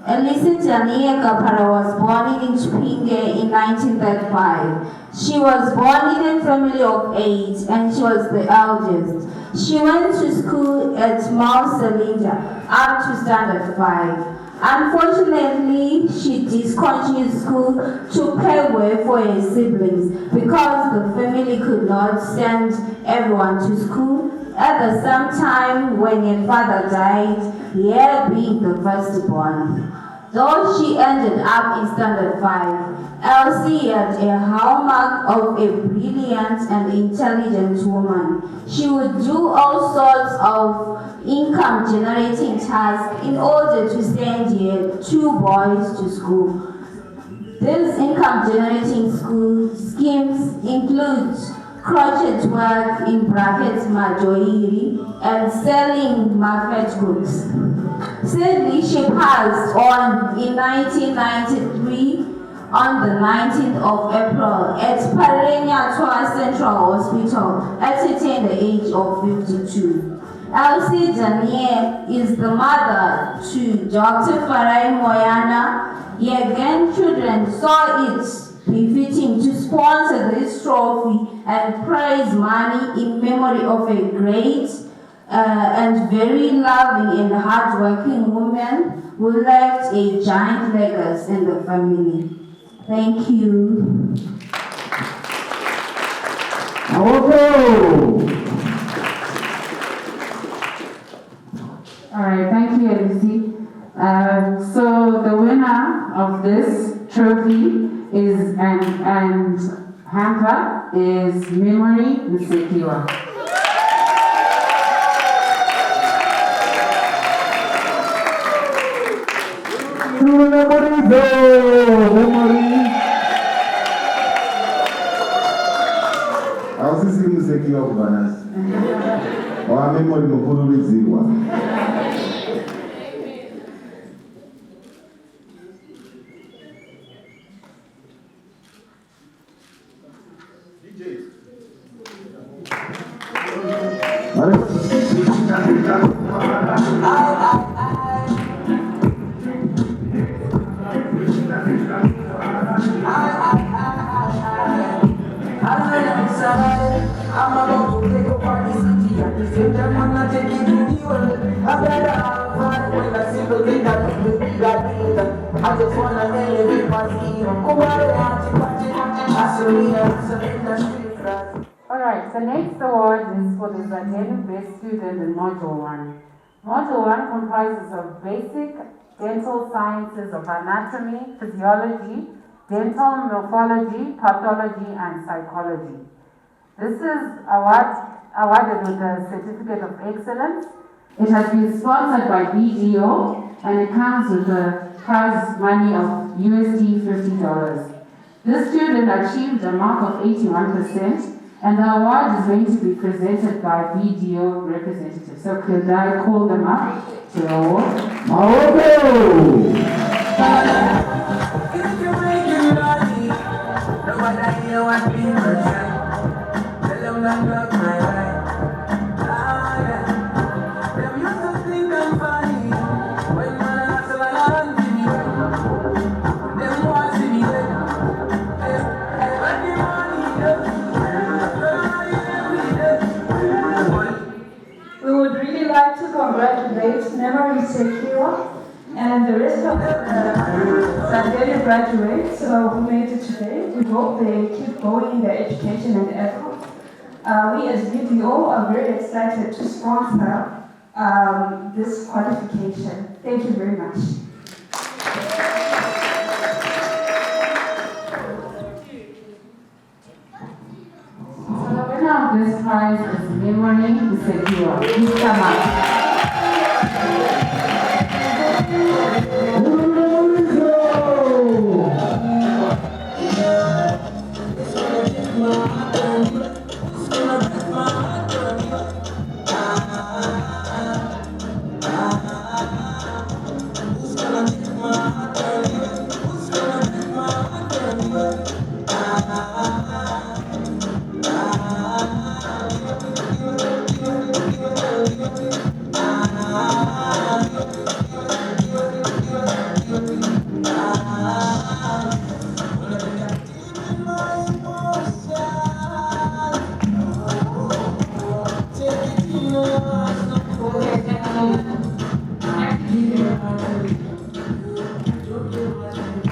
Elisa Danie Gapara was born in Chipinge in 1935. She was born in a family of 8 and she was the eldest. She went to school at Mount Selinda up to standard 5. Unfortunately, she discontinued school to pay way for her siblings because the family could not send everyone to school. At the same time, when her father died, her being the firstborn. Though she ended up in standard 5, Elsie had a hallmark of a brilliant and intelligent woman. She would do all sorts of income-generating tasks in order to send her 2 boys to school. These income-generating school schemes include crochet work in brackets majoiri and selling market goods. Sadly, she passed on in 1993 on the 19th of April at Parenya Toa Central Hospital at a tender age of 52. Elsie Danie is the mother to Dr. Farai Moyana. Her grandchildren saw it befitting to sponsor this trophy and prize money in memory of a great and very loving and hardworking woman who left a giant legacy in the family. Thank you. All right, thank you, Elise. So the winner of this trophy is and hamper is Memory Msekiwa. Ausisi Msekiwa kubanasi. Wa Memory mukululiziwa. I just wanna elevate my team. Alright, the next award is for the ZADENU Best Student in Module 1. Module 1 comprises of basic dental sciences of anatomy, physiology, dental morphology, pathology, and psychology. This is awarded with a Certificate of Excellence. It has been sponsored by BGO and it comes with a prize money of USD $50. This student achieved a mark of 81% and the award is going to be presented by BGO representatives. So could I call them up to the award? We would really like to congratulate Memory Msekiwa and the rest of the ZADENU graduates who made it today. We hope they keep going in their education and effort. We as BDO are very excited to sponsor this qualification. Thank you very much. So the winner of this prize is Memory Msekiwa. Please come up.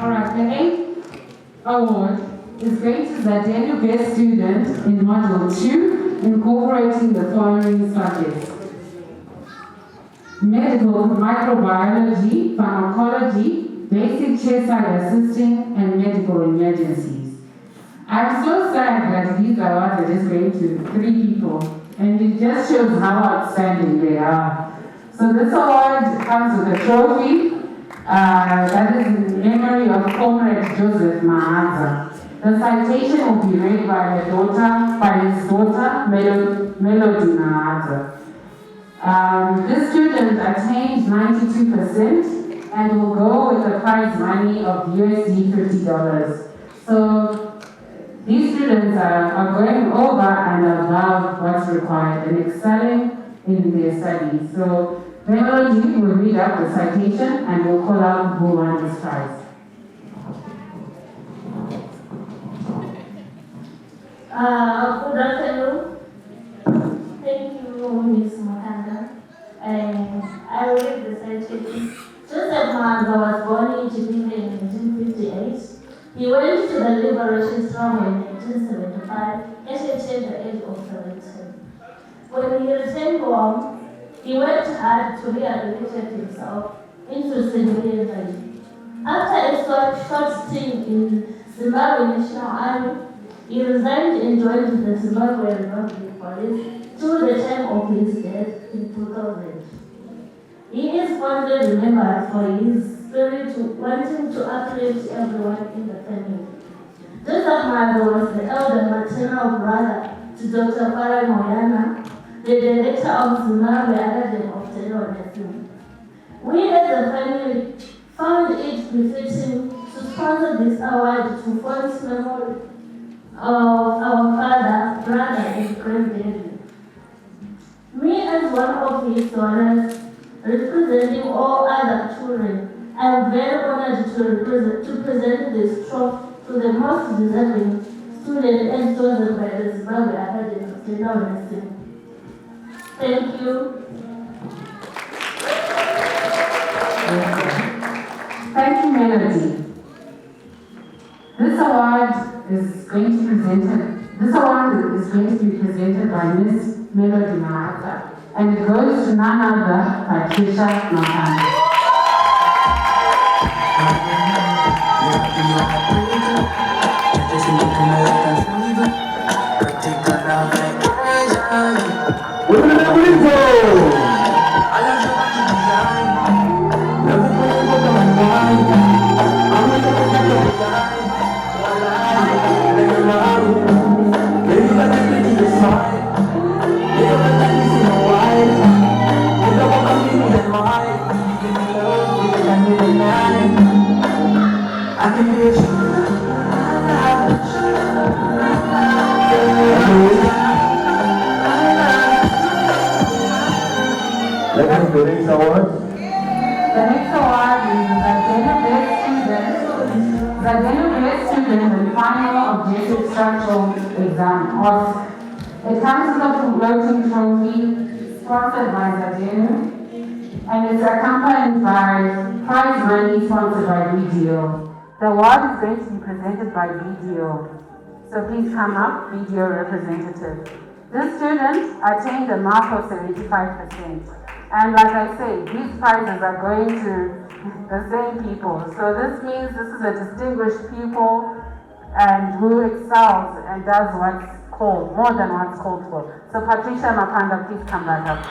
Alright, the 8th award is going to ZADENU Best Student in Module 2, incorporating the following subjects: medical microbiology, pharmacology, basic chairside assisting, and medical emergencies. I'm so sad that these awards are just going to 3 people, and it just shows how outstanding they are. So this award comes with a trophy that is in memory of Comrade Joseph Mahaza. The citation will be read by his daughter, Melody Mahaza. This student attained 92% and will go with a prize money of USD $50. So these students are going over and above what's required and excelling in their studies. So Melody will read out the citation and will call out who won this prize. Good afternoon. Thank you, Ms. Makanda. I will read the citation. Joseph Mahaza was born in Chipinge in 1958. He went to the liberation struggle in 1975 at the age of 17. When he returned home, he worked hard to rehabilitate himself into civilian. After a short stint in Zimbabwe National Army, he resigned and joined the Zimbabwe Republic Police through the time of his death in 2000. He is fondly remembered for his spirit wanting to uplift everyone in the family. Joseph Mother was the elder maternal brother to Dr. Farah Moyana, the director of Zimbabwe Academy of General Nursing. We as a family found it befitting to sponsor this award to fond memory of our father, brother, and grandbaby. Me as one of his daughters, representing all other children, I am very honored to present this trophy to the most deserving student and chosen by the Zimbabwe Academy of General Nursing. Thank you. Thank you, Melody. This award is going to be presented by Miss Melody Mahata, and it goes to none other Patricia Mahata. The next award? The next award is the ZADENU Best Student and Final Objective Structural Exam. It comes with a floating trophy sponsored by ZADENU, and it's accompanied by prize money sponsored by BDO. The award is going to be presented by BDO. So please come up, BDO representative. This student attained a mark of 75%. And like I say, these prizes are going to the same people. So this means this is a distinguished pupil and who excels and does what's called, more than what's called for. So Patricia Mapanda, please come back up.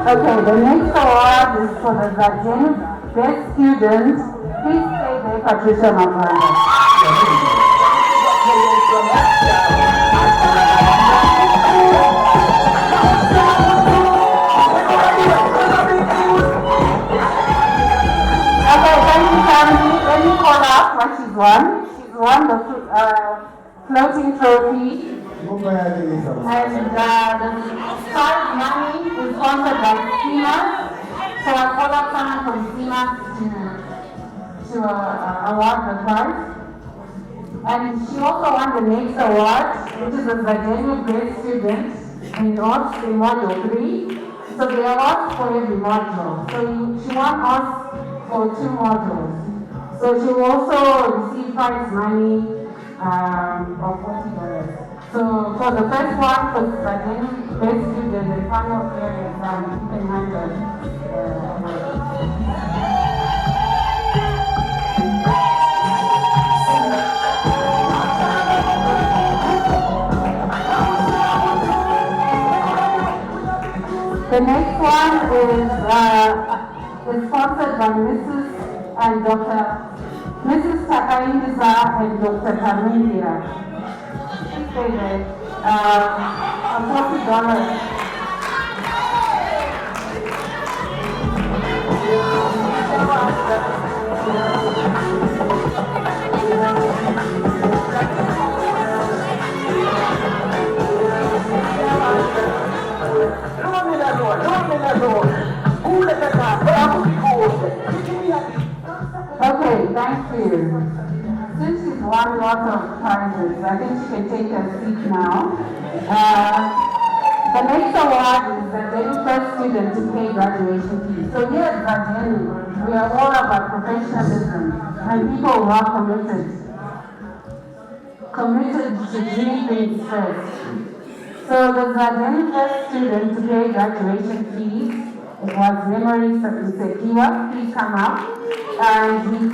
Okay, the next award is for the ZADENU Best Student. Please stay there, Patricia Mapanda. Let me call up what she's won. She's won the floating trophy. And the prize money is sponsored by SEMA. So I call up someone from SEMA to award the prize. And she also won the next award, which is the ZADENU Great Student in Module 3. So they award for every module. So she won us for 2 modules. So she will also receive prize money of $40. So for the first one, for the ZADENU Best Student, the final year exam, you can hand The next one is sponsored by Mrs. Takaindisa and Dr. Kamindira. Stay there. $40. won lots of prizes. I think she can take her seat now. The next award is the very first student to pay graduation fees. So here at ZADENU, we are all about professionalism and people who are committed to doing things first. So the ZADENU first student to pay graduation fees was Memory Sekiwa. Please come up. And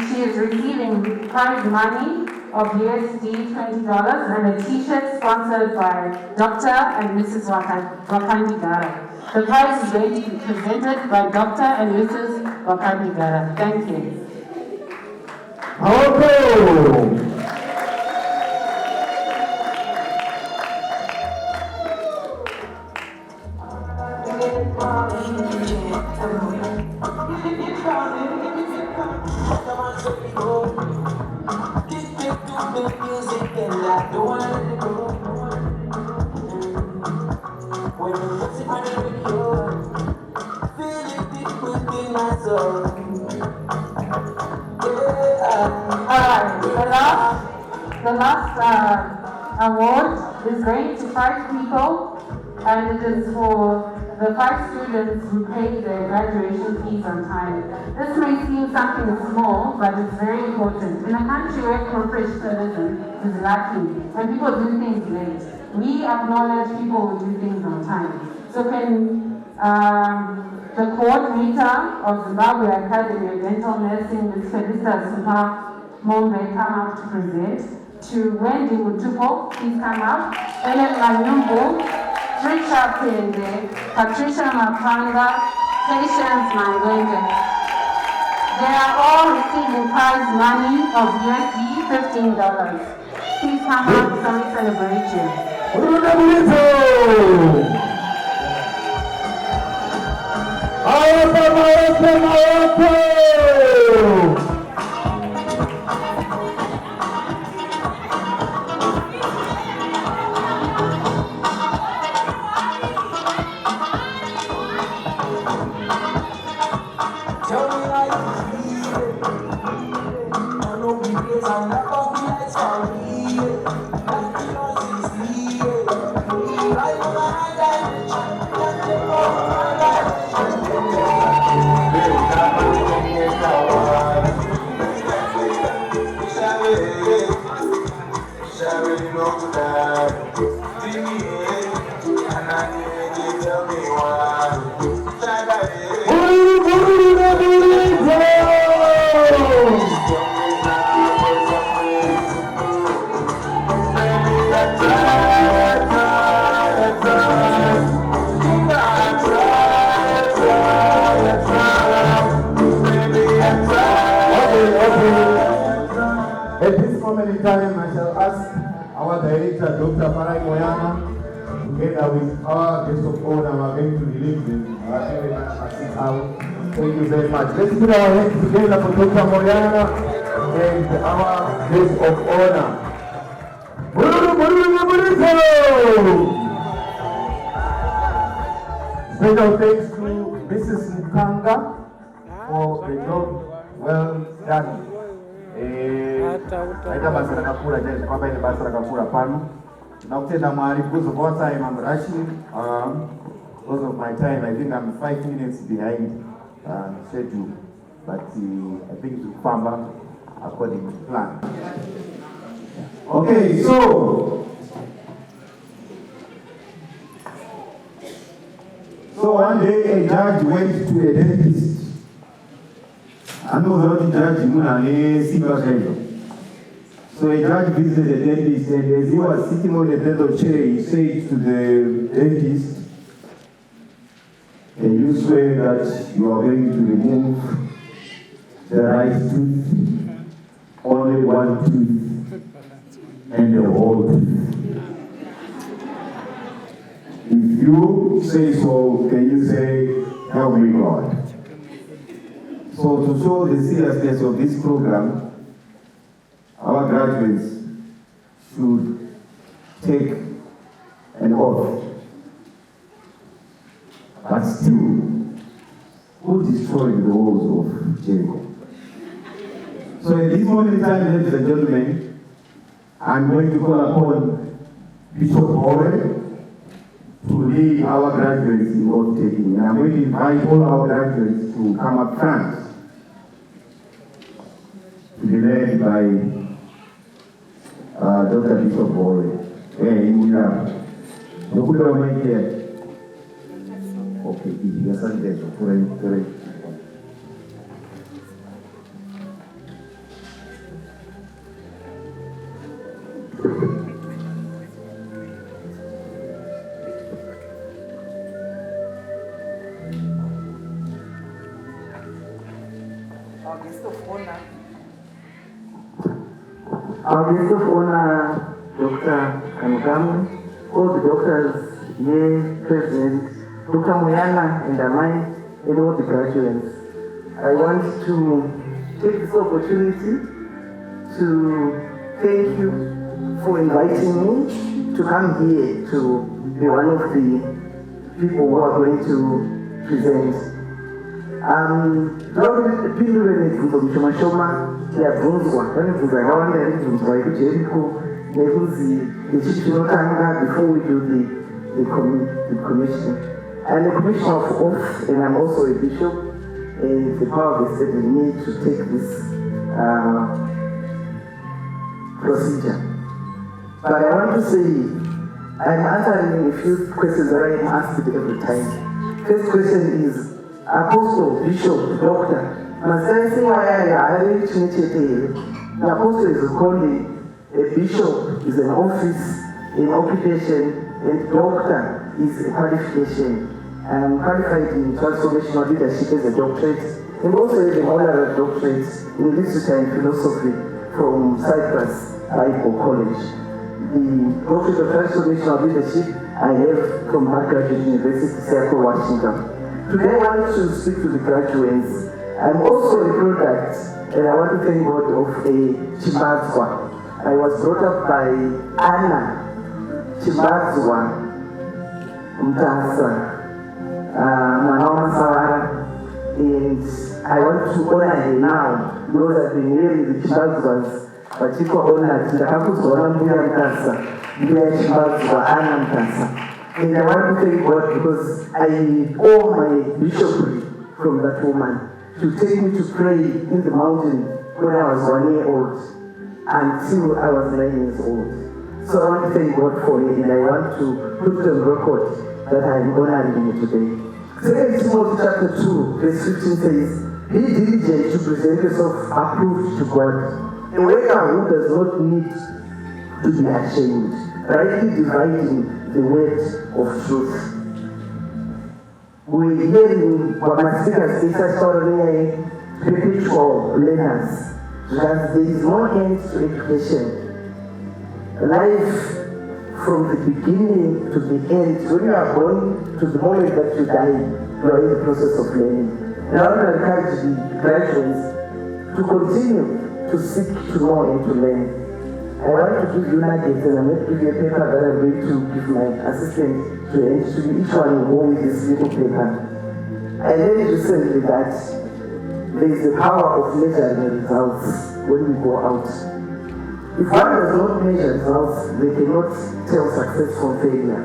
she is receiving prize money of USD $20 and a t-shirt sponsored by Dr. and Mrs. Wakandigara. The prize is going to be presented by Dr. and Mrs. Wakandigara. Thank you. The last award is going to 5 people, and it is for the 5 students who paid their graduation fees on time. This may seem something small, but it's very important. In a country where professionalism is lacking and people do things late, we acknowledge people who do things on time. So can the coordinator of Zimbabwe Academy of Dental Nursing, Ms. Felisa Supa Mombe, come up to present? To Wendy Mutupo, please come up. Ellen Manyumbu, Trisha Pende, Patricia Mapanga, Patience Mangwende. They are all receiving prize money of USD $15. Please come up so we celebrate you. At this moment in time, I shall ask our director, Dr. Farai Moyana, together with our guest of honor, we are going to release them. Thank you very much. Let's put our hands together for Dr. Moyana and our guest of honor. Special thanks to Mrs. Mukanga for the job well done. Aita basa rakakura je kwamba ile basa rakakura pano na kutenda mahali because of what time I'm rushing because of my time I think I'm 5 minutes behind schedule but I think to pamba according to plan. Okay, so one day a judge went to a dentist. I know the judge So a judge visited the dentist, and as he was sitting on the dental chair, he said to the dentist, "Can you swear that you are going to remove the right tooth, only one tooth, and the whole tooth? If you say so, can you say, 'Help me, God'?" So to show the seriousness of this program, our graduates should take an oath. But still, who destroyed the walls of Jericho? So at this moment in time, ladies and gentlemen, I'm going to call upon Bishop Bowen to lead our graduates in oath taking. And I'm going to invite all our graduates to come up front to be led by Dr. Bishop Bowen. Hey, you have. Okay, yes, I'm there. Our guest of honor, Dr. Kanugam, all the doctors here present, Dr. Moyana and Amai, and all the graduates. I want to take this opportunity to thank you for inviting me to come here to be one of the people who are going to present. Pindure nebvunzo mishoma yabvunzwa pane bvunzo yakawanda yaribvunzwa yekujeriko nekuzi ichi chinotanga before we do the commission. I'm a commissioner of oath and I'm also a bishop, and the power vested in me to take this procedure. But I want to say I'm answering a few questions that I am asked every time. First question is, Apostle, Bishop, Doctor, must I say why I the Apostle is calling a bishop is an office, an occupation, and doctor is a qualification. I'm qualified in transformational leadership as a doctorate, and also as an honorary doctorate in literature and philosophy from Cyprus Bible College. The doctorate of transformational leadership I have from Graduate University, Seattle, Washington. Today I want to speak to the graduates. I'm also a product, and I want to thank God of a Chimbadzwa. I was brought up by Anna Chimbadzwa Mtasa, Manawa Sawara, and I want to honor her now because I've been hearing the Chimbadzwas, but she got honored. Ndakakuzwa mbuya Mtasa, mbuya Chimbadzwa Anna Mtasa. And I want to thank God because I owe my bishopry from that woman to take me to pray in the mountain when I was 1 year old until I was 9 years old. So I want to thank God for it, and I want to put on record that I am honoring you today. 2 Timothy chapter 2, verse 15 says, be diligent to present yourself approved to God, a worker who does not need to be ashamed, rightly dividing the word of truth. We're hearing what my speakers say perpetual learners, that there is no end to education. Life from the beginning to the end, when you are born to the moment that you die, you are in the process of learning. And I want to encourage the graduates to continue to seek to know and to learn. I want to give you nuggets, and I'm going to give you a paper that I'm going to give my assistant to hand to you. Each one will go with this little paper. I learned recently that there is the power of measuring results when we go out. If one does not measure results, they cannot tell success from failure.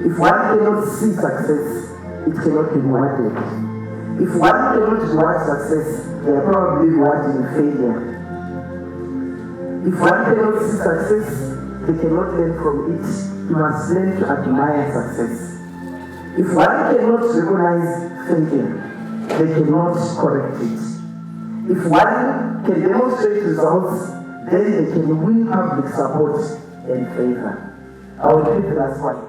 If one cannot see success, it cannot be rewarded. If one cannot reward success, they are probably rewarding failure. If one cannot see success, they cannot learn from it. You must learn to admire success. If one cannot recognize failure, they cannot correct it. If one can demonstrate results, then they can win public support and favor. I will repeat the last one.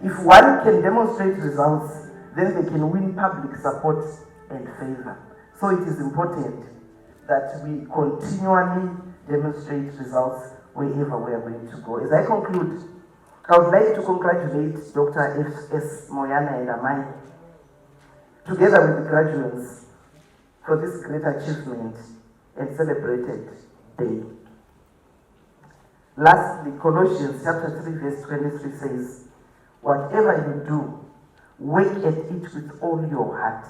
If one can demonstrate results, then they can win public support and favor. So it is important that we continually demonstrate results wherever we are going to go. As I conclude, I would like to congratulate Dr. F.S. Moyana and Amai, together with the graduates, for this great achievement and celebrated day. Lastly, Colossians chapter 3 verse 23 says, whatever you do, work at it with all your heart,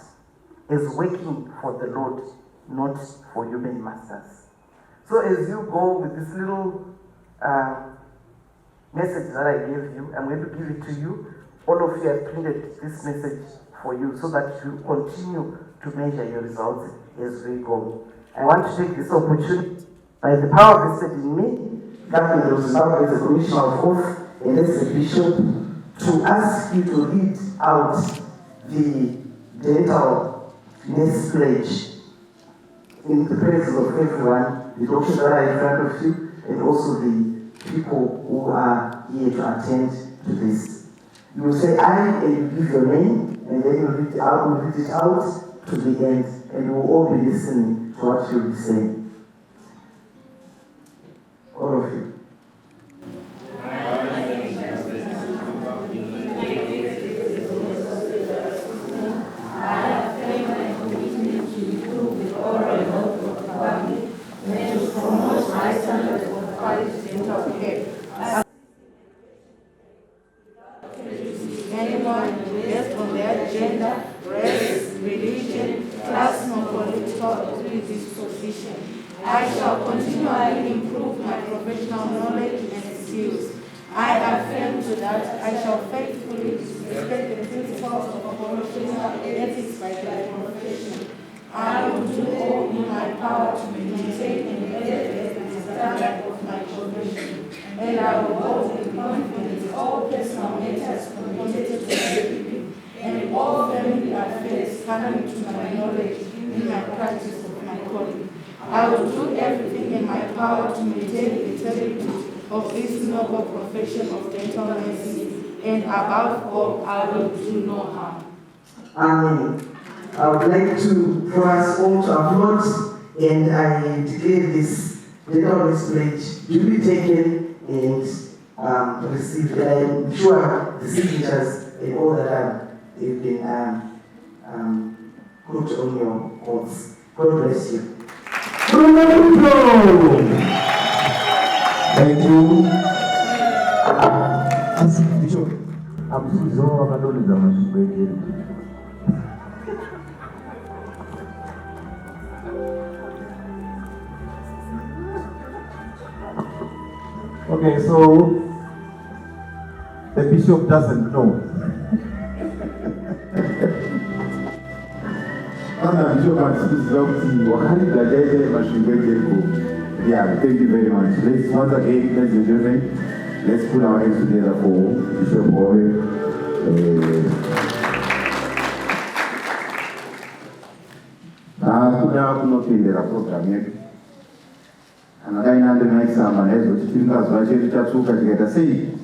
as working for the Lord, not for human masters. So as you go with this little message that I gave you. I'm going to give it to you. All of you have printed this message for you so that you continue to measure your results as we go. I want to take this opportunity, by the power vested in me, Government of Zimbabwe as a Commissioner of Oath and as a Bishop, to ask you to read out the dental nurse pledge in the presence of everyone, the doctors that are in front of you, and also the people who are here to attend to this. You will say I, and you give your name, and then you read it out to the end, and we will all be listening to what you'll be saying. All of you. Anyone based on their gender, race, religion, class, or political disposition. I shall continually improve my professional knowledge and skills. I affirm to that I shall faithfully respect the principles of professional ethics by the profession. I will do all in my power to maintain and elevate the standard of my profession, and I will hold in confidence all personal matters committed to my people and all family affairs coming to my knowledge in my practice of my calling. I will do everything in my power to maintain the integrity of this noble profession of dental nursing, and above all, I will do no harm. Amen. I would like for us all to applaud, and I declare this dental nurse pledge duly taken and received. I'm sure the signatures and all that they've been put on your quotes. God bless you. Thank you. Bishop, I'm so Okay, so the bishop doesn't know. Yeah, thank you very much. Let's once again, ladies and gentlemen, let's put our hands together for Bishop Boy. Kuda kunopindira program yedu. Anadaina ndinaisamba nezo tichingazwa chedu chatsuka tikaita sei?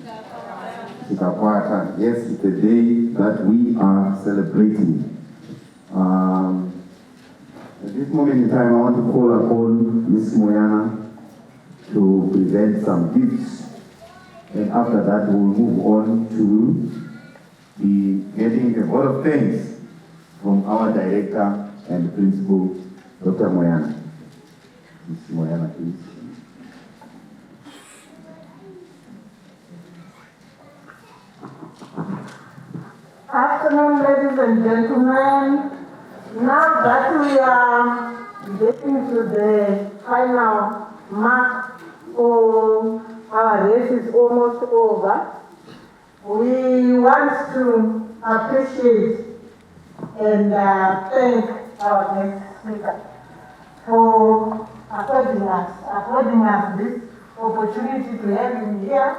Tikakwata. Yes, it's the day that we are celebrating. At this moment in time, I want to call upon Ms. Moyana to present some gifts, and after that, we will move on to be getting a lot of thanks from our director and principal, Dr. Moyana. Ms. Moyana, please. Afternoon, ladies and gentlemen. Now that we are getting to the final mark for our race is almost over, we want to appreciate and thank our next speaker for affording us this opportunity to have him here.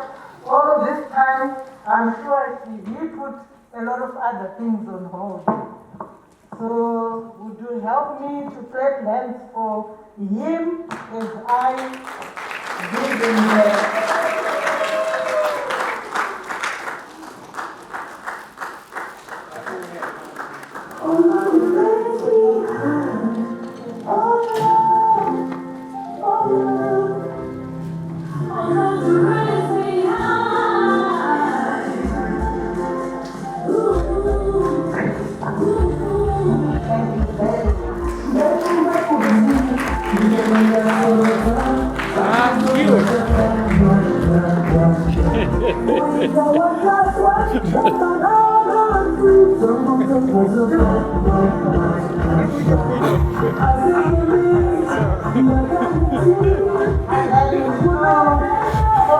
All this time, I'm sure he put a lot of other things on hold. So, would you help me to pray hands for him as I give him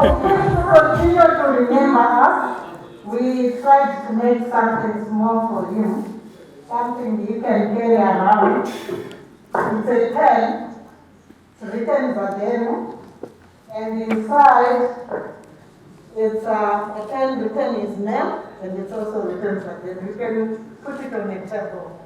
Continue to remember us. We tried to make something small for you, something you can carry around. It's a pen, it's written ZADENU, and inside it's a pen written his name, and it's also written ZADENU. You can put it on a table.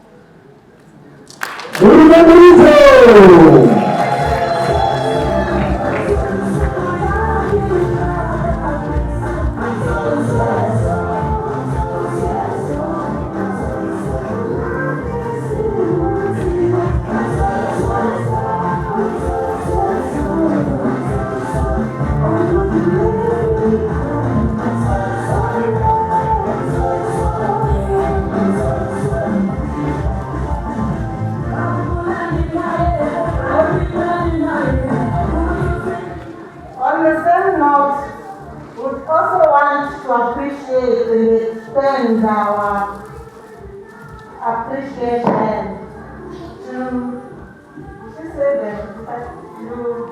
On the same note, we also want to appreciate and extend our appreciation to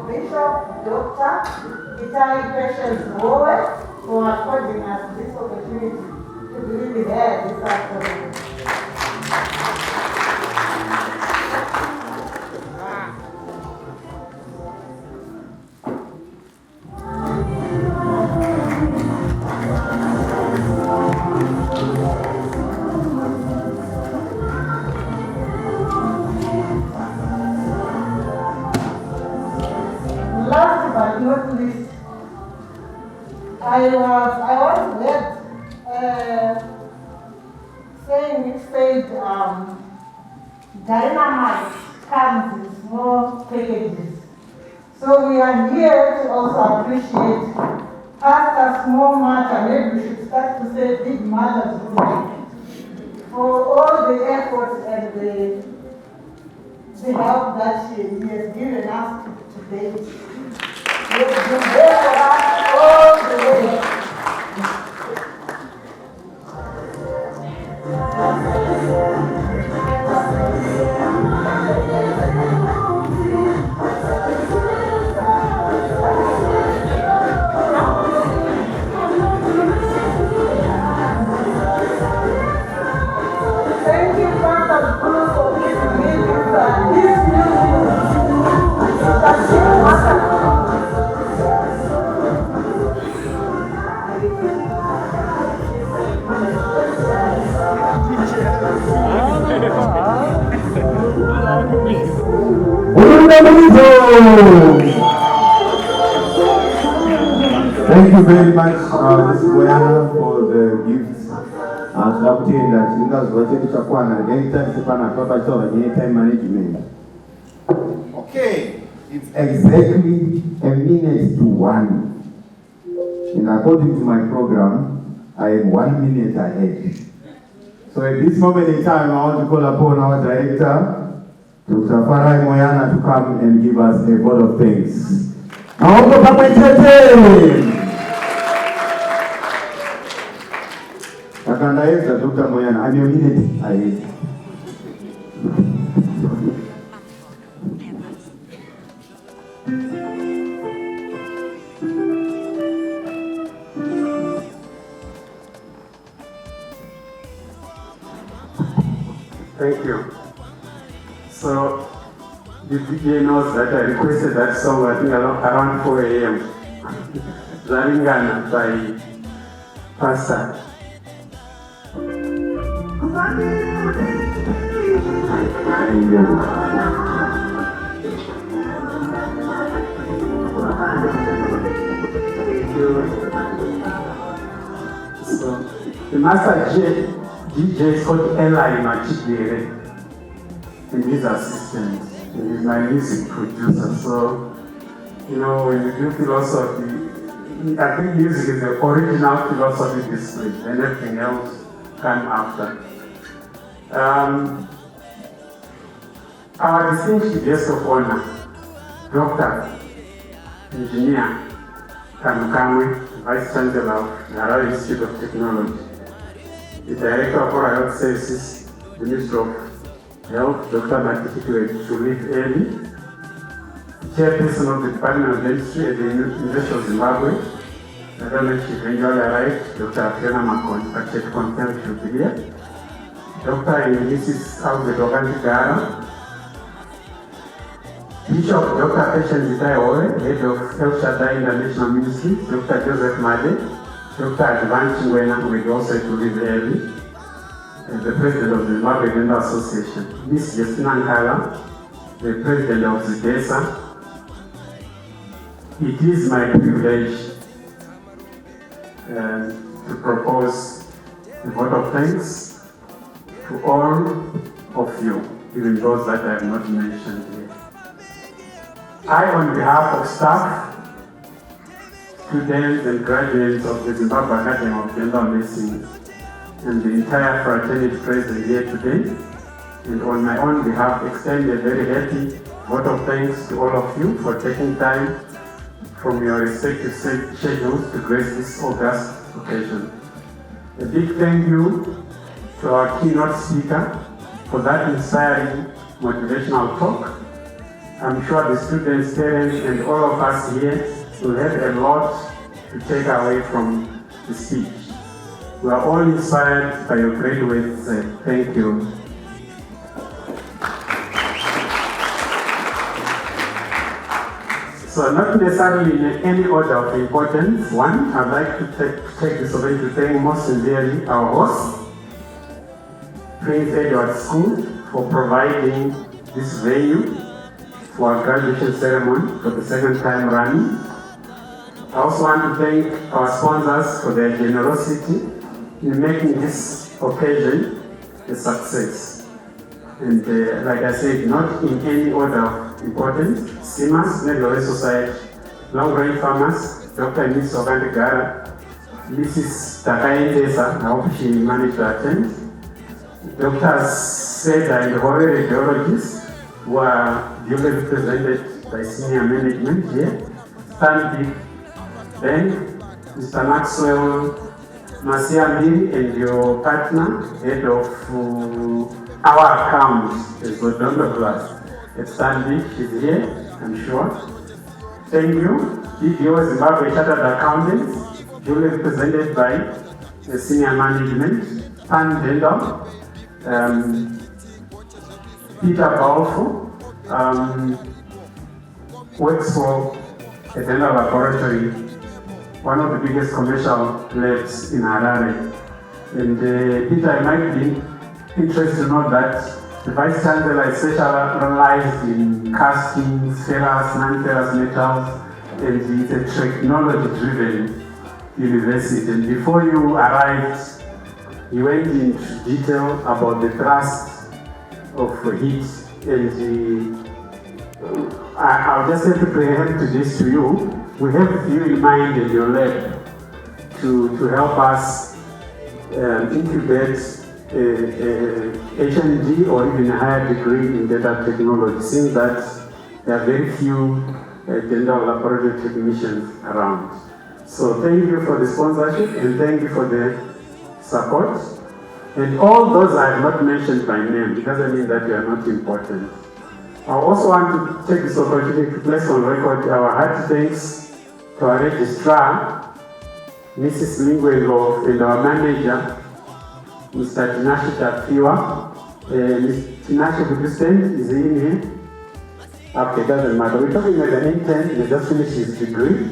Bishop Dr. Itali Patience Bowe for affording us this opportunity to be here this afternoon. Last but not least, I was led saying it said dynamite comes in small packages. So we are here to also appreciate past a small matter, maybe we should start to say big matters for all the efforts and the help that he has given us today. He has been there for us all the way. Thank you, Pastor Bruce, for giving me this Thank you very much, Ms. Boyana, for the gifts. Anytime management. Okay, it's exactly a minute to 1. And according to my program, I am 1 minute ahead. So at this moment in time, I want to call upon our director, Dr. Farai Moyana, to come and give us a vote of thanks. I want to come and Dr. Moyana, I'm your minute ahead. Thank you. So, the DJ knows that I requested that song, I think around 4 a.m. Zaringana by Pastor. So, the master DJ is called Eli Machidere, and he's assistant, and he's my music producer. So, you know, when you do philosophy, I think music is the original philosophy discipline, and everything else comes after. Our distinguished guest of honor, Dr. Engineer Kamukamwe, Vice Chancellor of the Harare Institute of Technology, the Director of Oral Health Services, the Minister of Health, Dr. Matikitwe, to leave early, Chairperson of the Department of Dentistry at the University of Zimbabwe, I don't know if she eventually arrived, Dr. Fiona Makon, but she confirmed she will be here. Dr. and Mrs. Auditorium, Bishop Dr. Patience Ore, Head of El Shaddai International Ministry, Dr. Joseph Made, Dr. Advan Chingwena, who will also to live early, and the President of the Zimbabwe Dental Association, Ms. Justina Nkala, the President of ZADENU. It is my privilege to propose a vote of thanks to all of you, even those that I have not mentioned here. I, on behalf of staff, students and graduates of the Zimbabwe Academy of Dental Medicine and the entire fraternity present here today, and on my own behalf, extend a very happy vote of thanks to all of you for taking time from your respective schedules to grace this august occasion. A big thank you to our keynote speaker for that inspiring motivational talk. I'm sure the students, parents, and all of us here will have a lot to take away from the speech. We are all inspired by your great words. Thank you. So not necessarily in any order of importance. One, I'd like to take this opportunity to thank most sincerely our host, Prince Edward School, for providing this venue for our graduation ceremony for the second time running. I also want to thank our sponsors for their generosity in making this occasion a success. And like I said, not in any order of importance, SIMAS, Negro Society, Long Range Farmers, Dr. and Mrs. Ogandegara, Mrs. Takaendesa, I hope she managed to attend, Dr. Seda and Hore radiologists, who are duly represented by senior management here, Stanley, then Mr. Maxwell Masiamiri and your partner, head of our account, is Bono Plus. At Stanley, she's here, I'm sure. Thank you. DDO Zimbabwe Chartered Accountants, duly represented by the senior management, Pan Dental, Peter Balfo, works for a dental laboratory, one of the biggest commercial labs in Harare. And Peter, I might be interested to know that the Vice Chancellor is specialized in castings, ferrous, non-ferrous metals, and it's a technology-driven university. And before you arrived, you went into detail about the thrust of heat, and I'll just have to preempt this to you. We have you in mind in your lab to help us incubate HND or even a higher degree in data technology, seeing that there are very few dental laboratory technicians around. So thank you for the sponsorship and thank you for the support. And all those I have not mentioned by name, it doesn't mean that they are not important. I also want to take this opportunity to place on record our hearty thanks to our registrar, Mrs. Lingwe, and our manager, Mr. Tinashe Tafiwa. Mr. Tinashe, could you stand? Is he in here? Okay, doesn't matter. We're talking about an intern. He just finished his degree.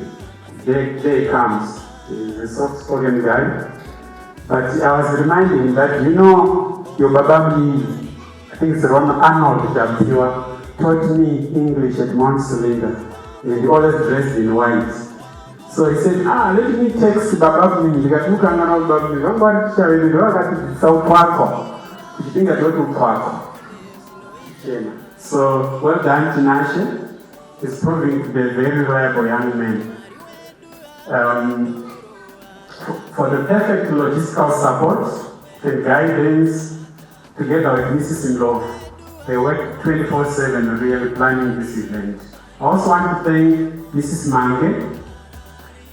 There he comes. He's a soft-spoken guy. But I was reminding him that, you know, your Babamni, I think it's Ron Arnold Tafiwa, taught me English at Mount Selinga. And he always dressed in white. So he said, let me text Babamni. Ndikatukangana Babamni. Vangwari tichavedu vakati saupwako. Kuchipinga ndotupwako. So well done, Tinashe. He's proving to be a very reliable young man. For the perfect logistical support and guidance, together with Mrs. Inlove, they work 24/7 really planning this event. I also want to thank Mrs. Mange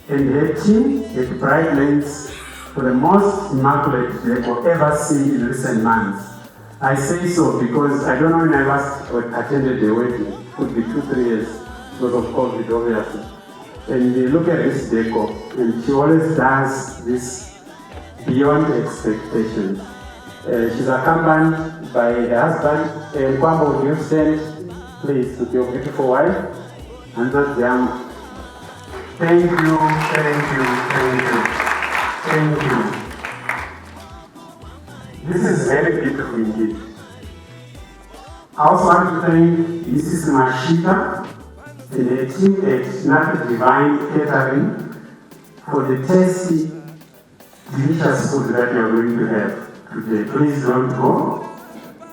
and her team at Bright Lens for the most immaculate they have ever seen in recent months. I say so because I don't know when I last attended the wedding. It could be 2-3 years because of COVID, obviously. And look at this deco. and she always does this beyond expectations. She's accompanied by her husband, and Kwamba, would you stand, please, with your beautiful wife, and not them. Thank you, thank you, thank you, thank you. This is very beautiful indeed. I also want to thank Mrs. Mashita and the team at Nat Divine Catering for the tasty, delicious food that you are going to have today. Please don't go.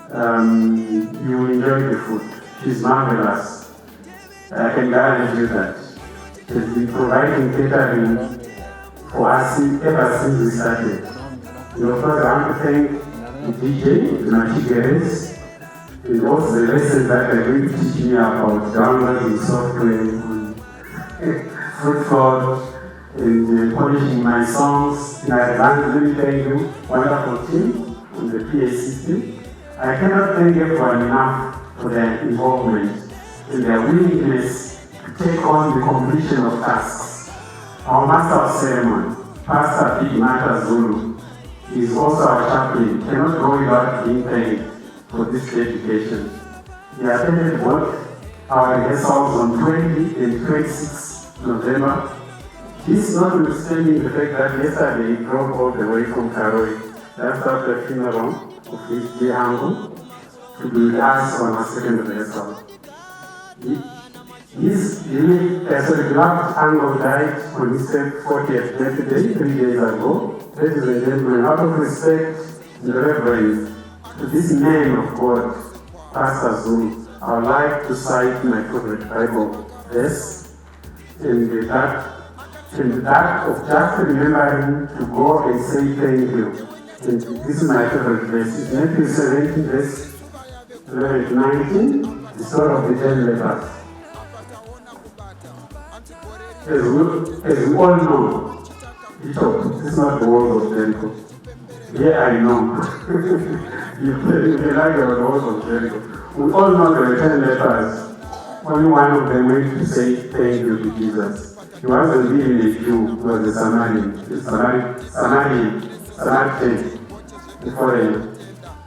You will enjoy the food. She's marvelous. I can guarantee you that. She's been providing catering for us ever since we started. And of course, I want to thank the DJ, the Machigueres, and also the lessons that they're going to teach me about downloading software on Fruitful and polishing my songs in advance. Let me thank you, wonderful team on the PA system. I cannot thank everyone enough for their involvement and their willingness to take on the completion of tasks. Our Master of Ceremony, Pastor Big Mata Zulu, is also our chaplain. Cannot go without being thanked for this dedication. He attended both our rehearsals on 20 and 26 November. This notwithstanding the fact that yesterday he drove all the way from Karoi, just after the funeral of his dear uncle, to be with us on our second rehearsal. His beloved uncle died on his 40th birthday 3 days ago. Ladies and gentlemen, out of respect and reverence to this man of God, Pastor Zulu, I would like to cite my favorite Bible verse in that of just remembering to go and say thank you. And this is my favorite verse. It's Matthew 17, verse 11 to 19, the story of the 10 lepers. As we all know, this is not the world of Jericho. Yeah, I know. you feel like the world of Jericho. We all know there were 10 lepers. Only one of them went to say thank you to Jesus. He wasn't really a Jew, he was a Samaritan, a foreigner.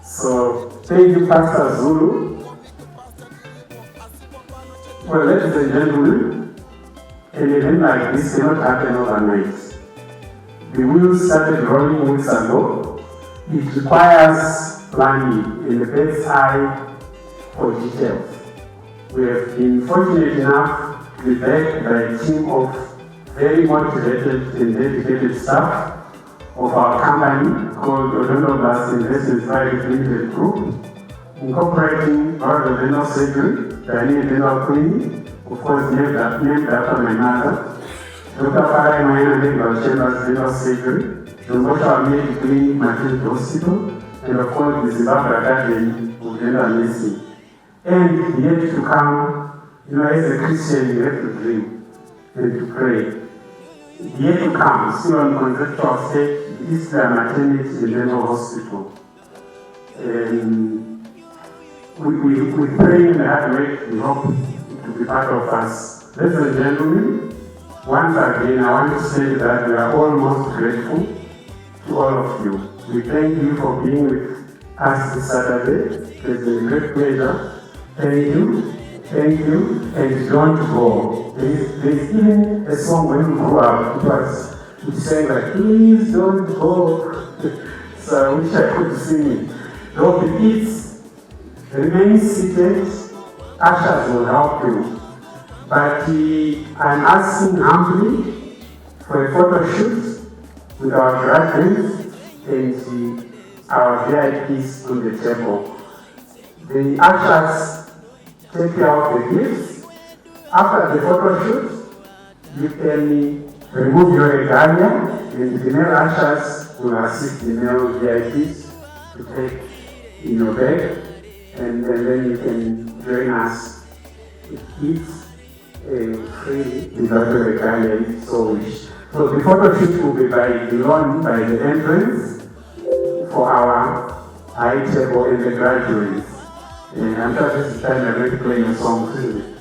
So, thank you, Pastor Zulu. Well, ladies and gentlemen, an event like this cannot happen overnight. The wheels started rolling weeks ago. It requires planning and a bird's eye for details. We have been fortunate enough to be backed by a team of very motivated and dedicated staff of our company called Auditorium Investment Private Limited Group, incorporating our dental surgery, Daniel Dental Clinic, of course named after my mother, Dr. Farai Mayana Dental Chambers Dental Surgery, the Modular Clinic Maternity Hospital, and of course the Zimbabwe Academy of Dental Medicine. And yet to come, as a Christian, you have to dream and to pray. Yet to come, still on contractual state, the Islam Maternity and Dental Hospital. And we pray in the hard way, we hope to be part of us. Ladies and gentlemen, once again, I want to say that we are all most grateful to all of you. We thank you for being with us this Saturday. It's been a great pleasure. Thank you, and don't go. There's even a song when we grew up, it sang like, please don't go. So I wish I could sing it. Don't be eats, remain seated, ushers will help you. But I'm asking humbly for a photo shoot with our graduates and our VIPs on the table. The ushers take care of the gifts. After the photo shoot, you can remove your regalia, and the male ushers will assist the male VIPs to take in your bag, and then you can join us to eat freely without your regalia if you so wish. So the photo shoot will be by the entrance for our high table and the graduates. And I'm sure this is the time I'm going to play a song, isn't it?